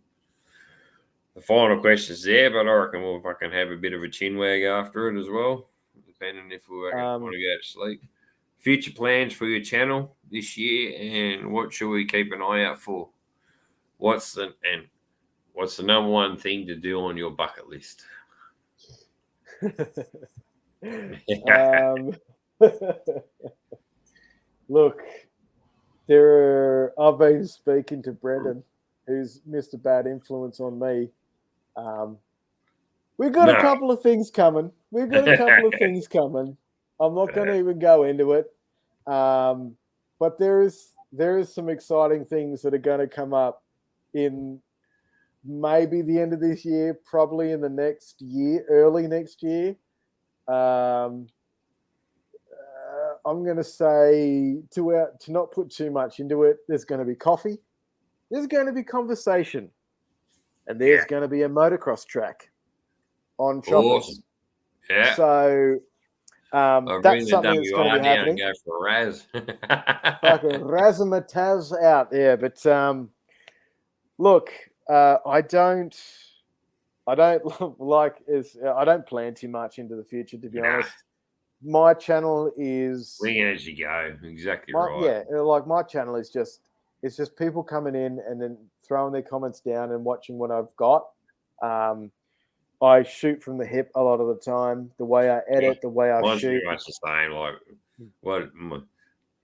the final question's there, but I reckon we'll fucking have a bit of a chin wag after it as well, depending if we want to go to sleep. Future plans for your channel this year, and what should we keep an eye out for? What's the number one thing to do on your bucket list? Look, I've been speaking to Brendan, who's Mr. Bad Influence on me. We've got a couple of things coming. I'm not going to even go into it. But there is some exciting things that are going to come up in maybe the end of this year, probably in the next year, early next year. I'm going to say to not put too much into it. There's going to be coffee. There's going to be conversation. And there's going to be a motocross track on Choppers. Awesome. Yeah. So that's something that's going to be happening. Go for a raz. Fucking razzmatazz out there. But look, I don't plan too much into the future, to be honest. my channel is Wing it as you go. Exactly my, right. yeah, like my channel is just it's just people coming in and then throwing their comments down and watching what I've got. I shoot from the hip a lot of the time. The way I edit, the way I Mine's shoot. pretty much the same. Like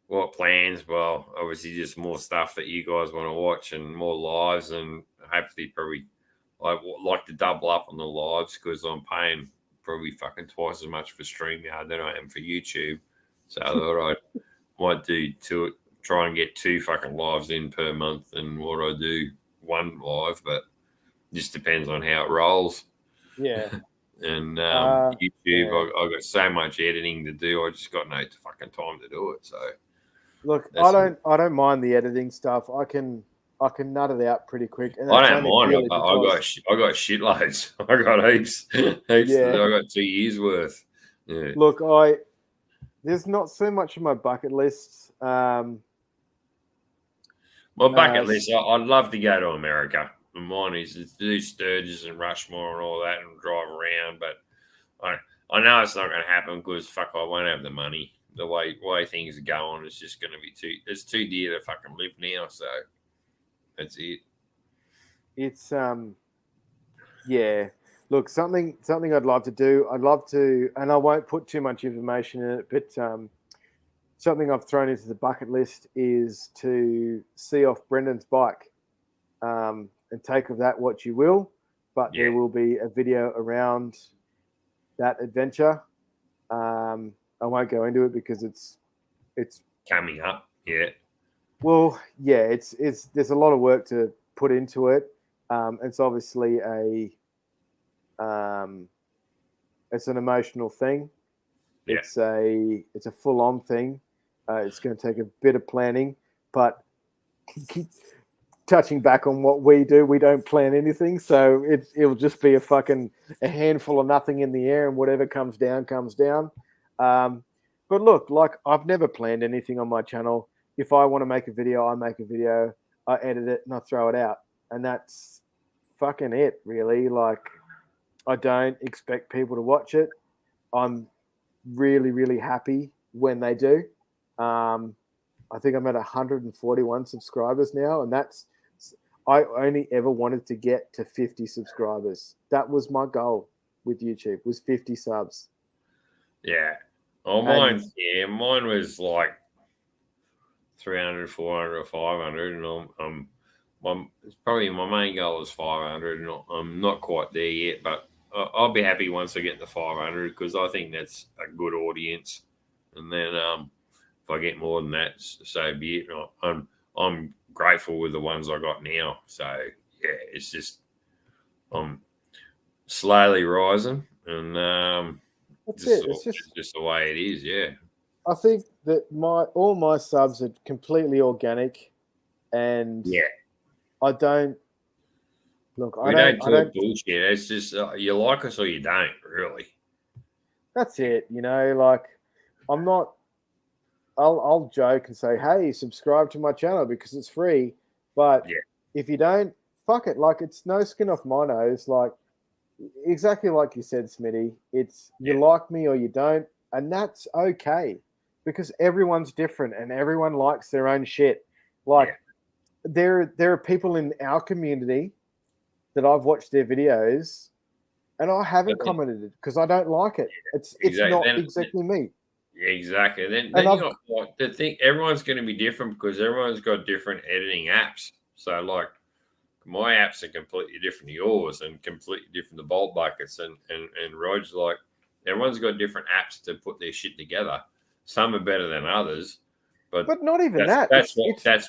what plans? Well, obviously just more stuff that you guys want to watch and more lives, and hopefully probably I like to double up on the lives because I'm paying probably fucking twice as much for StreamYard than I am for YouTube. So I thought I might do try and get 2 fucking lives in per month, and what I do 1 live, but just depends on how it rolls. Yeah. And YouTube, yeah. I got so much editing to do. I just got no fucking time to do it. So Look, that's I don't mind the editing stuff. I can nut it out pretty quick, and I that's don't only mind it, purely but because I got shitloads. I got heaps. yeah. I got 2 years worth. Yeah. Look, there's not so much on my bucket list. My bucket list, I'd love to go to America. Mine is to do Sturgis and Rushmore and all that and drive around, but I know it's not going to happen because fuck, I won't have the money. The way things are going, it's just going to be it's too dear to fucking live now. So that's it. It's yeah. Look, something I'd love to do. I'd love to, and I won't put too much information in it, but something I've thrown into the bucket list is to see off Brendan's bike, and take of that what you will. But there will be a video around that adventure. I won't go into it because it's coming up. Yeah. Well, yeah, it's there's a lot of work to put into it. It's obviously it's an emotional thing. Yeah. It's a full on thing. It's going to take a bit of planning, but keep touching back on what we do. We don't plan anything, so it'll just be a handful of nothing in the air, and whatever comes down comes down. But look, like I've never planned anything on my channel. If I want to make a video, I make a video, I edit it, and I throw it out, and that's fucking it, really. Like I don't expect people to watch it. I'm really, really happy when they do. I think I'm at 141 subscribers now, and I only ever wanted to get to 50 subscribers. That was my goal with YouTube, was 50 subs. Yeah. Oh, mine was like 300, 400, or 500, and it's probably my main goal is 500, and I'm not quite there yet, but I'll be happy once I get to 500 because I think that's a good audience. And then if I get more than that, so be it. I'm grateful with the ones I got now. So yeah, it's just I'm slowly rising, and that's it. It's just the way it is. Yeah. I think that all my subs are completely organic, and yeah, I don't look. We don't do bullshit. It's just you like us or you don't, really. That's it. You know, like I'm not. I'll joke and say, "Hey, subscribe to my channel because it's free." But if you don't, fuck it. Like it's no skin off my nose. Like exactly like you said, Smitty. It's you like me or you don't, and that's okay because everyone's different and everyone likes their own shit. Like there are people in our community that I've watched their videos and I haven't commented because I don't like it. It's not exactly me. Yeah, exactly. Then you got like the thing. Everyone's going to be different because everyone's got different editing apps. So like my apps are completely different to yours and completely different to Bolt Buckets and Rod's. Like everyone's got different apps to put their shit together. Some are better than others, but not even that. That's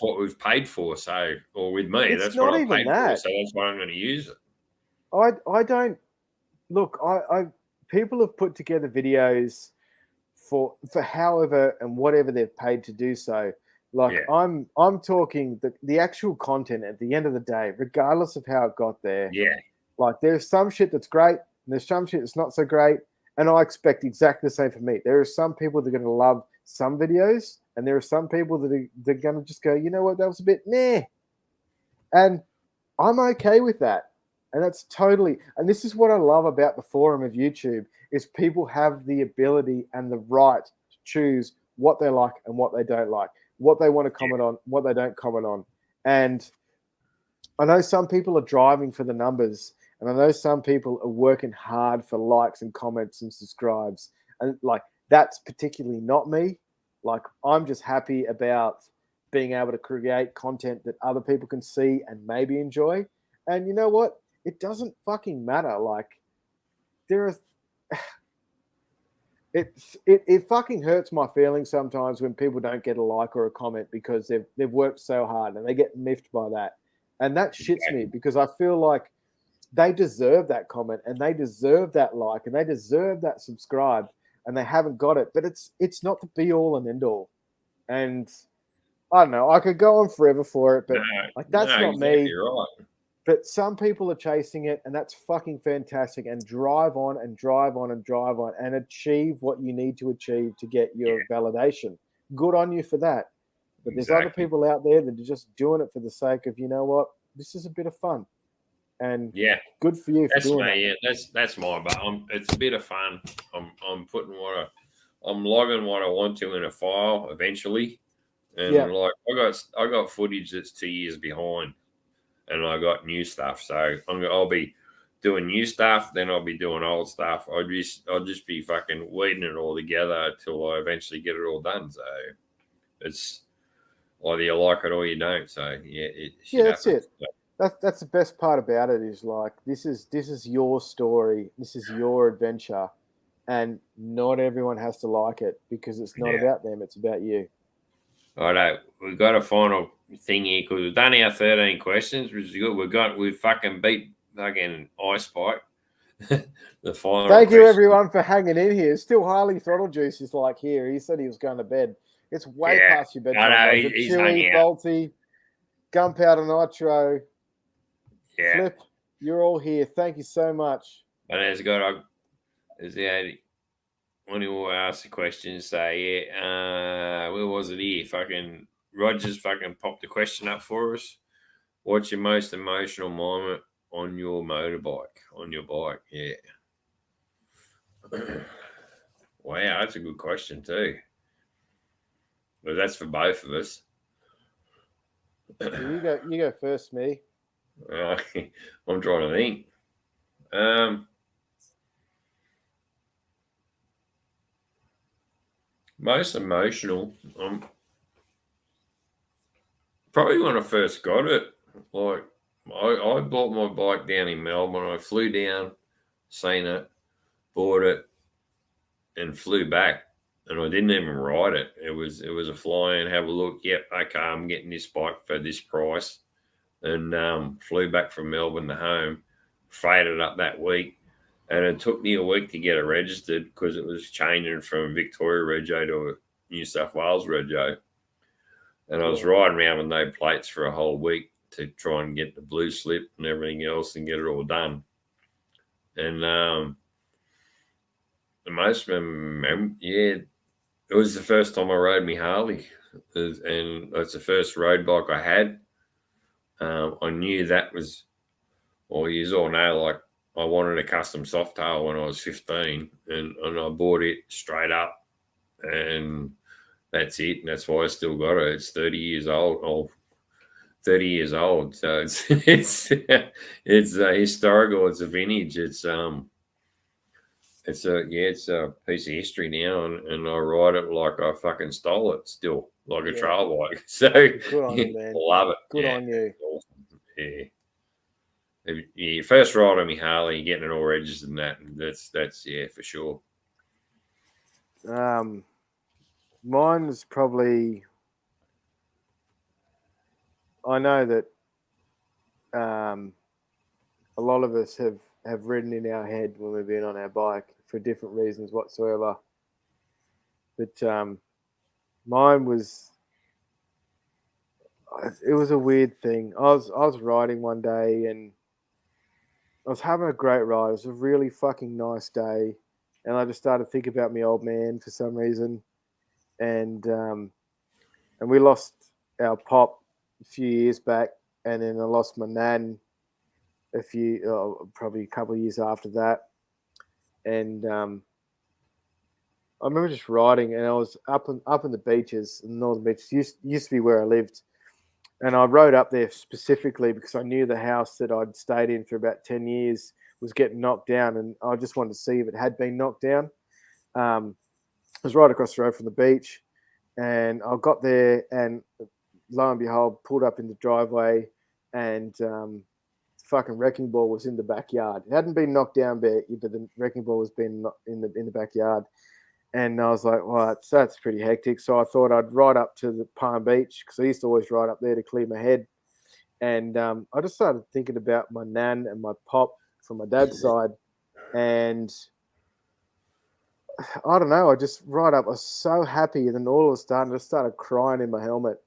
what we've paid for. So, or with me, that's what I paid for. So that's why I'm going to use it. I don't look. I people have put together videos for however and whatever they've paid to do so. Like I'm talking the actual content at the end of the day, regardless of how it got there. Yeah. Like there's some shit that's great, and there's some shit that's not so great. And I expect exactly the same for me. There are some people that are going to love some videos, and there are some people that they're going to just go, you know what, that was a bit meh. And I'm okay with that. And that's totally, and this is what I love about the forum of YouTube, is people have the ability and the right to choose what they like and what they don't like, what they want to comment on, what they don't comment on. And I know some people are driving for the numbers, and I know some people are working hard for likes and comments and subscribes. And like, that's particularly not me. Like, I'm just happy about being able to create content that other people can see and maybe enjoy. And you know what? It doesn't fucking matter. Like, there are it fucking hurts my feelings sometimes when people don't get a like or a comment because they've worked so hard and they get miffed by that. And that shits me because I feel like they deserve that comment and they deserve that like and they deserve that subscribe and they haven't got it. But it's not the be all and end all. And I don't know, I could go on forever for it, but that's not exactly me. Right. But some people are chasing it, and that's fucking fantastic. And drive on and drive on and drive on and achieve what you need to achieve to get your validation. Good on you for that. But there's other people out there that are just doing it for the sake of, you know what, this is a bit of fun. And good for you for doing that. Yeah, that's my. But it's a bit of fun. I'm putting I'm logging what I want to in a file eventually, and like I got footage that's 2 years behind. And I got new stuff, so I'll be doing new stuff. Then I'll be doing old stuff. I'll just be fucking weeding it all together till I eventually get it all done. So it's either you like it or you don't. So that's it. That's the best part about it is like this is your story. This is your adventure, and not everyone has to like it because it's not about them. It's about you. All right, we've got a final thing here because we've done our 13 questions, which is good. We've fucking beat fucking Ice Spike. The final. Thank you everyone for hanging in here. Still Harley Throttle Juice is like here. He said he was going to bed. It's way past your bedtime. I know, he's Chewy, Bolty, Gunpowder Nitro, Flip, you're all here. Thank you so much. And when he will ask the question, say, where was it here? Fucking Rogers fucking popped the question up for us. What's your most emotional moment on your motorbike, on your bike? Yeah. Wow, that's a good question too. But that's for both of us. You go first, me. I'm trying to think. Most emotional, probably when I first got it. Like I bought my bike down in Melbourne. I flew down, seen it, bought it, and flew back. And I didn't even ride it. It was a fly in, have a look. Yep, okay, I'm getting this bike for this price. And flew back from Melbourne to home, freighted up that week. And it took me a week to get it registered because it was changing from Victoria Rego to New South Wales Rego. And I was riding around with no plates for a whole week to try and get the blue slip and everything else and get it all done. And the most, it was the first time I rode my Harley. And it's the first road bike I had. I knew that was, well, you all know, like, I wanted a custom Softail when I was 15, and I bought it straight up, and that's it. And that's why I still got it. It's 30 years old. Oh, 30 years old. So it's historical. It's a vintage. It's a piece of history now, and I ride it like I fucking stole it still, like a trail bike. So good on you, man. Love it. Good on you. Awesome. Yeah. Yeah, first ride on me Harley, getting it all registered and that's for sure. Mine was probably, I know that a lot of us have ridden in our head when we've been on our bike for different reasons whatsoever. But mine was, it was a weird thing. I was riding one day and I was having a great ride. It was a really fucking nice day. And I just started thinking about my old man for some reason. And we lost our pop a few years back. And then I lost my nan probably a couple of years after that, and I remember just riding, and I was up in the beaches, in the northern beaches. Used to be where I lived, and I rode up there specifically because I knew the house that I'd stayed in for about 10 years was getting knocked down, and I just wanted to see if it had been knocked down. I was right across the road from the beach, and I got there, and lo and behold, pulled up in the driveway, and the fucking wrecking ball was in the backyard. It hadn't been knocked down but the wrecking ball was been in the backyard. And I was like, well, that's pretty hectic. So I thought I'd ride up to the Palm Beach because I used to always ride up there to clear my head. And I just started thinking about my nan and my pop from my dad's side. And I don't know, I just ride up. I was so happy. And then all of a sudden, I just started crying in my helmet.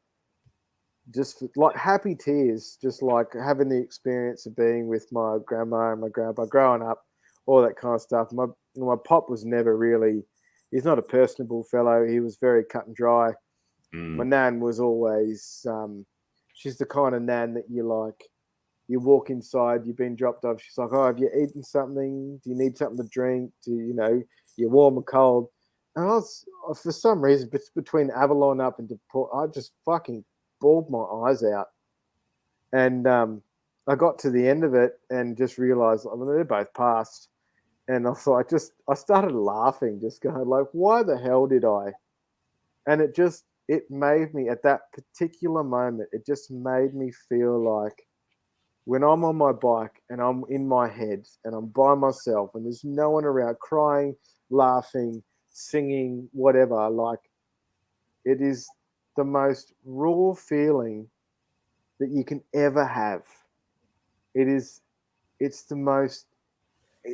Just like happy tears, just like having the experience of being with my grandma and my grandpa growing up, all that kind of stuff. My pop was never really... He's not a personable fellow. He was very cut and dry. My nan was always, she's the kind of nan that you walk inside, you've been dropped off. She's like, oh, have you eaten something? Do you need something to drink? You're warm or cold? And I was, for some reason, between Avalon up and Port, I just fucking bawled my eyes out. And I got to the end of it and just realized, I mean, they're both passed. And I thought, I started laughing, just going like, why the hell did I? And it made me, at that particular moment, it just made me feel like when I'm on my bike and I'm in my head and I'm by myself and there's no one around, crying, laughing, singing, whatever, like it is the most raw feeling that you can ever have. It's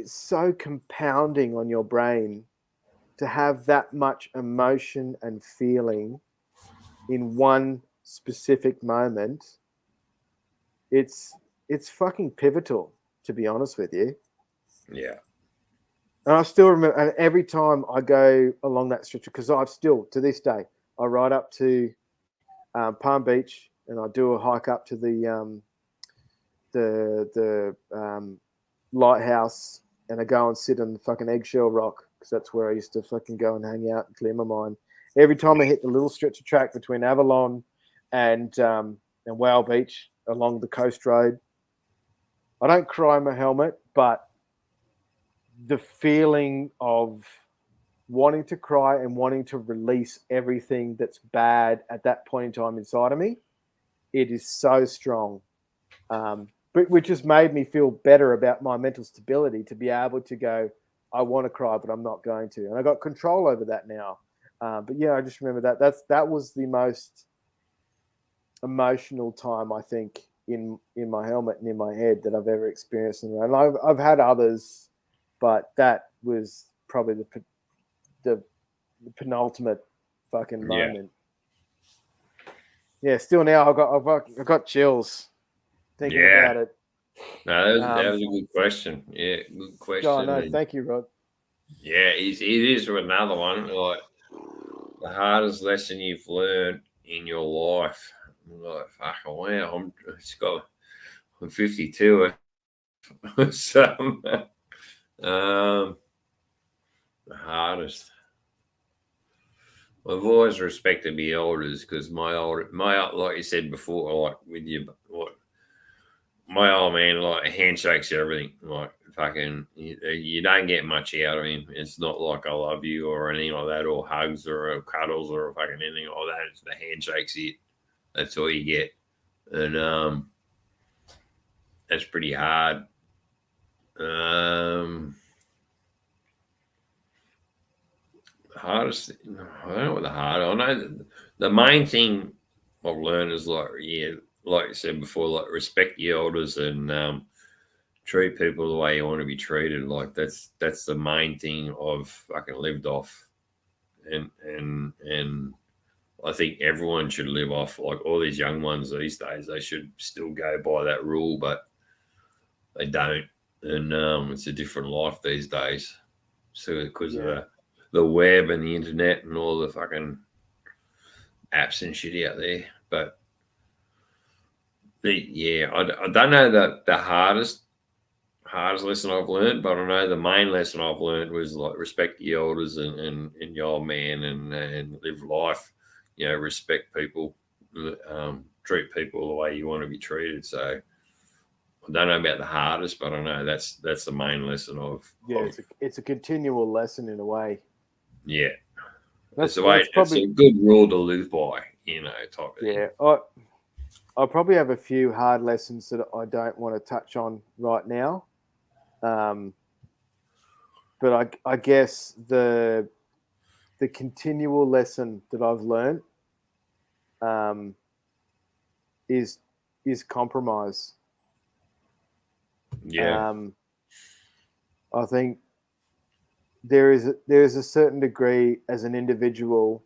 so compounding on your brain to have that much emotion and feeling in one specific moment. It's fucking pivotal, to be honest with you. Yeah. And I still remember, and every time I go along that stretch, because I've still, to this day, I ride up to Palm Beach and I do a hike up to the lighthouse, and I go and sit on the fucking eggshell rock because that's where I used to fucking go and hang out and clear my mind. Every time I hit the little stretch of track between Avalon and Whale Beach along the coast road, I don't cry in my helmet, but the feeling of wanting to cry and wanting to release everything that's bad at that point in time inside of me, it is so strong. But which just made me feel better about my mental stability to be able to go, I want to cry, but I'm not going to. And I got control over that now. But yeah, I just remember that was the most emotional time, I think, in my helmet and in my head that I've ever experienced. And I've had others, but that was probably the penultimate fucking moment. Yeah, still now I've got chills thinking about it. No, that was a good question. Yeah, good question. Oh, no, thank you, Rod. Yeah, it is another one. Like the hardest lesson you've learned in your life. Like, fucking wow, I'm 52. So, the hardest. I've always respected my elders because my like you said before, like with you, what my old man, like handshakes everything. Like fucking, you don't get much out of him. It's not like I love you or anything like that, or hugs or cuddles or fucking anything like that. It's the handshakes it. That's all you get, and that's pretty hard. Hardest, I don't know what the hard. I know the main thing I've learned is like you said before, like respect the elders and treat people the way you want to be treated. Like that's the main thing I've fucking lived off, and I think everyone should live off. Like all these young ones these days, they should still go by that rule, but they don't, and it's a different life these days. So because of the web and the internet and all the fucking apps and shit out there. But I don't know the hardest hardest lesson I've learned, but I know the main lesson I've learned was like respect the elders and your old man and live life. You know, respect people, treat people the way you want to be treated. So I don't know about the hardest, but I know that's the main lesson of. Yeah, it's a continual lesson in a way. Yeah, That's it's probably a good rule to live by, you know, type of thing. yeah. I probably have a few hard lessons that I don't want to touch on right now. But I guess the continual lesson that I've learned is compromise. Yeah, I think there is a certain degree as an individual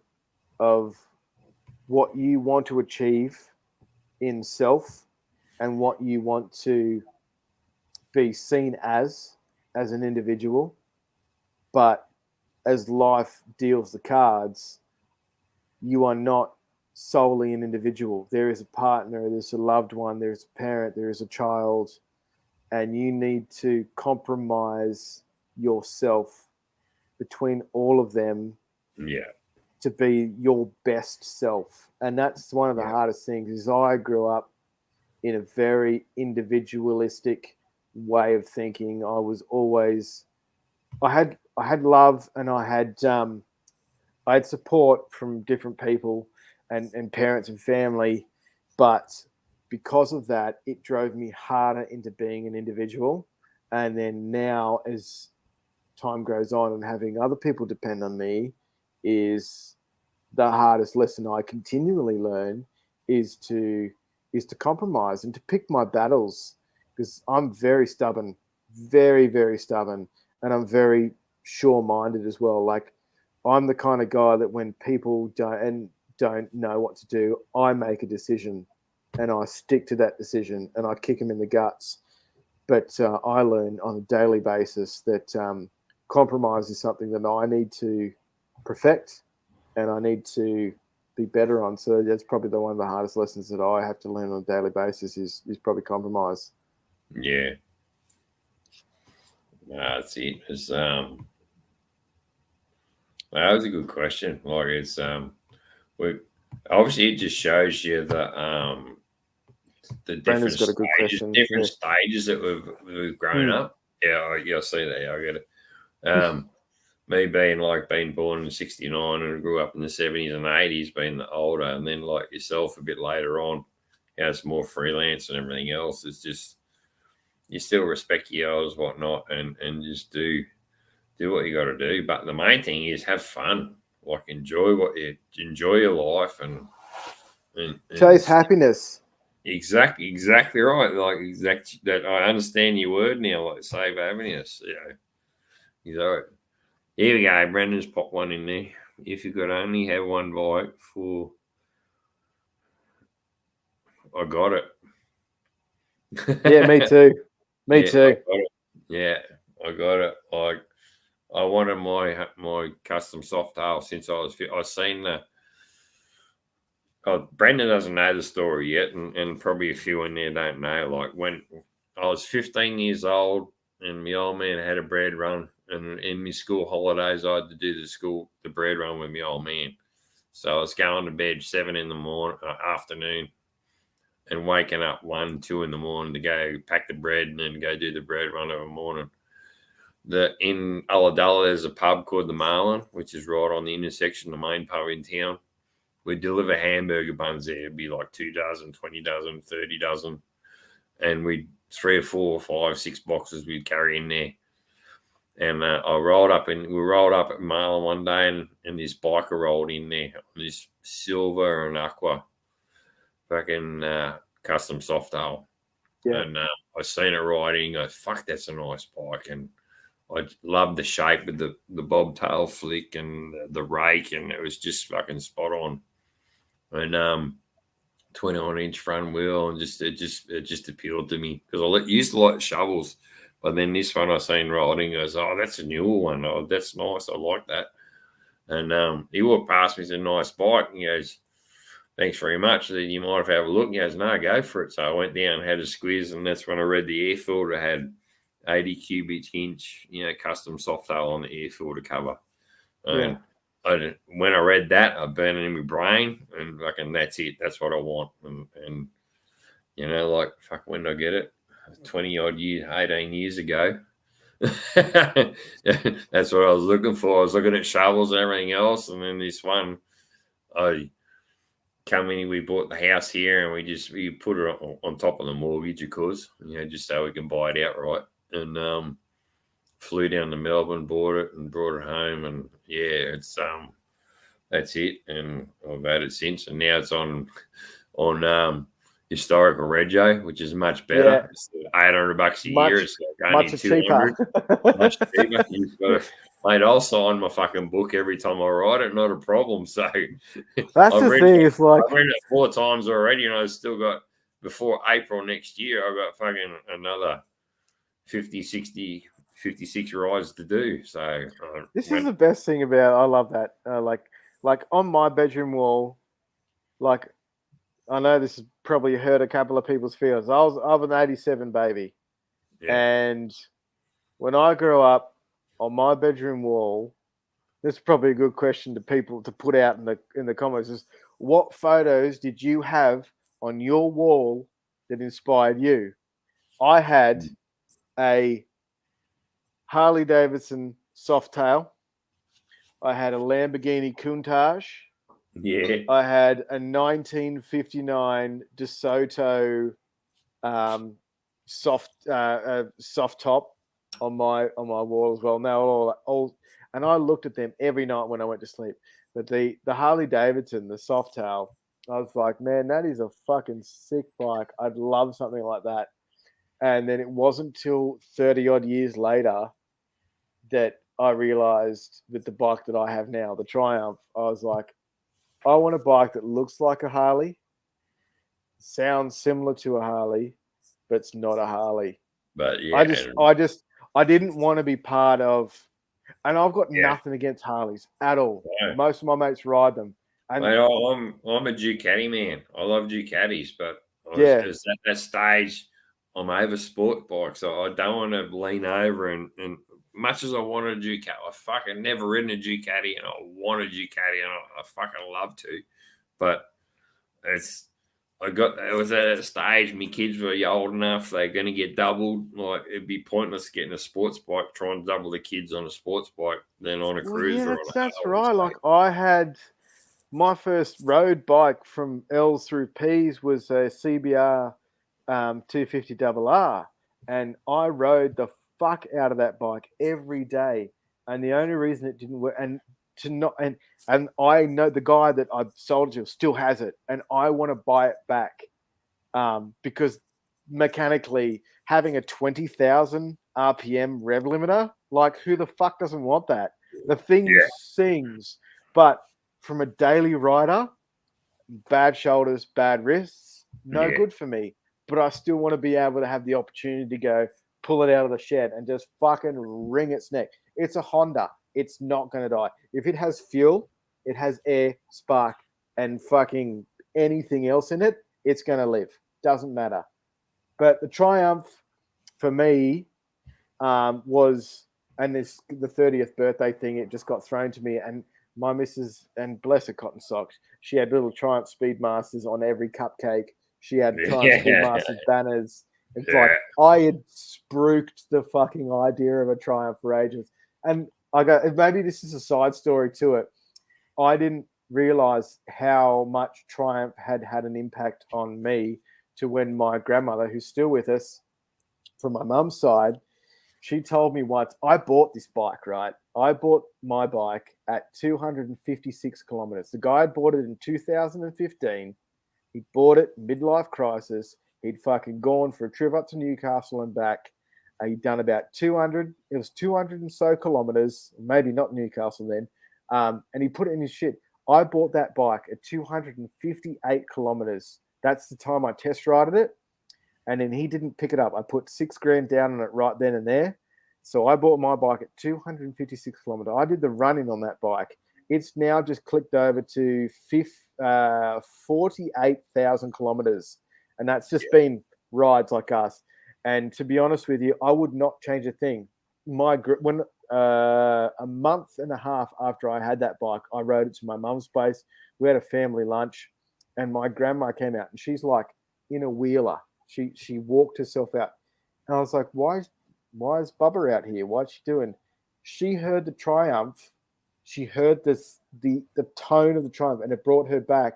of what you want to achieve in self and what you want to be seen as an individual, but as life deals the cards, you are not solely an individual. There is a partner, there's a loved one, there's a parent, there is a child, and you need to compromise yourself between all of them yeah, to be your best self. And that's one of the hardest things. Is I grew up in a very individualistic way of thinking. I was always I had love and I had support from different people and parents and family, but because of that, it drove me harder into being an individual. And then now, as time goes on and having other people depend on me, is the hardest lesson I continually learn is to compromise and to pick my battles, because I'm very stubborn, very, very stubborn, and I'm very sure-minded as well. Like, I'm the kind of guy that when people don't know what to do, I make a decision and I stick to that decision and I kick them in the guts. But I learn on a daily basis that compromise is something that I need to perfect and I need to be better on. So that's probably one of the hardest lessons that I have to learn on a daily basis is probably compromise. yeah. That's it. That was a good question. Like obviously it just shows you the Brandon's got a good different question. stages that we've grown up. Yeah, I see that. I get it. Me being born in '69 and grew up in the '70s and '80s, being older, and then like yourself a bit later on, it's more freelance and everything else. It's just you still respect your elders, whatnot, and just do what you got to do. But the main thing is have fun, like enjoy your life and Chase happiness. Exactly right. Like exactly that. I understand your word now. Like save happiness. You know. Here we go. Brendan's popped one in there. If you could only have one bike for, I got it. Yeah, me too. Me too. I got it. I wanted my custom soft tail since I've seen the. Oh, Brendan doesn't know the story yet, and probably a few in there don't know. Like when I was 15 years old, and my old man had a bread run, and in my school holidays, I had to do the bread run with my old man. So I was going to bed 7 in the morning, afternoon, and waking up 1, 2 in the morning to go pack the bread and then go do the bread run every morning. In Ulladulla, there's a pub called the Marlin, which is right on the intersection, the main pub in town. We deliver hamburger buns there. It'd be like 2 dozen, 20 dozen, 30 dozen. And we'd 3 or 4 or 5, 6 boxes we'd carry in there. And we rolled up at Marlin one day and this biker rolled in there on this silver and aqua fucking custom soft tail. Yeah. And I seen it riding. I go, fuck, that's a nice bike. And I loved the shape of the bobtail flick and the rake, and it was just fucking spot on. And 21-inch front wheel, and it just appealed to me because I used to like shovels, but then this one I seen riding, goes, oh, that's a newer one. Oh, that's nice. I like that. And he walked past me, said, nice bike. And he goes, thanks very much. You might have a look. And he goes, no, go for it. So I went down and had a squeeze, and that's when I read the air filter had 80 cubic inch, custom soft tail on the air filter cover. Yeah. And when I read that, I burned it in my brain, and fucking that's it. That's what I want. And fuck, when did I get it? 20 odd years, 18 years ago. That's what I was looking for. I was looking at shovels and everything else, and then this one, I come in. We bought the house here, and we put it on top of the mortgage, of course, just so we can buy it outright. And flew down to Melbourne, bought it, and brought it home. And yeah, it's that's it. And I've had it since, and now it's on historical rego, which is much better. Yeah. It's $800 a year. It's like only Much 200. cheaper. Much cheaper. You've got to, mate, I'll sign my fucking book every time I write it. Not a problem. So That's I've the read thing. it, It's like I've read it 4 times already, and I've still got, before April next year, I've got fucking another 50, 60, 56 rides to do. So this is the best thing about. I love that. Like on my bedroom wall, like I know this has probably hurt a couple of people's feelings. I'm an '87 baby, and when I grew up, on my bedroom wall, this is probably a good question to people to put out in the comments: is what photos did you have on your wall that inspired you? I had a Harley Davidson Softail. I had a Lamborghini Countach. Yeah. I had a 1959 DeSoto soft top on my wall as well. Now all and I looked at them every night when I went to sleep. But the Harley Davidson, the Softail, I was like, man, that is a fucking sick bike. I'd love something like that. And then it wasn't till 30 odd years later that I realized with the bike that I have now, the Triumph, I was like, I want a bike that looks like a Harley, sounds similar to a Harley, but it's not a Harley. But yeah, I didn't want to be part of, and I've got nothing against Harleys at all. No. Most of my mates ride them. And mate, I'm a Ducati man. I love Ducatis, but I was at that stage, I'm over sport bikes, so I don't want to lean over and much as I wanted a Ducati, I fucking never ridden a Ducati, and I want a Ducati, and I fucking love to, but it was at a stage, my kids were old enough, they're going to get doubled. Like, it'd be pointless getting a sports bike, trying to double the kids on a sports bike than on a cruiser. Yeah, that's right. Like, I had my first road bike from L's through P's was a CBR 250RR, and I rode the fuck out of that bike every day. And the only reason it didn't work, and I know the guy that I sold it to still has it, and I want to buy it back because mechanically having a 20,000 RPM rev limiter, like, who the fuck doesn't want that? The thing sings, but from a daily rider, bad shoulders, bad wrists, no good for me. But I still want to be able to have the opportunity to go pull it out of the shed and just fucking wring its neck. It's a Honda. It's not going to die. If it has fuel, it has air, spark, and fucking anything else in it, it's going to live. Doesn't matter. But the Triumph for me was, and this the 30th birthday thing, it just got thrown to me. And my missus, and bless her cotton socks, she had little Triumph Speedmasters on every cupcake. She had Triumph Speedmasters banners. It's like I had spruiked the fucking idea of a Triumph for ages. And I go, maybe this is a side story to it. I didn't realize how much Triumph had an impact on me to when my grandmother, who's still with us from my mum's side, she told me once, I bought this bike, right? I bought my bike at 256 kilometers. The guy had bought it in 2015. He bought it midlife crisis. He'd fucking gone for a trip up to Newcastle and back. He'd done about 200. It was 200 and so kilometers, maybe not Newcastle then. And he put it in his shit. I bought that bike at 258 kilometers. That's the time I test rided it. And then he didn't pick it up. I put $6,000 down on it right then and there. So I bought my bike at 256 kilometers. I did the running on that bike. It's now just clicked over to 48,000 kilometers. And that's just been rides like us. And to be honest with you, I would not change a thing. When a month and a half after I had that bike, I rode it to my mum's place. We had a family lunch, and my grandma came out, and she's like in a wheeler. She walked herself out, and I was like, why is Bubba out here? What's she doing? She heard the Triumph. She heard the tone of the Triumph, and it brought her back.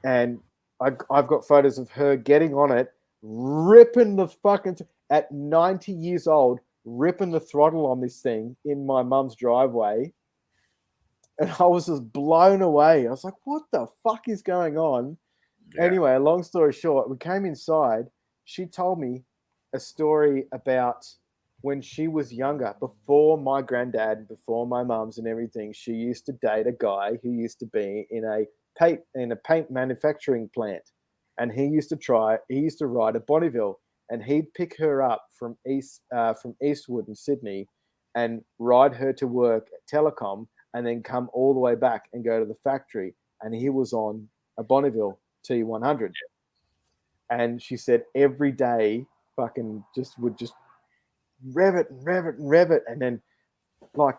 And I've got photos of her getting on it, ripping the fucking at 90 years old, ripping the throttle on this thing in my mum's driveway. And I was just blown away. I was like, what the fuck is going on? Yeah. Anyway, long story short, we came inside. She told me a story about when she was younger, before my granddad, before my mum's and everything. She used to date a guy who used to be in a paint manufacturing plant, and he used to ride a Bonneville, and he'd pick her up from Eastwood in Sydney and ride her to work at Telecom, and then come all the way back and go to the factory, and he was on a Bonneville T100. And she said every day fucking would just rev it and rev it and rev it, and then like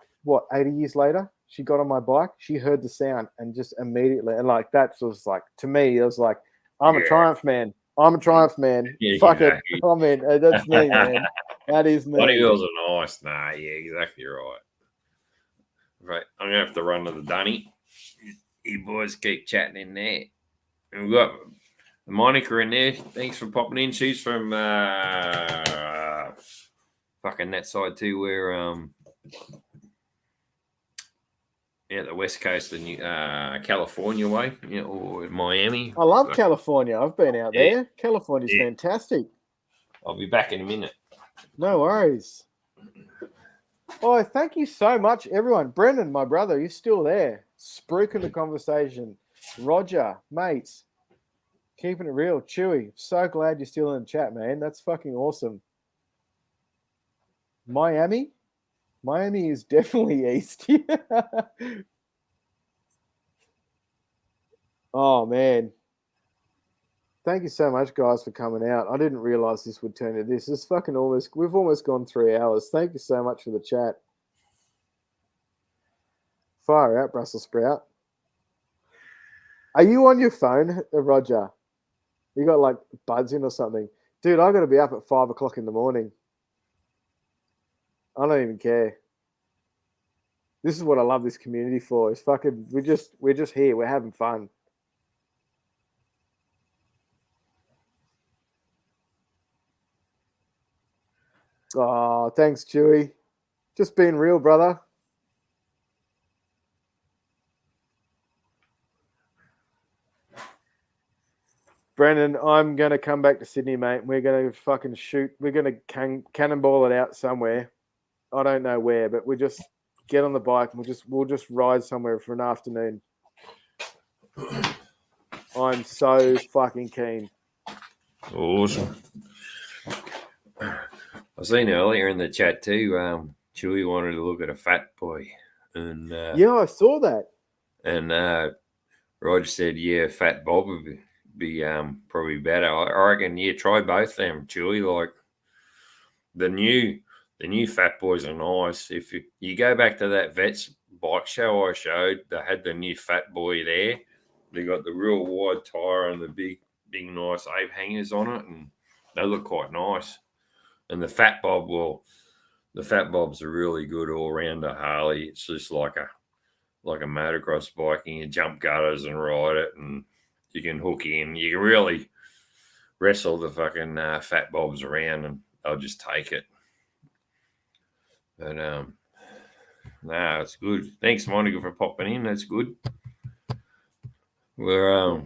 80 years later, she got on my bike, she heard the sound, and just immediately, and like that was like, to me, it was like, I'm a Triumph man. I'm a Triumph man. Yeah, Fuck exactly. it. I'm in. That's me, man. That is me. Body wheels are nice. Nah, yeah, exactly right. Right, I'm gonna have to run to the dunny. You boys keep chatting in there. And we've got Monica in there. Thanks for popping in. She's from fucking that side too, where the west coast of California way, or Miami. I love California. I've been out there. California's fantastic. I'll be back in a minute. No worries. Oh, thank you so much, everyone. Brendan, my brother, you're still there. Spruiking the conversation. Roger, mates. Keeping it real. Chewy, so glad you're still in the chat, man. That's fucking awesome. Miami? Miami is definitely east. Oh, man. Thank you so much, guys, for coming out. I didn't realize this would turn to this. We've almost gone 3 hours. Thank you so much for the chat. Fire out, Brussels sprout. Are you on your phone, Roger? You got like buds in or something? Dude, I got to be up at 5 o'clock in the morning. I don't even care. This is what I love this community for. It's fucking, we're just here. We're having fun. Oh, thanks, Chewy. Just being real, brother. Brendan, I'm going to come back to Sydney, mate. We're going to fucking shoot. We're going to cannonball it out somewhere. I don't know where, but we just get on the bike and we'll just ride somewhere for an afternoon. I'm so fucking keen. Awesome. I seen earlier in the chat too. Chewy wanted to look at a fat boy, and yeah, I saw that. And Roger said, "Yeah, Fat Bob would be probably better." I reckon. Yeah, try both them, Chewy. Like the new Fat Boys are nice. If you go back to that Vets bike show I showed, they had the new Fat Boy there. They got the real wide tire and the big nice ape hangers on it, and they look quite nice. And the Fat Bob, the Fat Bob's a really good all-rounder Harley. It's just like a motocross bike, and you jump gutters and ride it, and you can hook in. You can really wrestle the fucking Fat Bobs around, and they'll just take it. But it's good. Thanks, Monica, for popping in. That's good. We're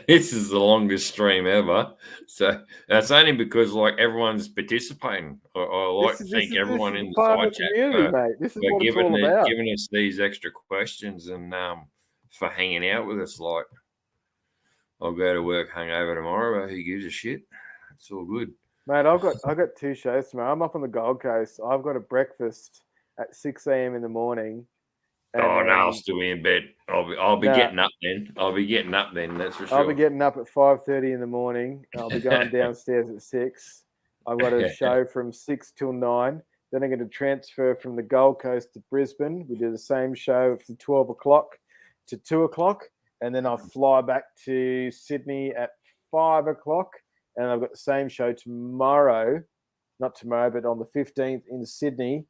this is the longest stream ever, so that's only because like everyone's participating. I like to thank everyone in the side chat for giving us these extra questions and for hanging out with us. Like, I'll go to work hungover tomorrow, but who gives a shit? It's all good, mate. I've got 2 shows tomorrow. I'm up on the Gold Coast. I've got a breakfast at 6 a.m. in the morning, And Oh no, I'll then still be in bed. I'll be nah, getting up then. I'll be getting up then. That's for I'll be sure. getting up at 5:30 in the morning. I'll be going downstairs at 6. I've got a show from 6 till 9. Then I'm going to transfer from the Gold Coast to Brisbane. We do the same show from 12 o'clock to 2 o'clock. And then I'll fly back to Sydney at 5 o'clock. And I've got the same show tomorrow, not tomorrow, but on the 15th in Sydney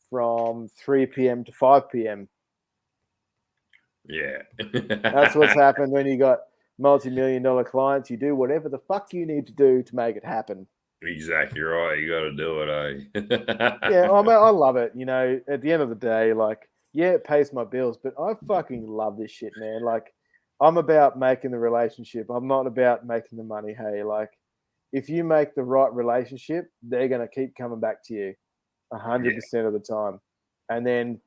from 3 p.m. to 5 p.m. Yeah. That's what's happened when you got multi-million-dollar clients. You do whatever the fuck you need to do to make it happen. Exactly right. You got to do it, eh? Yeah, I mean, I love it. You know, at the end of the day, like, yeah, it pays my bills, but I fucking love this shit, man. Like, I'm about making the relationship. I'm not about making the money. Hey, like, if you make the right relationship, they're going to keep coming back to you 100% of the time. And then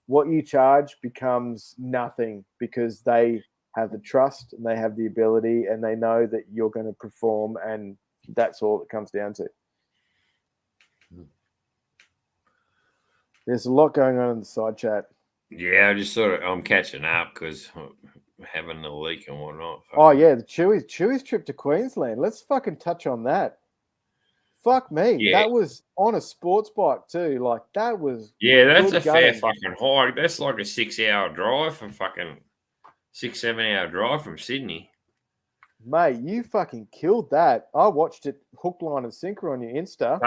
what you charge becomes nothing because they have the trust and they have the ability and they know that you're going to perform, and that's all it comes down to. There's a lot going on in the side chat. Yeah, I'm catching up because having the leak and whatnot. Oh yeah, the Chewy's trip to Queensland. Let's fucking touch on that. Fuck me, Yeah. that was on a sports bike too. Like that was That's good a fair gunning. fucking hike. That's like a 6-hour drive from fucking 6-7 hour drive from Sydney. Mate, you fucking killed that. I watched it hook, line, and sinker on your Insta.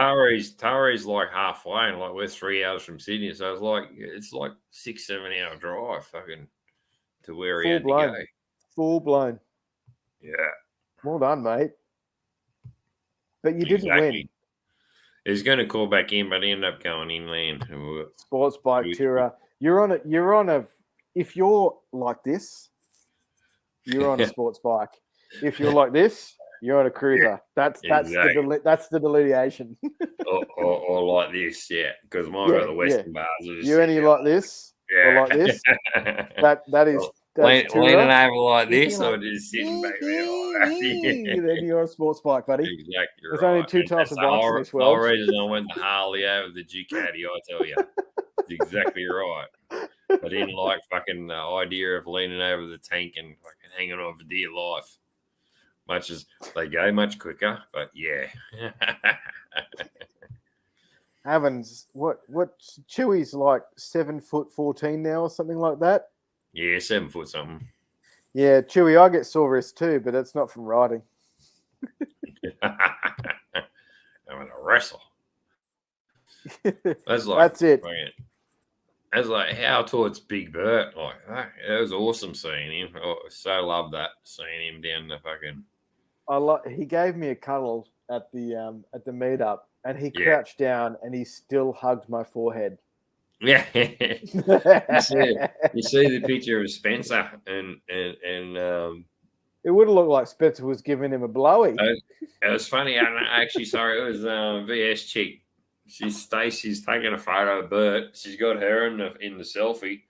Tara's like halfway, and like we're 3 hours from Sydney, so it's like 6-7 hour drive, fucking to where he had to go. Full blown. Yeah, Well done, mate. But you didn't win. He was going to call back in, but he ended up going inland. Sports bike tourer. You're on a. If you're like this, you're on a sports bike. If you're like this, you're on a cruiser. That's the delineation. or like this, yeah, because mine got the western bars. You any like this? Or like this? That is leaning over like this, or just sitting back there like that. Then you're on a sports bike, buddy. Exactly. There's only two types of bikes in this world. The whole reason I went to Harley over the Ducati, I tell you, it's exactly right. I didn't like fucking the idea of leaning over the tank and fucking hanging on for dear life. Much as they go much quicker, but yeah. Evans, what Chewy's like 7'14" now or something like that? Yeah, 7 foot something. Yeah, Chewy, I get sore wrists too, but that's not from riding. I'm gonna wrestle. That's it. That's like how towards Big Bert. Like it was awesome seeing him. I so loved that seeing him down the fucking. He gave me a cuddle at the meetup, and he crouched down and he still hugged my forehead. Yeah, you see the picture of Spencer and it would have looked like Spencer was giving him a blowy. It was funny. Actually, sorry, it was VS chick. Stacey's taking a photo of Bert. She's got her in the selfie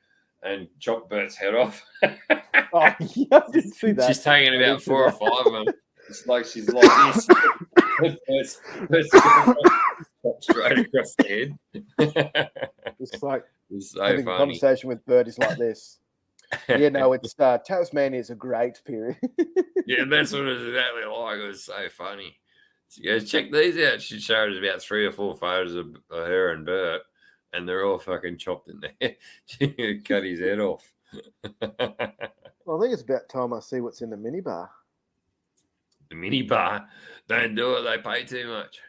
and chopped Bert's head off. Oh, yeah, I didn't see that. She's taking about 4 or 5 of them. It's like she's like this. Bert's straight across the head. It's like it's so having funny. a conversation with Bert is like this. Yeah, no, it's Tasmania is a great period. Yeah, that's what it's exactly like. It was so funny. She goes, check these out. She showed us about 3 or 4 photos of her and Bert, and they're all fucking chopped in there. She cut his head off. Well, I think it's about time I see what's in the minibar. The minibar? Don't do it. They pay too much.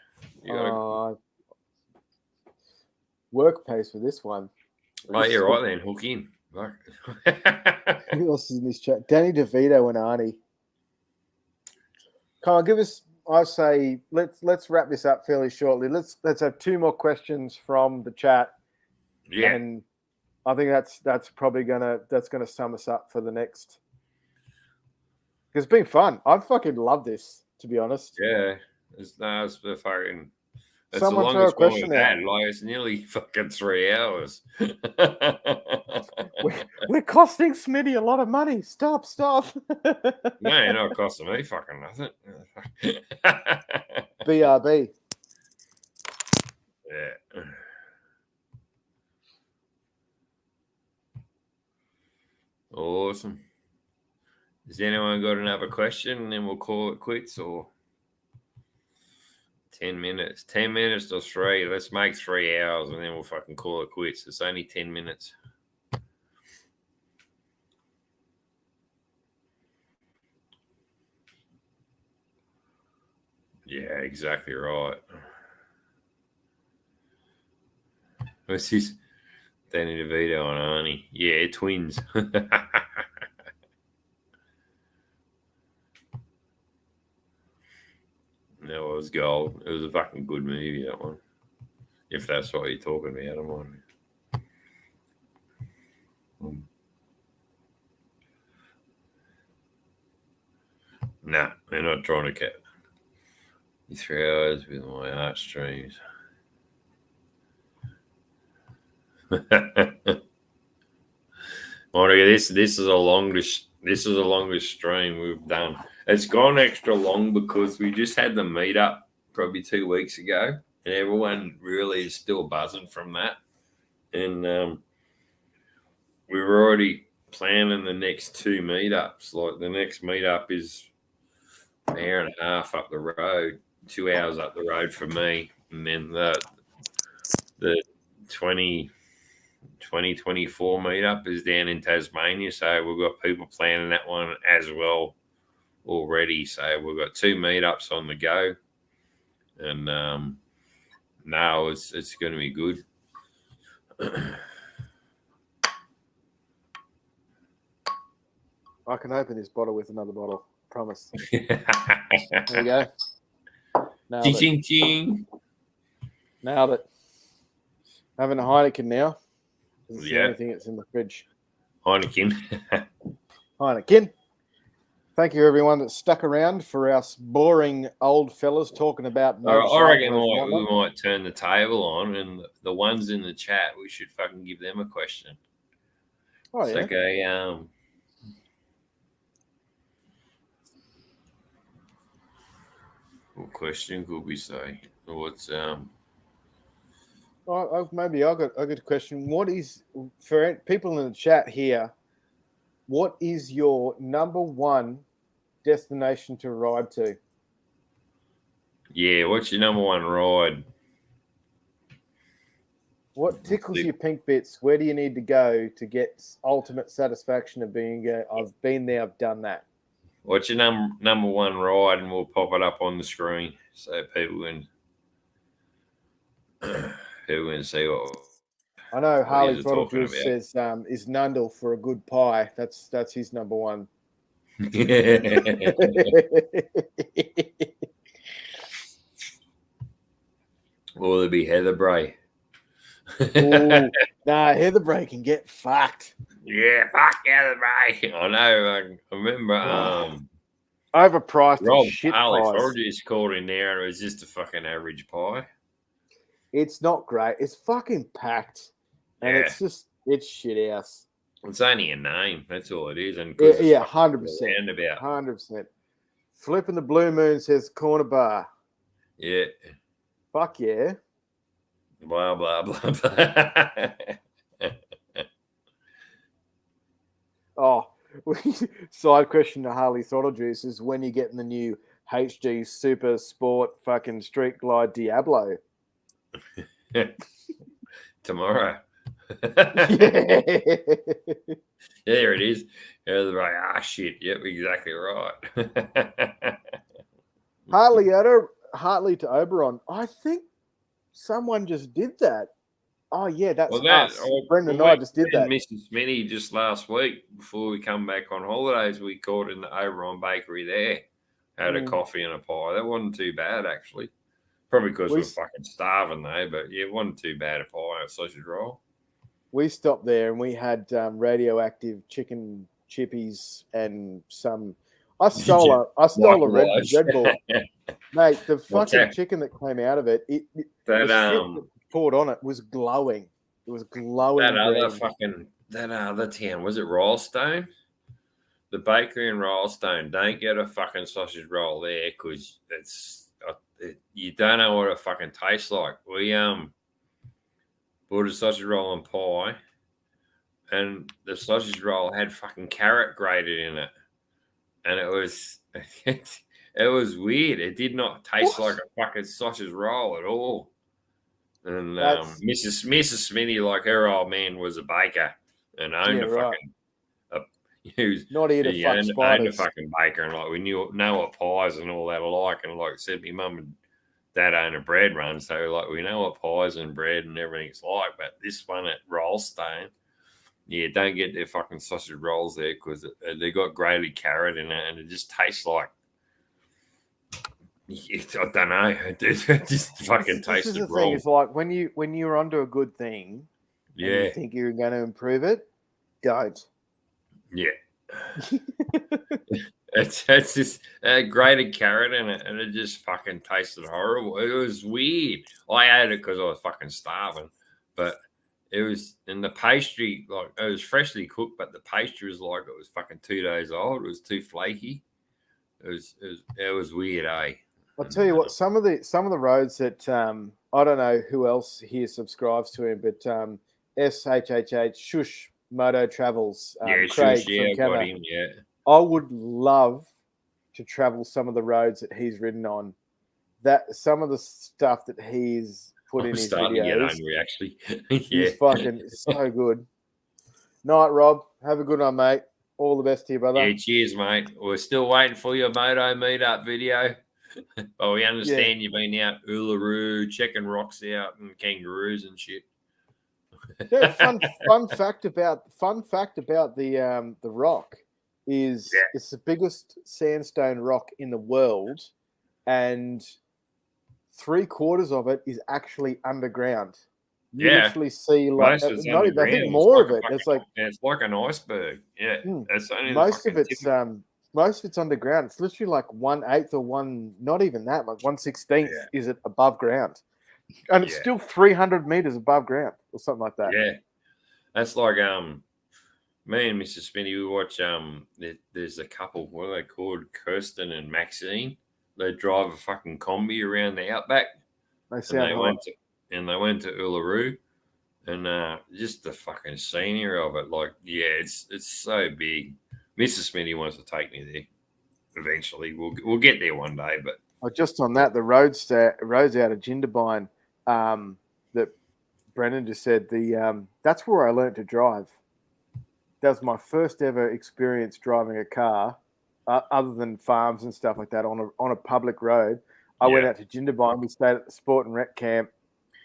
Work pays for this one. Oh, you're right then. Hook in. Who else is in this chat? Danny DeVito and Arnie. Come on, give us. I say let's wrap this up fairly shortly. Let's have 2 more questions from the chat. Yeah, and I think that's probably gonna sum us up for the next. It's been fun. I fucking love this, to be honest. Yeah, it's the fucking. That's Someone the throw a longest one question we've had. out. Like it's nearly fucking 3 hours. We're costing Smitty a lot of money. Stop. No, you're not costing me fucking nothing. BRB. Yeah. Awesome. Has anyone got another question? And then we'll call it quits, or 10 minutes. 10 minutes to 3. Let's make 3 hours and then we'll fucking call it quits. It's only 10 minutes. Yeah, exactly right. What's this? Danny DeVito and Arnie. Yeah, twins. That was gold. It was a fucking good movie, that one. If that's what you're talking about, I'm on. Nah, they're not trying to cat. 3 hours with my heartstrings. Monica, this is the longest stream we've done. It's gone extra long because we just had the meetup probably 2 weeks ago, and everyone really is still buzzing from that. And we were already planning the next 2 meetups. Like the next meetup is an hour and a half up the road, 2 hours up the road for me, and then the 2024 meetup is down in Tasmania. So we've got people planning that one as well already. So we've got 2 meetups on the go, and no, it's going to be good. I can open this bottle with another bottle. Promise. There you go. Nailed it. Ching, ching. Nailed it. Having a Heineken now. It's the Yeah. only thing that's in the fridge. Heineken. Heineken. Thank you, everyone that stuck around for us boring old fellas talking about. I reckon we might turn the table on, and the ones in the chat, we should fucking give them a question. Oh, It's yeah. like a what question could we say? What's Maybe I got a question. What is, for people in the chat here, what is your number one destination to ride to? Yeah, what's your number one ride? What tickles your pink bits? Where do you need to go to get ultimate satisfaction of being? I've been there. I've done that. What's your number one ride, and we'll pop it up on the screen so people can see what. I know Harley you're Throttle talking Juice says is Nundle for a good pie. That's his number one. Or there'll be Heather Bray. Ooh, nah, Heather Bray can get fucked. Yeah, fuck Heather Bray. I know. I remember. Overpriced Rob shit Harley pies. Throttle Juice called in there, and it was just a fucking average pie. It's not great. It's fucking packed, and Yeah. it's shit ass. It's only a name. That's all it is. And Yeah, 100%. 100%. Flipping the Blue Moon says corner bar. Yeah. Fuck yeah. Blah, blah, blah, blah. Oh, side question to Harley Throttle Juice is when you getting the new HG Super Sport fucking Street Glide Diablo. Tomorrow. Yeah. There it is. They're like, shit. Yep, exactly right. Hartley to Oberon. I think someone just did that. Oh, yeah, that's us. Brendan and I just did that. Mrs. Smitty just last week, before we come back on holidays, we called in the Oberon Bakery there. Had a coffee and a pie. That wasn't too bad, actually. Probably because we're fucking starving, though. But, yeah, it wasn't too bad a pie and a sausage roll. We stopped there and we had radioactive chicken chippies and some. I stole a Red Bull, mate. The fucking chicken that came out of it, the shit that poured on it was glowing. It was glowing. That other town, was it Royalstone? The bakery in Royalstone. Don't get a fucking sausage roll there because you don't know what it fucking tastes like. We bought a sausage roll and pie, and the sausage roll had fucking carrot grated in it, and it was it was weird. It did not taste What? like a fucking sausage roll at all. And That's Mrs. Smitty, like her old man, was a baker and owned yeah, a right. fucking. He was Not here to he fuck owned a spiders. fucking baker, and like we know what pies and all that are like, and like I said, my mum and dad own a bread run, so like we know what pies and bread and everything's like. But this one at Rollstone, yeah, don't get their fucking sausage rolls there because they got grated carrot in it, and it just tastes like. I don't know. It just fucking This tastes is the the thing. roll. It's like when you're onto a good thing and you Yeah, think you're going to improve it, don't. yeah. It's just grated carrot in it, and it just fucking tasted horrible. It was weird. I ate it because I was fucking starving, but it was in the pastry, like it was freshly cooked, but the pastry was like it was fucking 2 days old. It was too flaky. It was weird, eh? I'll tell you what. Some of the roads that I don't know who else here subscribes to him, but SHHH Shush Moto Travels, Yeah, Craig shush, yeah, from I got Canada. him, yeah. I would love to travel some of the roads that he's ridden on. That some of the stuff that he's put in I'm his starting to get videos hungry, actually. Yeah. is fucking so good. Night, Rob. Have a good one, mate. All the best to you, brother. Yeah, cheers, mate. We're still waiting for your moto meetup video. But we understand you've been out Uluru, checking rocks out and kangaroos and shit. Yeah, fun fact about the rock is it's the biggest sandstone rock in the world, and 3/4 of it is actually underground. You Yeah, literally see like most of it's not even, I think underground. more of it. It's like It's like an iceberg. Yeah, that's only the most of fucking it's tip. most of it's underground. It's literally like 1/8 or one, not even that, like 1/16 Yeah, is it above ground, and it's yeah, still 300 meters above ground or something like that. yeah. That's like me and Mrs. Spinney. We watch there's a couple. What are they called? Kirsten and Maxine. They drive a fucking combi around the outback, They and sound hot. they went to Uluru. And just the fucking scenery of it, like, yeah, it's so big. Mrs. Smitty wants to take me there. Eventually, we'll get there one day. But Just on that, the roads out of Jindabyne, that Brendan just said, that's where I learned to drive. That was my first ever experience driving a car, other than farms and stuff like that, on a public road. I went out to Jindabyne. We stayed at the Sport and Rec camp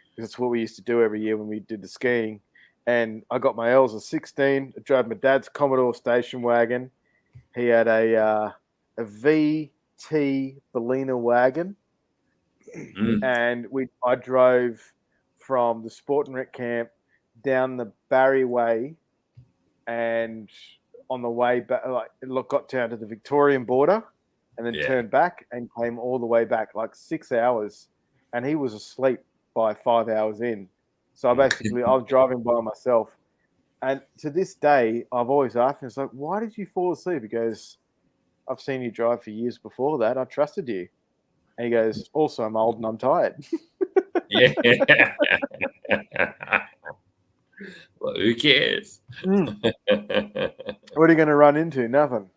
because that's what we used to do every year when we did the skiing. And I got my L's at 16. I drove my dad's Commodore station wagon. He had a VT Bellina wagon, and I drove from the Sport and Rec camp down the Barry Way, and on the way back, got down to the Victorian border, and then turned back and came all the way back, like 6 hours, and he was asleep by 5 hours in. So I was driving by myself, and to this day, I've always asked him, it's like, why did you fall asleep? He goes, I've seen you drive for years before that. I trusted you. And he goes, also, I'm old and I'm tired. yeah, well, who cares? What are you going to run into? Nothing.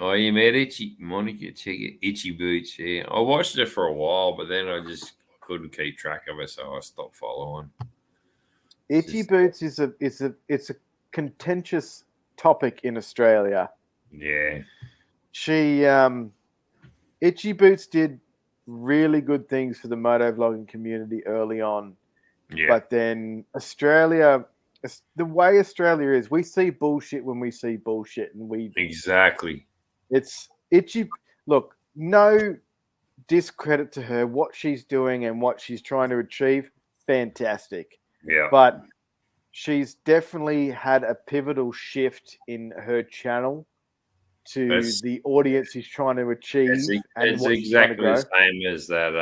Oh, you met Monica, check it, Itchy Boots. Yeah, I watched it for a while, but then I just couldn't keep track of it, so I stopped following. Itchy Boots is a contentious topic in Australia. Yeah, Itchy Boots did really good things for the moto vlogging community early on. Yeah. But then Australia, the way Australia is, we see bullshit when we see bullshit, and exactly. It's Itchy. Look, no discredit to her, what she's doing and what she's trying to achieve, fantastic. Yeah. But she's definitely had a pivotal shift in her channel to the audience she's trying to achieve. It's exactly the same as that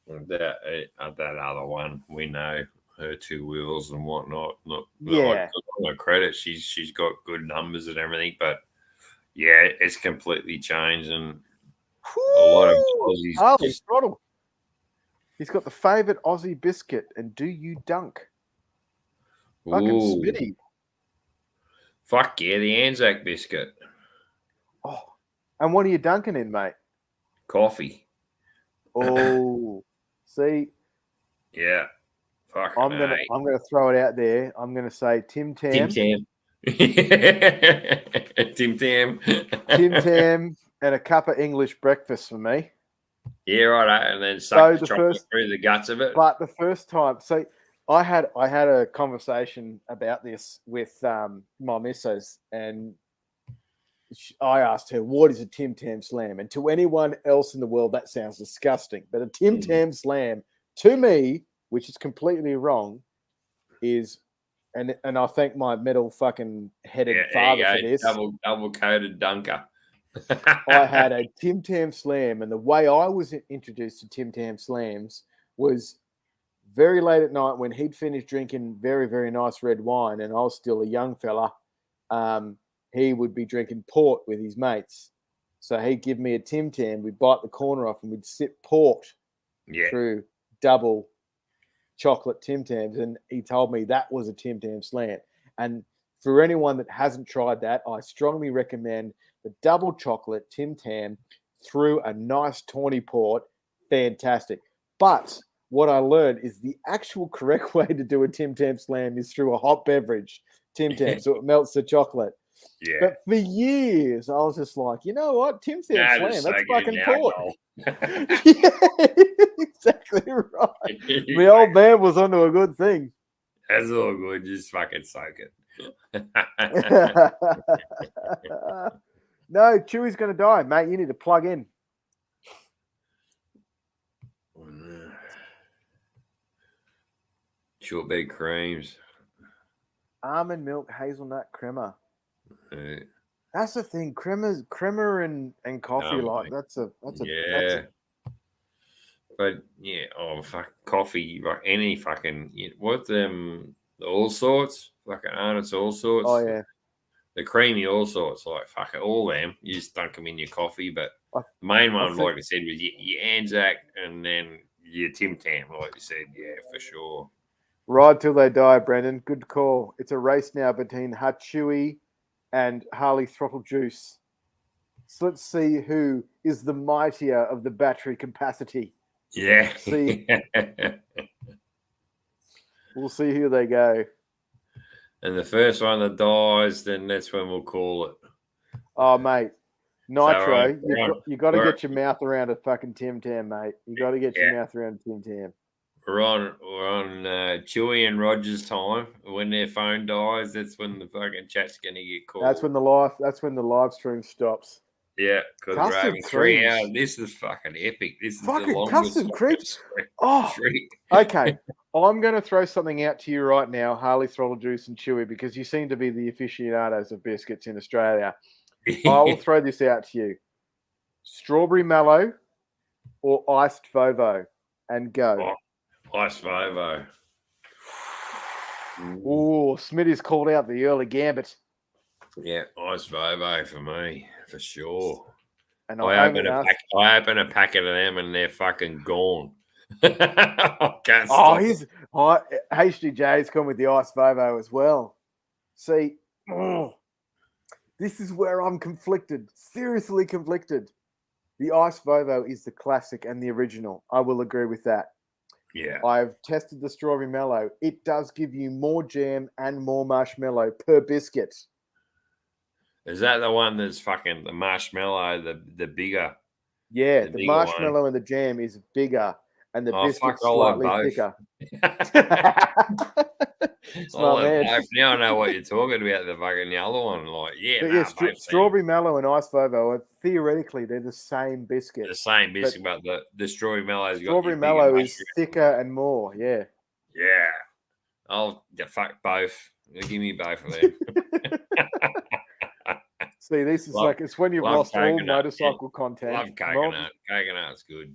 that other one. We know her 2 wheels and whatnot. Look, on her credit, she's got good numbers and everything, but yeah, it's completely changed, and a lot of Aussies throttle. He's got the favourite Aussie biscuit, and do you dunk? Fucking Ooh. Smitty. Fuck yeah, the Anzac biscuit. Oh, and what are you dunking in, mate? Coffee. Oh, see, Yeah. Fucking I'm gonna throw it out there. I'm gonna say Tim Tim Tam, Tam. Tim Tam. Tim Tam, and a cup of English breakfast for me. Yeah, right. And then So suck the the chocolate first- through the guts of it. But the first time, so I had a conversation about this with my missus, and I asked her, "What is a Tim Tam Slam?" And to anyone else in the world, that sounds disgusting. But a Tim Tam Slam, to me, which is completely wrong, is, and I thank my metal fucking headed father for this. Double coated dunker. I had a Tim Tam Slam, and the way I was introduced to Tim Tam Slams was very late at night when he'd finished drinking very, very nice red wine, and I was still a young fella. He would be drinking port with his mates. So he'd give me a Tim Tam, we'd bite the corner off, and we'd sip port through double chocolate Tim Tams. And he told me that was a Tim Tam Slam. And for anyone that hasn't tried that, I strongly recommend the double chocolate Tim Tam through a nice tawny port. Fantastic. But what I learned is the actual correct way to do a Tim Tam Slam is through a hot beverage Tim Tam, so it melts the chocolate. Yeah. But for years, I was just like, you know what? Tim Tam Slam, that's fucking port. Yeah, exactly right. The old man was onto a good thing. That's all good. Just fucking soak it. No, Chewy's going to die, mate. You need to plug in. Shortbread creams. Almond milk, hazelnut, crema. Yeah. That's the thing. Crema and coffee, that's a But yeah, fuck coffee, like any fucking all sorts, fucking Arnott's all sorts. Oh yeah, the creamy all sorts, like fuck it, all them. You just dunk them in your coffee, but the main one, like I said, was your Anzac and then your Tim Tam, like you said, yeah, for sure. Ride till they die, Brendan. Good call. It's a race now between Chewy and Harley Throttle Juice. So let's see who is the mightier of the battery capacity. Yeah. We'll see who they go. And the first one that dies, then that's when we'll call it. Oh, mate. Nitro, So, you got to get your mouth around a fucking Tim Tam, mate. You got to get your mouth around a Tim Tam. We're on Chewy and Roger's time. When their phone dies, that's when the fucking chat's gonna get called. That's when the live stream stops. Yeah, because we're having 3 hours. This is fucking epic. This is fucking the longest custom creeps. Oh, streak. Okay. I'm going to throw something out to you right now, Harley Throttle Juice and Chewy, because you seem to be the aficionados of biscuits in Australia. I will throw this out to you: strawberry mallow or iced Vovo, and go. Iced Vovo. Oh, Smitty's called out the early gambit. Yeah, iced Vovo for me, for sure. And I open a packet of them and they're fucking gone. HDJ's come with the iced Vovo as well. See, this is where I'm conflicted, seriously conflicted. The iced Vovo is the classic and the original. I will agree with that. Yeah. I've tested the strawberry mallow. It does give you more jam and more marshmallow per biscuit. Is that the one that's fucking the marshmallow, the bigger? Yeah, the marshmallow and the jam is bigger, and the biscuit's slightly thicker. Now I know what you're talking about. The fucking yellow one, strawberry mallow and iced Vovo are theoretically they're the same biscuit. The same biscuit, but the strawberry mellow's got strawberry mallow is thicker and more. Yeah. Yeah. I'll fuck both. Give me both of them. See, this is it's when you've lost all motorcycle content. Love coconut. Coconut's good.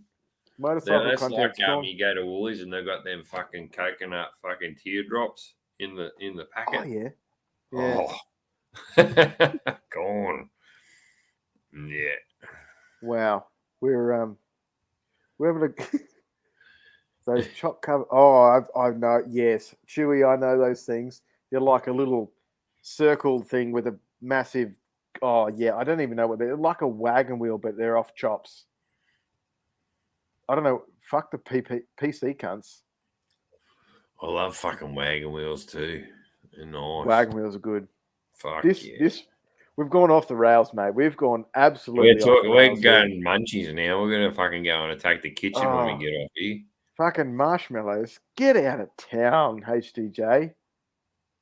Motorcycle content. You go to Woolies and they've got them fucking coconut fucking teardrops in the packet. Oh yeah. Yeah. Oh. Gone. Yeah. Wow. We're able to those choc cover. Oh, I know. Yes, Chewy. I know those things. They're like a little circle thing with a massive. Oh yeah, I don't even know what they're like, a wagon wheel, but they're off chops. I don't know. Fuck the PC cunts. I love fucking wagon wheels too. They're nice. Wagon wheels are good. Fuck This we've gone off the rails, mate. We've gone absolutely off the We're rails. going munchies now. We're gonna fucking go and attack the kitchen when we Oh. get off here. Fucking marshmallows. Get out of town, HDJ.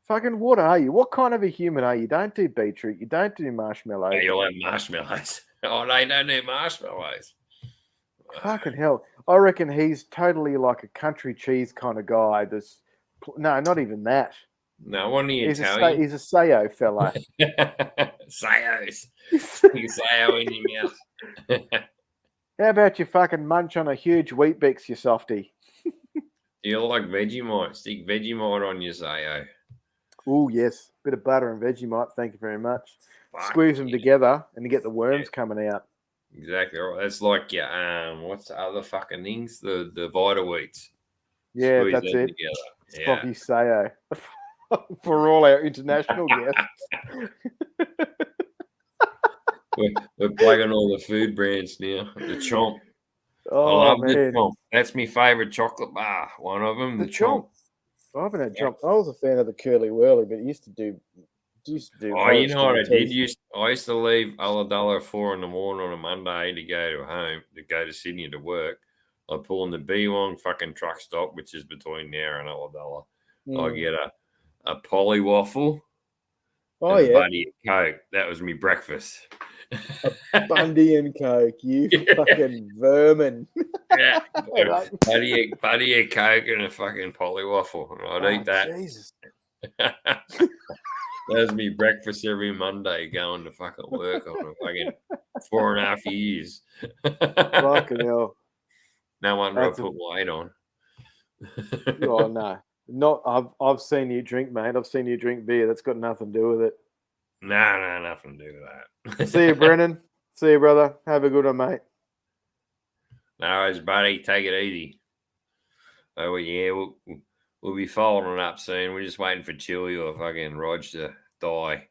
Fucking what are you? What kind of a human are you? Don't do beetroot. You don't do marshmallows. Hey, you'll have marshmallows. Oh, they don't do marshmallows. Fucking hell. I reckon he's totally like a country cheese kind of guy. No, not even that. No, what do you He's tell you? he's a Sayo fella. Sayos. You Sayo in your mouth. How about you fucking munch on a huge wheat bix, you softy? You like Vegemite? Stick Vegemite on your Sayo. Oh yes, bit of butter and Vegemite. Thank you very much. Fuck Squeeze them yeah. together and you get the worms coming out. Exactly right. That's like your what's the other fucking things? The Vita Wheats. Yeah, Squeeze that's them it. together. Sloppy Sayo. For all our international guests. We're plugging all the food brands now. The Chomp. Oh, I love man. the Chomp. That's my favourite chocolate bar. One of them, the Chomp. I haven't had Chomp. I was a fan of the Curly Whirly, but it used to do. Oh, you know what I did? I used to leave Ulladulla at 4 in the morning on a Monday to go to Sydney to work. I'd pull in the Beewong fucking truck stop, which is between there and Ulladulla. I get a Polly waffle. Oh, and yeah. a Buddy of Coke. That was me breakfast. Bundy and Coke, you fucking vermin. Yeah. Buddy of Coke and a fucking Polly waffle. And I'd eat that. Jesus. That was me breakfast every Monday going to fucking work on a fucking 4.5 years. Fucking hell. No wonder I put weight on. Oh, no. I've seen you drink, mate. I've seen you drink beer. That's got nothing to do with it. No, nothing to do with that. See you, Brennan. See you, brother. Have a good one, mate. No worries, buddy. Take it easy. Oh, yeah, we'll be folding up soon. We're just waiting for Chewy or fucking Rog to die.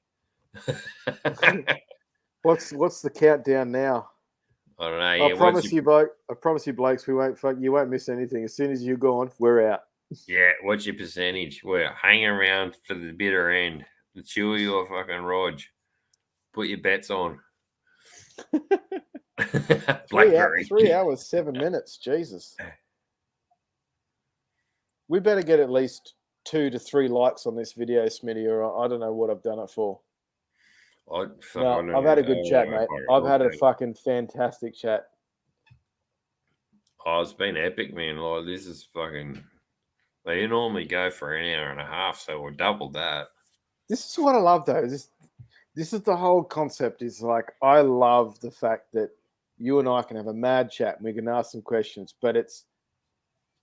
What's the countdown now? I don't know. Yeah, I promise you, blokes, you won't miss anything. As soon as you're gone, we're out. Yeah, what's your percentage? We're hanging around for the bitter end. The Chewy or fucking Rog. Put your bets on. 3 hours, 7 minutes. Jesus. We better get at least 2 to 3 likes on this video, Smitty, or I don't know what I've done it for. I've had a good chat, mate. I've had a fucking fantastic chat. Oh, it's been epic, man. Like, this is fucking... They normally go for an hour and a half, so we'll double that. This is what I love, though. This is the whole concept. Is like, I love the fact that you and I can have a mad chat and we can ask some questions, but it's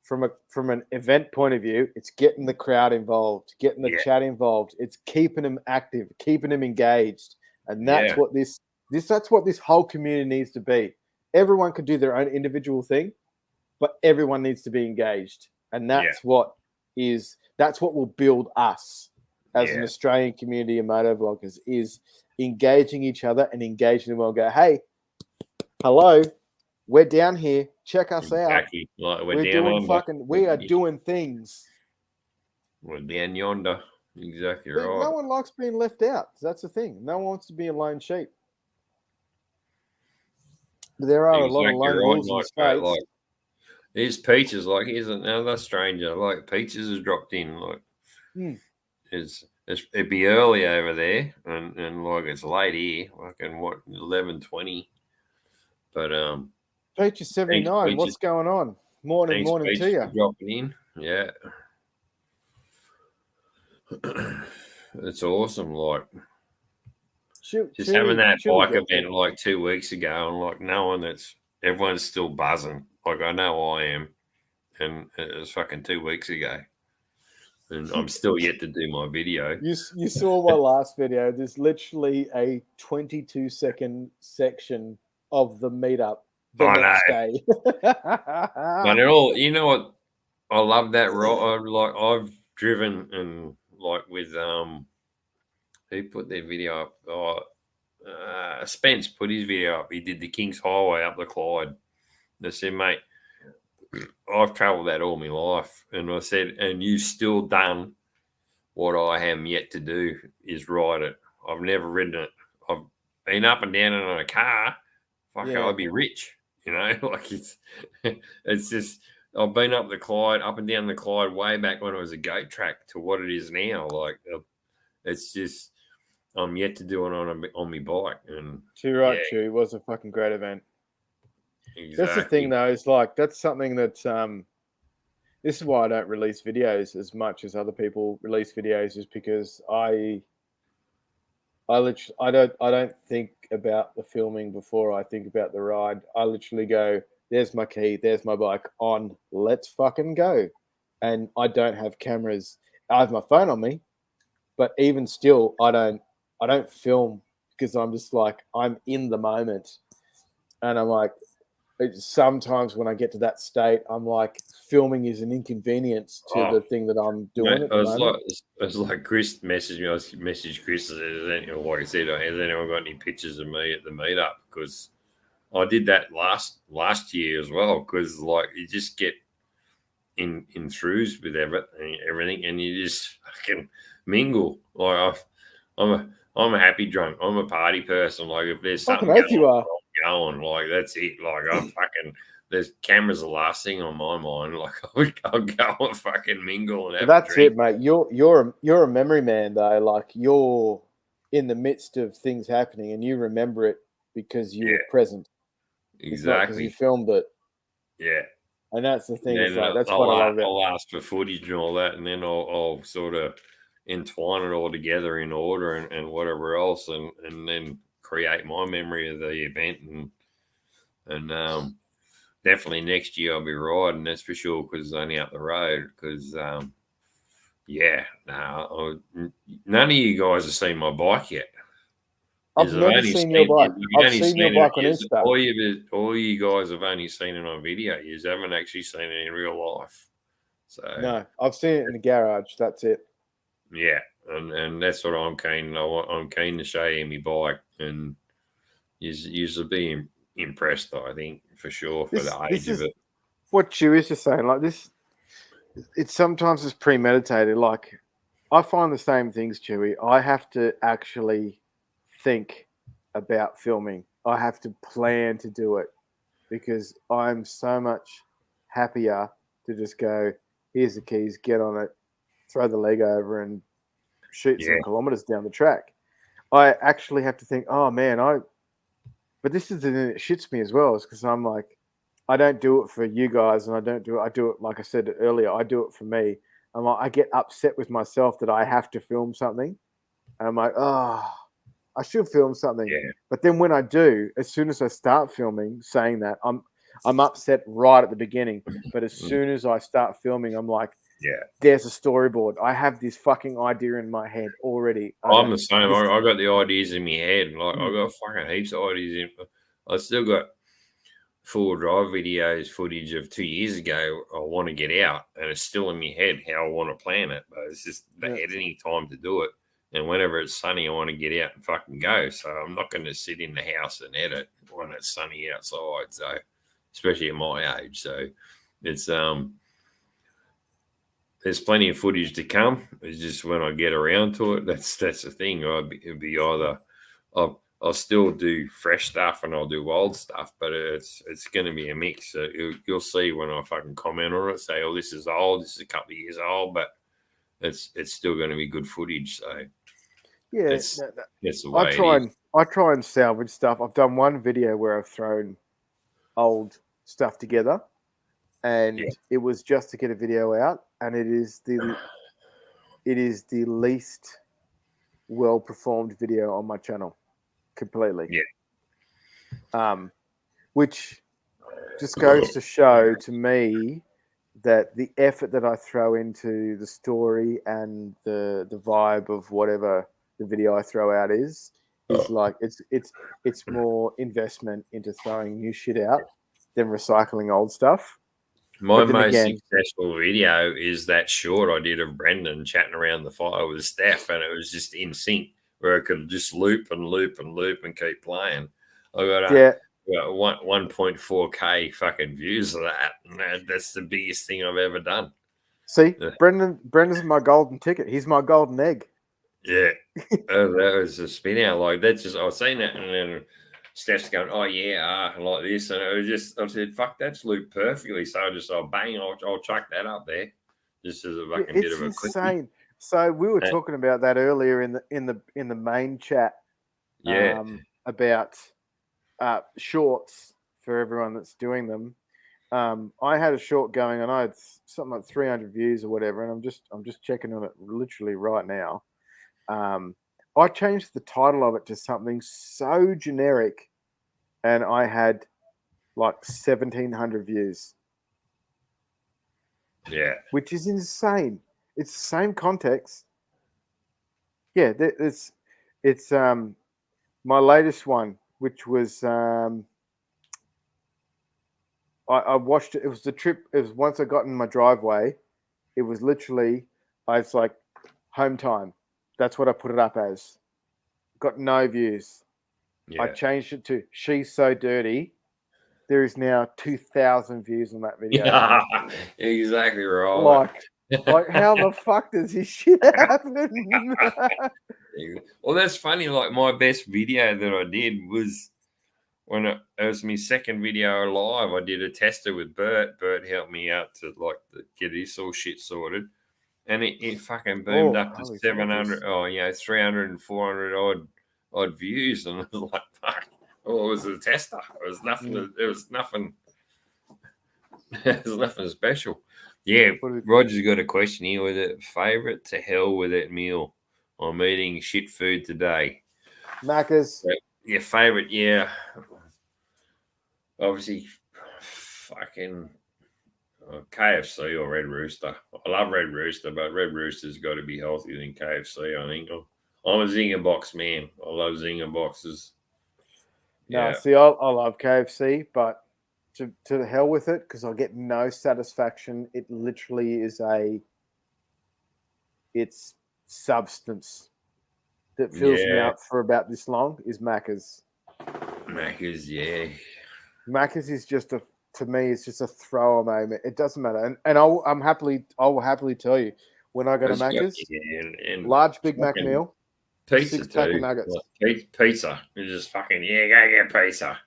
from an event point of view, it's getting the crowd involved, getting the chat involved. It's keeping them active, keeping them engaged, and that's what that's what this whole community needs to be. Everyone could do their own individual thing, but everyone needs to be engaged, and that's what will build us as an Australian community of motovloggers, is engaging each other and engaging them well. Go, hey, hello, we're down here. Check us out. Like we are doing things. We're down yonder. Exactly But right. no one likes being left out. That's the thing. No one wants to be a lone sheep. But there are a lot of lone wolves in the States. Like, here's Peaches. Like, here's another stranger. Like, Peaches has dropped in. Like, it'd be early over there, and like it's late here. Fucking 11:20. But Peaches 79. What's going on? Morning Peaches to you. Dropping in, yeah. It's awesome. Like, having that bike event like 2 weeks ago, and like knowing everyone's still buzzing. Like, I know I am, and it was fucking 2 weeks ago. And I'm still yet to do my video. You saw my last video. There's literally a 22-second section of the meetup the next day. But you know what? I love that. Like, I've driven and like with who put their video up? Spence put his video up. He did the King's Highway up the Clyde. They said, mate, I've travelled that all my life. And I said, and you've still done what I am yet to do is ride it. I've never ridden it. I've been up and down in a car. Fuck, Yeah. I'd be rich. You know, like it's just, I've been up the Clyde, up and down the Clyde way back when it was a goat track to what it is now. Like, it's just, I'm yet to do it on my bike. And Too right, Chew. It was a fucking great event. exactly. That's the thing, though. Is like that's something that this is why I don't release videos as much as other people release videos, is because I don't think about the filming before I think about the ride. I literally go, there's my key, there's my bike, on, let's fucking go. And I don't have cameras. I have my phone on me, but even still, I don't film because I'm just like, I'm in the moment. And I'm like, sometimes when I get to that state, I'm like, filming is an inconvenience to the thing that I'm doing at the moment. It's like Chris messaged me. I messaged Chris and said, like I said, has anyone got any pictures of me at the meetup? Because I did that last year as well. Because like you just get in throughs with everything, and you just fucking mingle. Like I'm a happy drunk. I'm a party person. Like if there's something Fucking oath you are. going, like that's it. Like I'm fucking. There's cameras the last thing on my mind. Like I'll go and fucking mingle and have That's a drink. it, mate. You're a memory man, though. Like you're in the midst of things happening, and you remember it because you were present. It's not because Exactly. you filmed it. Yeah. And that's the thing. And It's then like that's what I love about. I'll ask for footage and all that, and then I'll sort of entwine it all together in order and whatever else, and then create my memory of the event and definitely next year I'll be riding, that's for sure, because it's only up the road. Because none of you guys have seen my bike yet. I've never seen your bike. I've seen your bike on Insta. All you guys have only seen it on video. You haven't actually seen it in real life. So No, I've seen it in the garage. That's it. Yeah, and that's what I'm keen. I'm keen to show you my bike, and you'll be impressed. I think for sure for the age of it. What Chewy is just saying, like this, it's sometimes it's premeditated. Like I find the same things, Chewy. I have to actually think about filming. I have to plan to do it because I'm so much happier to just go, here's the keys, get on it, throw the leg over and shoot some kilometers down the track. I actually have to think, oh man, but this is the thing that shits me as well, is because I'm like, I don't do it for you guys, and I do it like I said earlier, I do it for me. I'm like, I get upset with myself that I have to film something. And I'm like, oh, I should film something. Yeah. But then when I do, as soon as I start filming, saying that, I'm upset right at the beginning. But as soon as I start filming, I'm like, there's a storyboard. I have this fucking idea in my head already. I'm the same. I got the ideas in my head. Like I got fucking heaps of ideas in. I still got full drive videos footage of 2 years ago. I want to get out, and it's still in my head how I want to plan it. But it's just the editing time to do it. And whenever it's sunny, I want to get out and fucking go. So I'm not going to sit in the house and edit when it's sunny outside. So, especially at my age. So, it's there's plenty of footage to come. It's just when I get around to it, that's the thing. It'll be either I'll still do fresh stuff and I'll do old stuff, but it's going to be a mix. So you'll see when I fucking comment on it, say, "Oh, this is old. This is a couple of years old," but it's still going to be good footage. So yeah, that's the way I try and salvage stuff. I've done one video where I've thrown old stuff together, and it was just to get a video out, and it is the least well performed video on my channel, completely. Which just goes to show to me that the effort that I throw into the story and the vibe of whatever the video I throw out is like it's more investment into throwing new shit out than recycling old stuff. My But then most again, successful video is that short I did of Brendan chatting around the fire with Steph, and it was just in sync where I could just loop and loop and loop and keep playing. I yeah. got 1.4K fucking views of that, and that's the biggest thing I've ever done. See, Yeah. Brendan's my golden ticket. He's my golden egg. Yeah, that was a spin out. Like that's just I was saying that, and then Steph's going, "Oh yeah, like this," and it was just I said, "Fuck, that's looped perfectly." So I just bang, I'll chuck that up there, just as a Yeah, fucking bit it's of a quickie. insane. So we were Uh, talking about that earlier in the main chat Yeah, about shorts for everyone that's doing them. I had a short going and I had something like 300 views or whatever, and I'm just checking on it literally right now. I changed the title of it to something so generic, and I had like 1,700 views, yeah, which is insane. It's the same context. Yeah, it's my latest one, which was I watched it. It was the trip. It was once I got in my driveway. It was literally, I was like, home time. That's what I put it up as. Got no views. I yeah. changed it to "She's So Dirty." There is now 2,000 views on that video. Yeah, exactly right. Like how the fuck does this shit happen? Well, that's funny. Like my best video that I did was when it was my second video live. I did a tester with Bert. Bert helped me out to get this all shit sorted, and it fucking boomed Oh, up to holy 700. crikey. Oh, 300 and 400 odd views, and I was like, fuck. Oh, it was a tester. It was nothing. It was nothing. It was nothing special. Yeah, Roger's got a question here with it. Favorite to hell with it meal. I'm eating shit food today. Macca's. Your favorite, yeah. Obviously, fucking KFC or Red Rooster. I love Red Rooster, but Red Rooster's got to be healthier than KFC, I think. I'm a Zinger box man. I love Zinger boxes. No, Yeah. see, I love KFC, but to the hell with it because I get no satisfaction. It literally is it's substance that fills me Yeah. up for about this long is Macca's. Macca's, yeah. Macca's is just to me, it's just a thrower moment. It doesn't matter, and I will happily tell you when I go to Macca's, and large Big Mac meal, pizza 6-pack of too. nuggets. Like, pizza is just fucking go get pizza.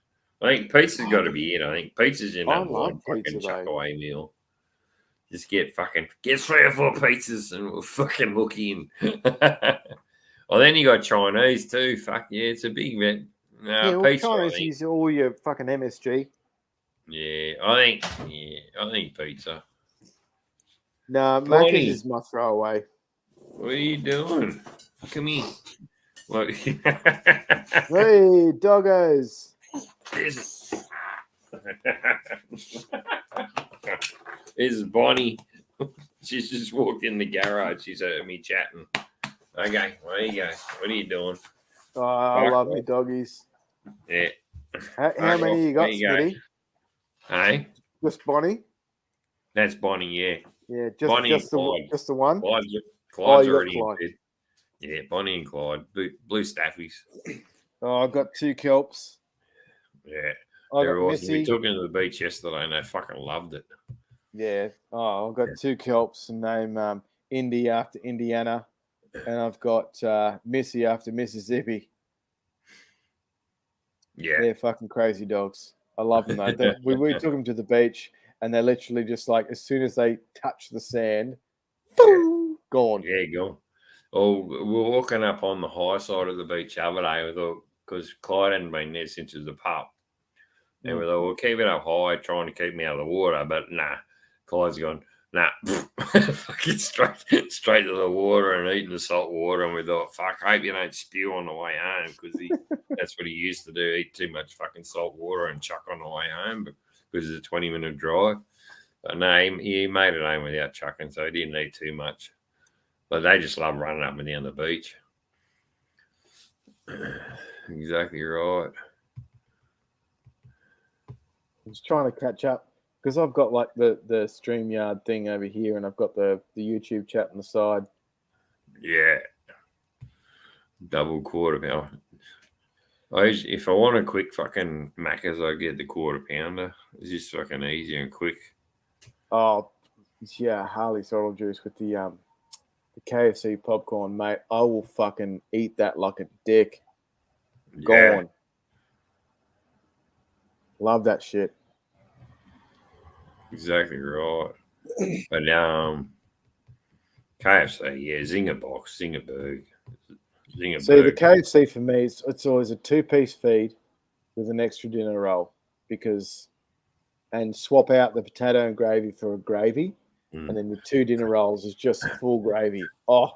I think pizza's got to be in. I think pizza's your I number love one pizza fucking chuck though. away meal. Just get 3 or 4 pizzas and we'll fucking hook in. Well, then you got Chinese too. Fuck yeah, it's a big red. No, Yeah, well, pizza. Chinese I think. is all your fucking MSG. Yeah, I think pizza. No, Macca's Bonnie, is my throwaway. what are you doing? Come here. Look. Hey, doggos. This is Bonnie. She's just walked in the garage. She's heard me chatting. Okay, there you go. What are you doing? Oh, I love me doggies. Yeah. How many you got, Smitty? Hey, Just Bonnie? that's Bonnie. Yeah, Yeah, Bonnie and just Clyde. the one. Clyde's you got already Clyde. in bed. Yeah, Bonnie and Clyde, blue staffies. Oh, I got 2 kelps. Yeah, I they're got awesome. We Missy. took them to the beach yesterday, and they fucking loved it. Yeah. Oh, I've got 2 kelps and name Indy after Indiana, and I've got Missy after Mississippi. Yeah, They're fucking crazy dogs. I love them though. We took them to the beach, and they're literally just like as soon as they touch the sand, boom, gone. Yeah, go. Oh, we're walking up on the high side of the beach the other day because Clyde hadn't been there since he was a pup. And we thought, we'll keep it up high, trying to keep me out of the water. But nah, Clyde's gone, nah, fucking straight to the water and eating the salt water. And we thought, fuck, I hope you don't spew on the way home because that's what he used to do, eat too much fucking salt water and chuck on the way home because it's a 20-minute drive. But no, he made it home without chucking, so he didn't eat too much. But they just love running up and down the beach. Exactly right. I was trying to catch up because I've got like the StreamYard thing over here, and I've got the YouTube chat on the side. Yeah. Double quarter pounder. If I want a quick fucking Macca's, I get the quarter pounder. It's just fucking easy and quick. Oh, yeah, Harley Sorrel juice with the KFC popcorn, mate. I will fucking eat that like a dick. Yeah. Gone. Love that shit. Exactly right. But KFC, yeah, Zinger box, Zinger burg, Zinger See, the burg. KFC for me, it's always a 2-piece feed with an extra dinner roll and swap out the potato and gravy for a gravy. And then the 2 dinner rolls is just full gravy. Oh,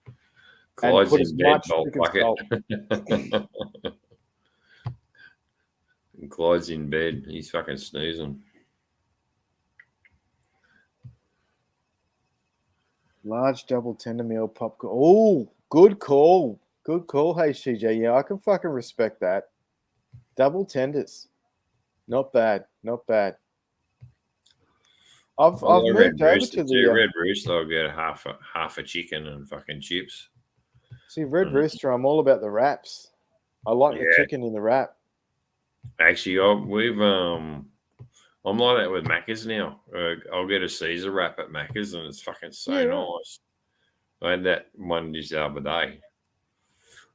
and Clyde's put as in bed, much bolt chicken bucket. salt. Clyde's in bed. He's fucking snoozing. Large double tender meal popcorn. Oh, good call. Good call, HCJ. Yeah, I can fucking respect that. Double tenders. Not bad. Not bad. I've moved over to the Red Rooster. I'll get half a chicken and fucking chips. see Red Rooster. I'm all about the wraps. I like the Yeah. chicken in the wrap. Actually, I'm like that with Macca's now. I'll get a Caesar wrap at Macca's, and it's fucking so Yeah, right. nice. I had that one just the other day.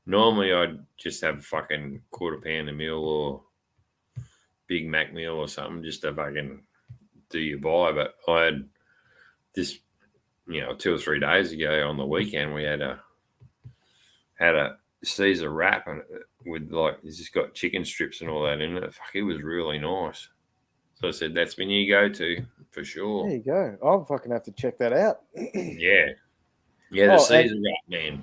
Normally, I'd just have fucking quarter pounder meal or Big Mac meal or something just to fucking do your buy. But I had this, 2 or 3 days ago on the weekend, we had a Caesar wrap and with like it's just got chicken strips and all that in it. Fuck, it was really nice. So I said that's my new go-to for sure. There you go. I'll fucking have to check that out. Yeah, the Caesar wrap, man.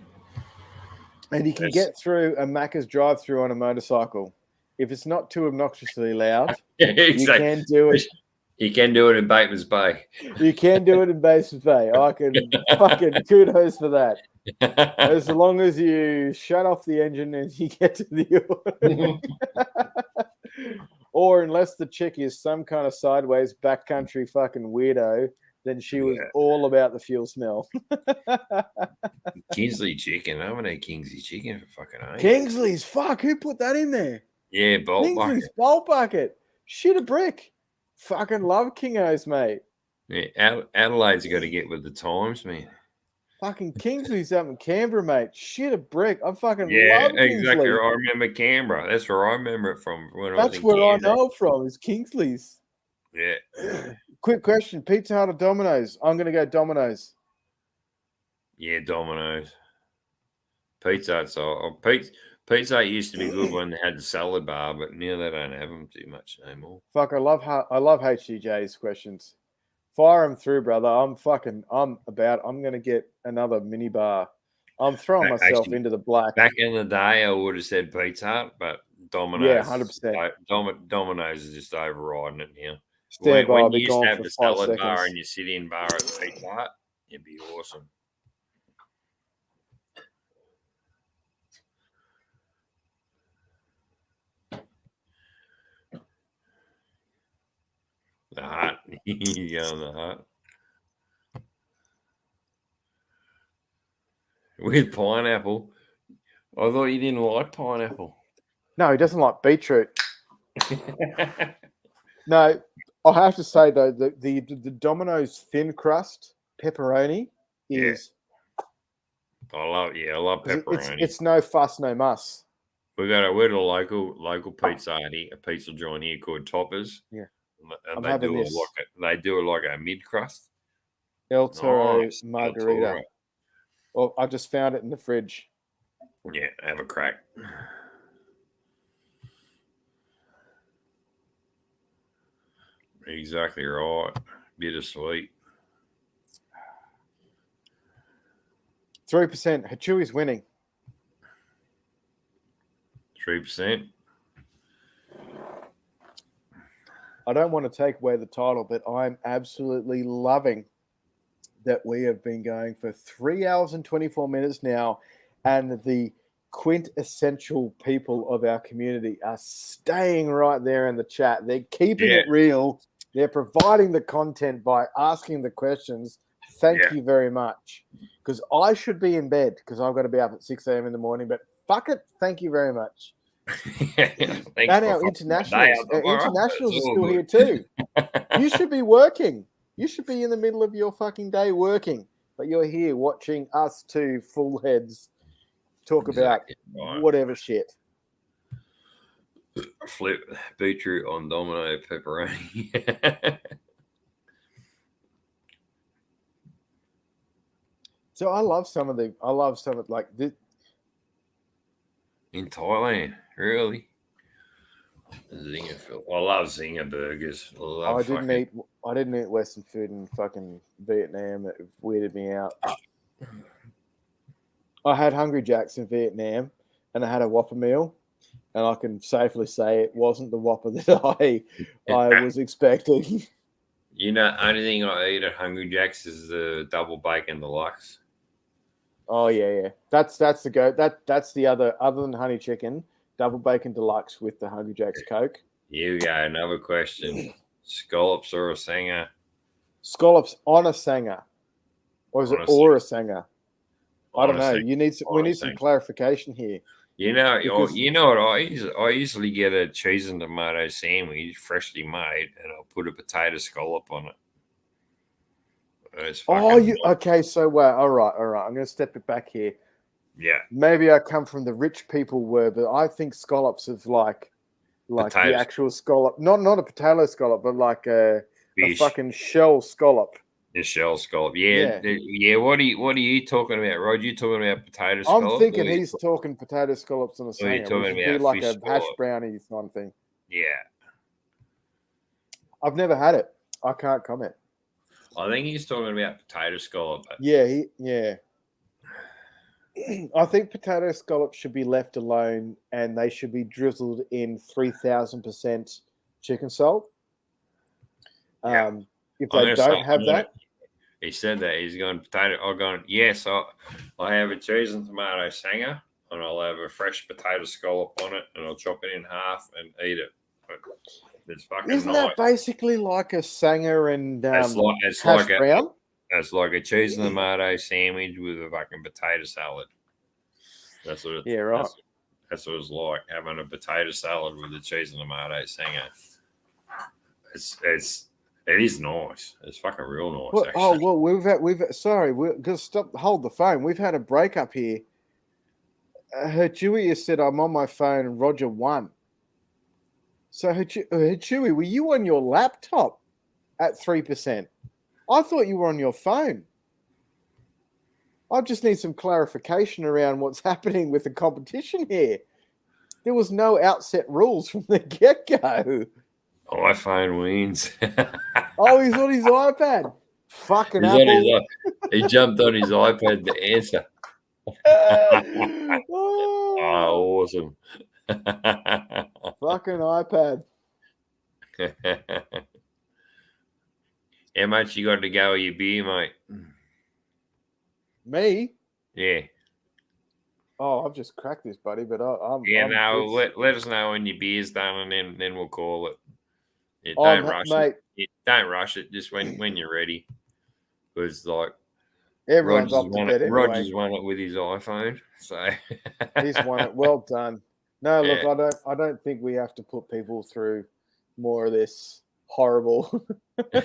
And you can get through a Macca's drive-through on a motorcycle. If it's not too obnoxiously loud, exactly. you can do it. You can do it in Bateman's Bay. You can do it in Bateman's Bay. I can fucking kudos for that. As long as you shut off the engine and you get to the or unless the chick is some kind of sideways backcountry fucking weirdo, then she was all about the fuel smell. Kingsley chicken. I haven't had Kingsley chicken for fucking ages. Kingsley's fuck. Who put that in there? Yeah, bolt Kingsley's bucket. bolt bucket. Shit a brick. Fucking love Kingos, mate. Yeah, Adelaide's got to get with the times, man. Fucking Kingsley's up in Canberra, mate. Shit a brick. I fucking Yeah, love Kingsley. exactly. I remember Canberra. That's where I remember it from. That's where I know it from. Is Kingsley's. Yeah. Quick question: Pizza Hut or Domino's? I'm going to go Domino's. Yeah, Domino's. Pizza Hut. Pizza Hut used to be good when they had the salad bar, but now they don't have them too much anymore. Fuck, I love HGJ's questions. Fire them through, brother. I'm going to get another mini bar. I'm throwing myself into the black. Back in the day, I would have said Pizza Hut, but Domino's. Yeah, 100%. Domino's is just overriding it now. Stand by, when I'll be you used gone to have for the 5 salad bar seconds. and your sit-in bar at the Pizza Hut, it'd be awesome. The Hut. You go in the Hut. With pineapple. I thought you didn't like pineapple. No, he doesn't like beetroot. No, I have to say though, the Domino's thin crust pepperoni is. I love pepperoni. It's no fuss, no muss. We're at a local pizza hut here, a pizza joint here called Toppers. Yeah, and they do it like a mid crust. El Toro margarita. Well, I just found it in the fridge. Yeah, have a crack. Exactly right. Bittersweet. 3%. Hachui's winning. 3%. I don't want to take away the title, but I'm absolutely loving that we have been going for 3 hours and 24 minutes now, and the quintessential people of our community are staying right there in the chat. They're keeping it real. They're providing the content by asking the questions. Thank you very much. Because I should be in bed because I've got to be up at 6 a.m. in the morning. But fuck it. Thank you very much. And our internationals. Our internationals are still here too. You should be working. You should be in the middle of your fucking day working. But you're here watching us two full heads talk about whatever shit. Flip beetroot on Domino pepperoni. So I love some of like this. In Thailand, really? Zinger. I love Zinger burgers. I didn't eat Western food in fucking Vietnam. It weirded me out. I had Hungry Jacks in Vietnam, and I had a Whopper meal, and I can safely say it wasn't the Whopper that I was expecting. You know, only thing I eat at Hungry Jacks is the double bacon deluxe. Oh yeah. That's the go. That's the other than honey chicken, double bacon deluxe with the Hungry Jacks Coke. Here we go. Another question: scallops or a sanger? Scallops on a sanger, or is it or a sanger? I don't know. We need some clarification here. You know what? I usually get a cheese and tomato sandwich, freshly made, and I'll put a potato scallop on it. Okay. So all right. I'm going to step it back here. Yeah. Maybe I come from the rich people word, but I think scallops is like the actual scallop, not a potato scallop, but like a fucking shell scallop. The shell scallop. Yeah. What are you talking about, Rod? You talking about potato scallop? I'm thinking he's talking potato scallops on a sanger. Talking about like a hash brownie kind of thing. Yeah. I've never had it. I can't comment. I think he's talking about potato scallop. Yeah. I think potato scallops should be left alone, and they should be drizzled in 3,000% chicken salt. If they don't have that, he said that he's going potato. I'm going. Yes, I have a cheese and tomato sanger, and I'll have a fresh potato scallop on it, and I'll chop it in half and eat it. It's fucking Isn't nice. that basically like a sanger and it's hash brown? It's like a cheese and tomato sandwich with a fucking potato salad. That's what. Right. That's what it's like, having a potato salad with a cheese and tomato sanger. It is nice. It's fucking real nice. Hold the phone. We've had a breakup here. Her Chewy has said I'm on my phone and Roger won. So her Chewy, were you on your laptop at 3%? I thought you were on your phone. I just need some clarification around what's happening with the competition here. There was no outset rules from the get-go. iPhone wins. Oh, he's on his iPad. Fucking Apple. He jumped on his iPad to answer. Awesome. Fucking iPad. How much you got to go with your beer, mate? Me? Yeah. Oh, I've just cracked this, buddy. But let us know when your beer's done, and then we'll call it. Yeah, don't rush it. Don't rush it. Just when you're ready, because like everyone's off to bed anyway. Roger's won it with his iPhone, so he's won it. Well done. No, look, I don't think we have to put people through more of this horrible. I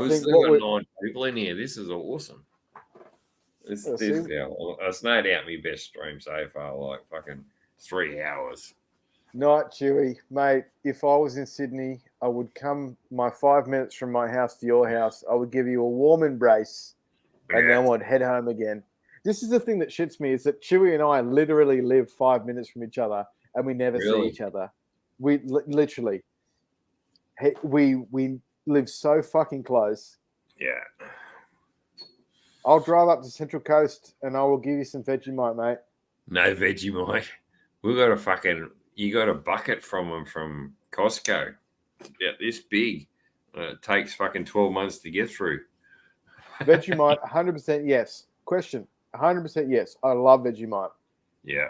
think we've got 9 people in here. This is awesome. It's no doubt my best stream so far. Like fucking 3 hours. Night, Chewy, mate. If I was in Sydney, I would come 5 minutes from my house to your house. I would give you a warm embrace, and then I'd head home again. This is the thing that shits me, is that Chewy and I literally live 5 minutes from each other, and we never see each other. We literally, we live so fucking close. Yeah. I'll drive up to Central Coast, and I will give you some Vegemite, mate. No Vegemite. We got you got a bucket from them from Costco. Yeah, this big. It takes fucking 12 months to get through. Vegemite, 100% yes. Question, 100% yes. I love Vegemite. Yeah.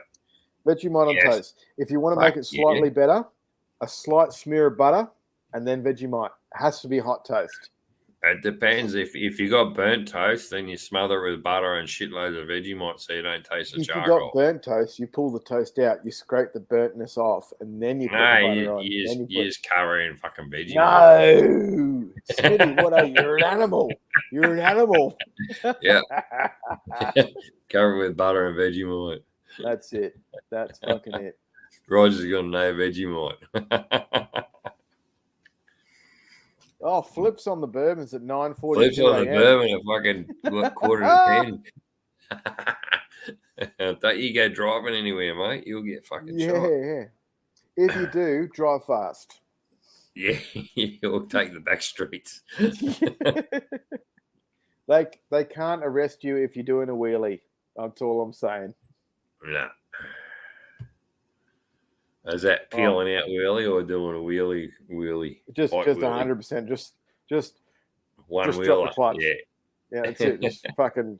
Vegemite on toast. If you want to make it slightly better, a slight smear of butter, and then Vegemite. It has to be hot toast. It depends. If you got burnt toast, then you smother it with butter and shitloads of Vegemite so you don't taste the If you charcoal. got burnt toast, you pull the toast out, you scrape the burntness off, and then you put the No, butter on. you just cover in fucking Vegemite. No, Smitty, what are you? You're an animal. You're an animal. Yeah. Cover with butter and Vegemite. That's it. That's fucking it. Roger's got no Vegemite. Oh, flips on the bourbons at 9:42 Flips on the a.m. bourbon at fucking quarter to 10. Don't you go driving anywhere, mate. You'll get fucking shot. Yeah. If you do, drive fast. Yeah, you'll take the back streets. They can't arrest you if you're doing a wheelie. That's all I'm saying. No. Is that peeling out wheelie or doing a wheelie? Just White wheelie? 100%. Just One just wheeler. drop the clutch. Yeah. Yeah, that's it. Just fucking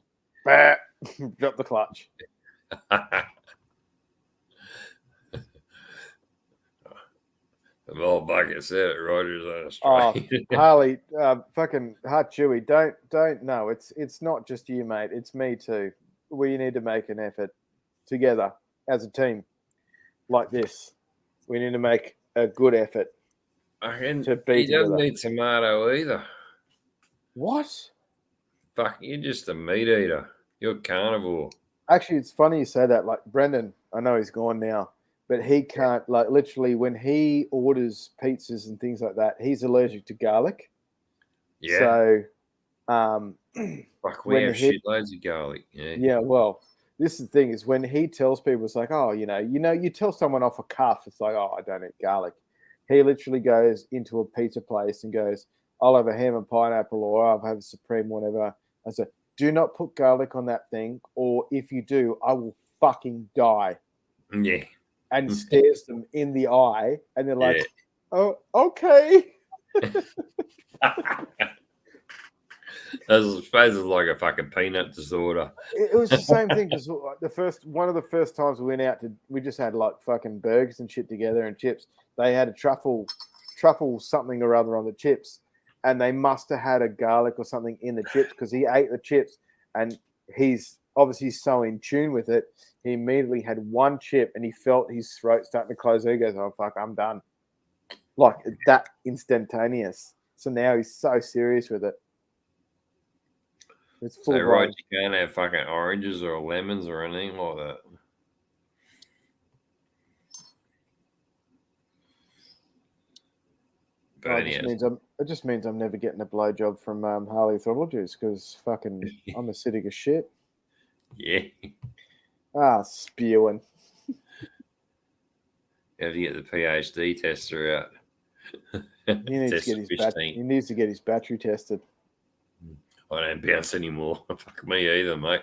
drop the clutch. The old bucket said it. Rogers on a Oh, straight. Harley, fucking Heart Chewy, don't. No, it's not just you, mate. It's me too. We need to make an effort together as a team like this. We need to make a good effort. To be he doesn't together. eat tomato either. What? Fuck, you're just a meat eater. You're carnivore. Actually, it's funny you say that. Like Brendan, I know he's gone now, but he can't, like, literally when he orders pizzas and things like that, he's allergic to garlic. Yeah. So, Fuck, we when have he- shitloads of garlic. Yeah. yeah, well, this is the thing is when he tells people, it's like, oh, you tell someone off a cuff, it's like, oh, I don't eat garlic. He literally goes into a pizza place and goes, I'll have a ham and pineapple, or I'll have a supreme, whatever. I said, do not put garlic on that thing, or if you do, I will fucking die. Yeah. And stares them in the eye, and they're like, Yeah. oh, okay. I suppose it's like a fucking peanut disorder. It was the same thing because one of the first times we went out we just had like fucking burgers and shit together and chips. They had a truffle something or other on the chips, and they must have had a garlic or something in the chips because he ate the chips, and he's obviously so in tune with it. He immediately had one chip and he felt his throat starting to close. He goes, "Oh fuck, I'm done!" Like that instantaneous. So now he's so serious with it. It's full So, of right, you can't have fucking oranges or lemons or anything like that. But it just means I'm never getting a blowjob from Harley Throttle Juice because fucking I'm acidic as shit. Yeah. Spewing. You have to get the PhD tester out. He needs to get his battery tested. I don't bounce anymore. Fuck me either, mate.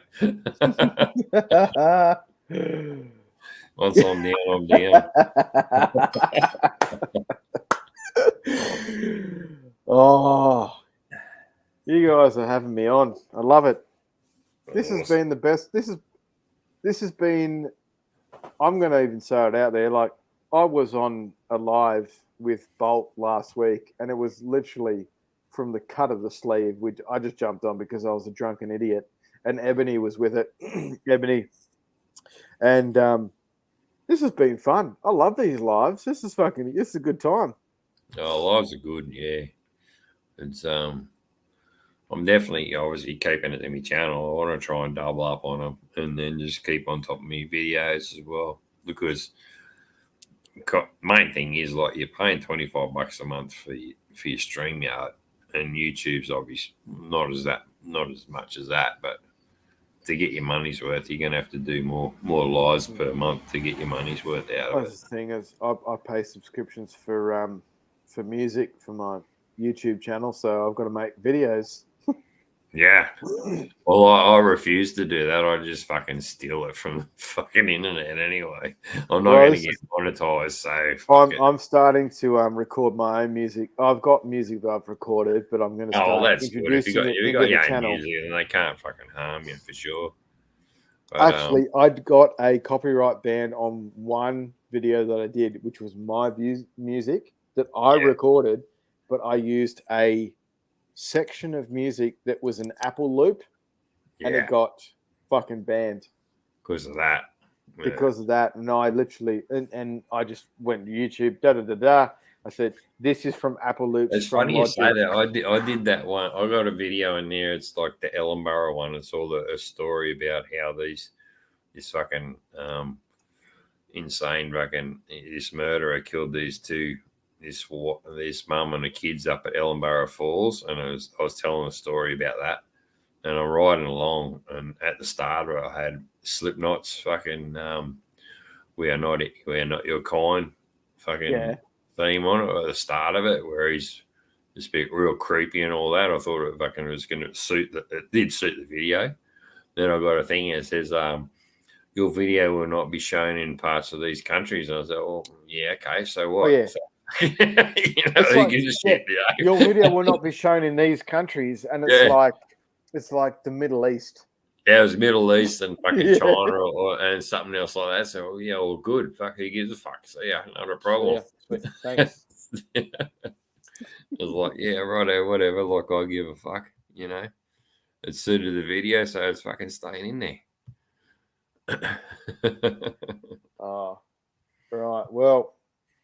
Once I'm down, I'm down. Oh, you guys are having me on. I love it. This has been the best. This has been. I'm going to even say it out there. Like I was on a live with Bolt last week, and it was literally from the cut of the sleeve, which I just jumped on because I was a drunken idiot, and Ebony was with it. Ebony, and this has been fun. I love these lives. This is a good time. Oh, lives are good, yeah. It's I'm definitely obviously keeping it in my channel. I want to try and double up on them, and then just keep on top of me videos as well. Because main thing is like you're paying $25 a month for your StreamYard, and YouTube's obviously not as much as that, but to get your money's worth, you're gonna have to do more lives per month to get your money's worth out of it. The thing is, I pay subscriptions for music for my YouTube channel, so I've got to make videos. Yeah. Well, I refuse to do that. I just fucking steal it from the fucking internet anyway. I'm not going to get monetized, so I'm starting to record my own music. I've got music that I've recorded, but I'm going to start introducing it into the channel. Music, and they can't fucking harm you for sure. But, actually, I'd got a copyright ban on one video that I did, which was my music that I Yeah. recorded, but I used a section of music that was an Apple loop, and Yeah, it got fucking banned because of that. Yeah. because of that. And I literally and I just went to YouTube, da da da da. I said, "This is from Apple loops It's from funny you say Logic." that. I did that one. I got a video in there. It's like the Ellenborough one. It's all a story about how this fucking insane fucking this murderer killed this mum and the kids up at Ellenborough Falls, and I was telling a story about that, and I'm riding along, and at the starter I had Slipknot's fucking we are not your kind fucking Yeah. theme on it at the start of it, where he's just being real creepy and all that. I thought it fucking was going to suit it did suit the video. Then I got a thing that says your video will not be shown in parts of these countries. And I said, well, yeah, okay, so what? Oh, yeah. So, who like- gives a shit? Your video will not be shown in these countries, and it's like the Middle East. Yeah, it was Middle East and fucking Yeah. China and something else like that. So, yeah, well, good. Fuck, who gives a fuck? So, yeah, not a problem. Yeah, sweet. Thanks. I was like, yeah, righto, whatever. Like, I give a fuck, you know. It suited the video, so it's fucking staying in there. Oh, right. Well,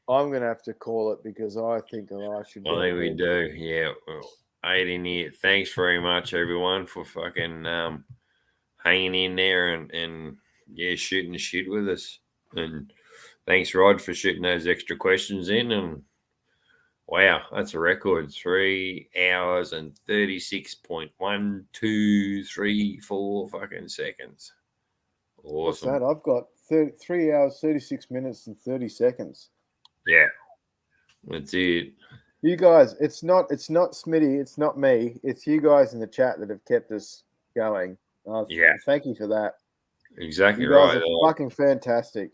I'm going to have to call it because I think that I should. I think we do. Yeah. Well, 8 in here. Thanks very much, everyone, for fucking hanging in there and yeah, shooting the shit with us. And thanks, Rod, for shooting those extra questions in. And wow, that's a record. 3 hours and 36.1234 fucking seconds. Awesome. What's that? I've got 3 hours, 36 minutes, and 30 seconds. Yeah. That's it. You guys, it's not Smitty, it's not me, it's you guys in the chat that have kept us going. Yeah. Thank you for that. Exactly You guys right. are fucking fantastic.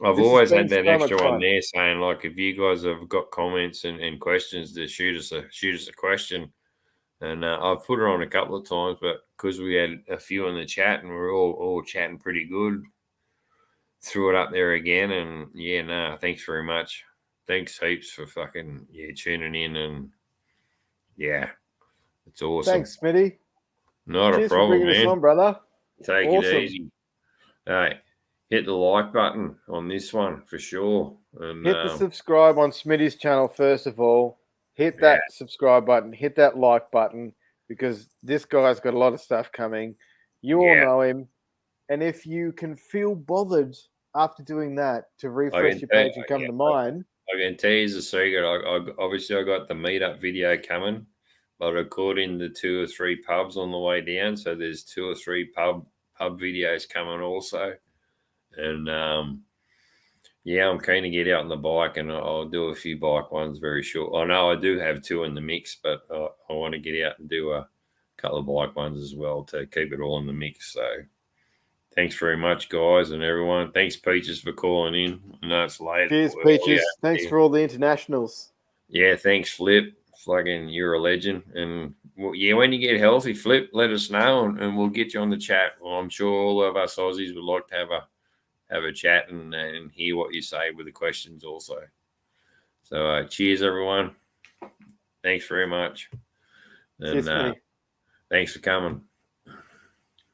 I've This always has had been that so extra much one fun. there saying, like, if you guys have got comments and questions, to shoot us a question. And I've put it on a couple of times, but because we had a few in the chat and we're all chatting pretty good, threw it up there again. And yeah, no, thanks very much. Thanks heaps for fucking tuning in, and yeah, it's awesome. Thanks, Smitty. Not Cheers a problem, for bringing man. us on, brother. Take Awesome. it easy. All right. Hit the like button on this one for sure. And Hit the subscribe on Smitty's channel first of all. Hit that subscribe button. Hit that like button because this guy's got a lot of stuff coming. You all know him. And if you can feel bothered after doing that to refresh your page and come to mine. I can tell you the secret. Obviously I got the meetup video coming, but according to 2 or 3 pubs on the way down. So there's 2 or 3 pub videos coming also. And yeah, I'm keen to get out on the bike, and I'll do a few bike ones very short. I know I do have 2 in the mix, but I want to get out and do a couple of bike ones as well to keep it all in the mix. So thanks very much, guys, and everyone. Thanks, Peaches, for calling in. I know it's late. Cheers, Peaches. Thanks for all the internationals. Yeah, thanks, Flip. Fucking, you're a legend. And yeah, when you get healthy, Flip, let us know, and we'll get you on the chat. Well, I'm sure all of us Aussies would like to have a chat and hear what you say with the questions also. So cheers, everyone. Thanks very much. And Cheers, thanks for coming.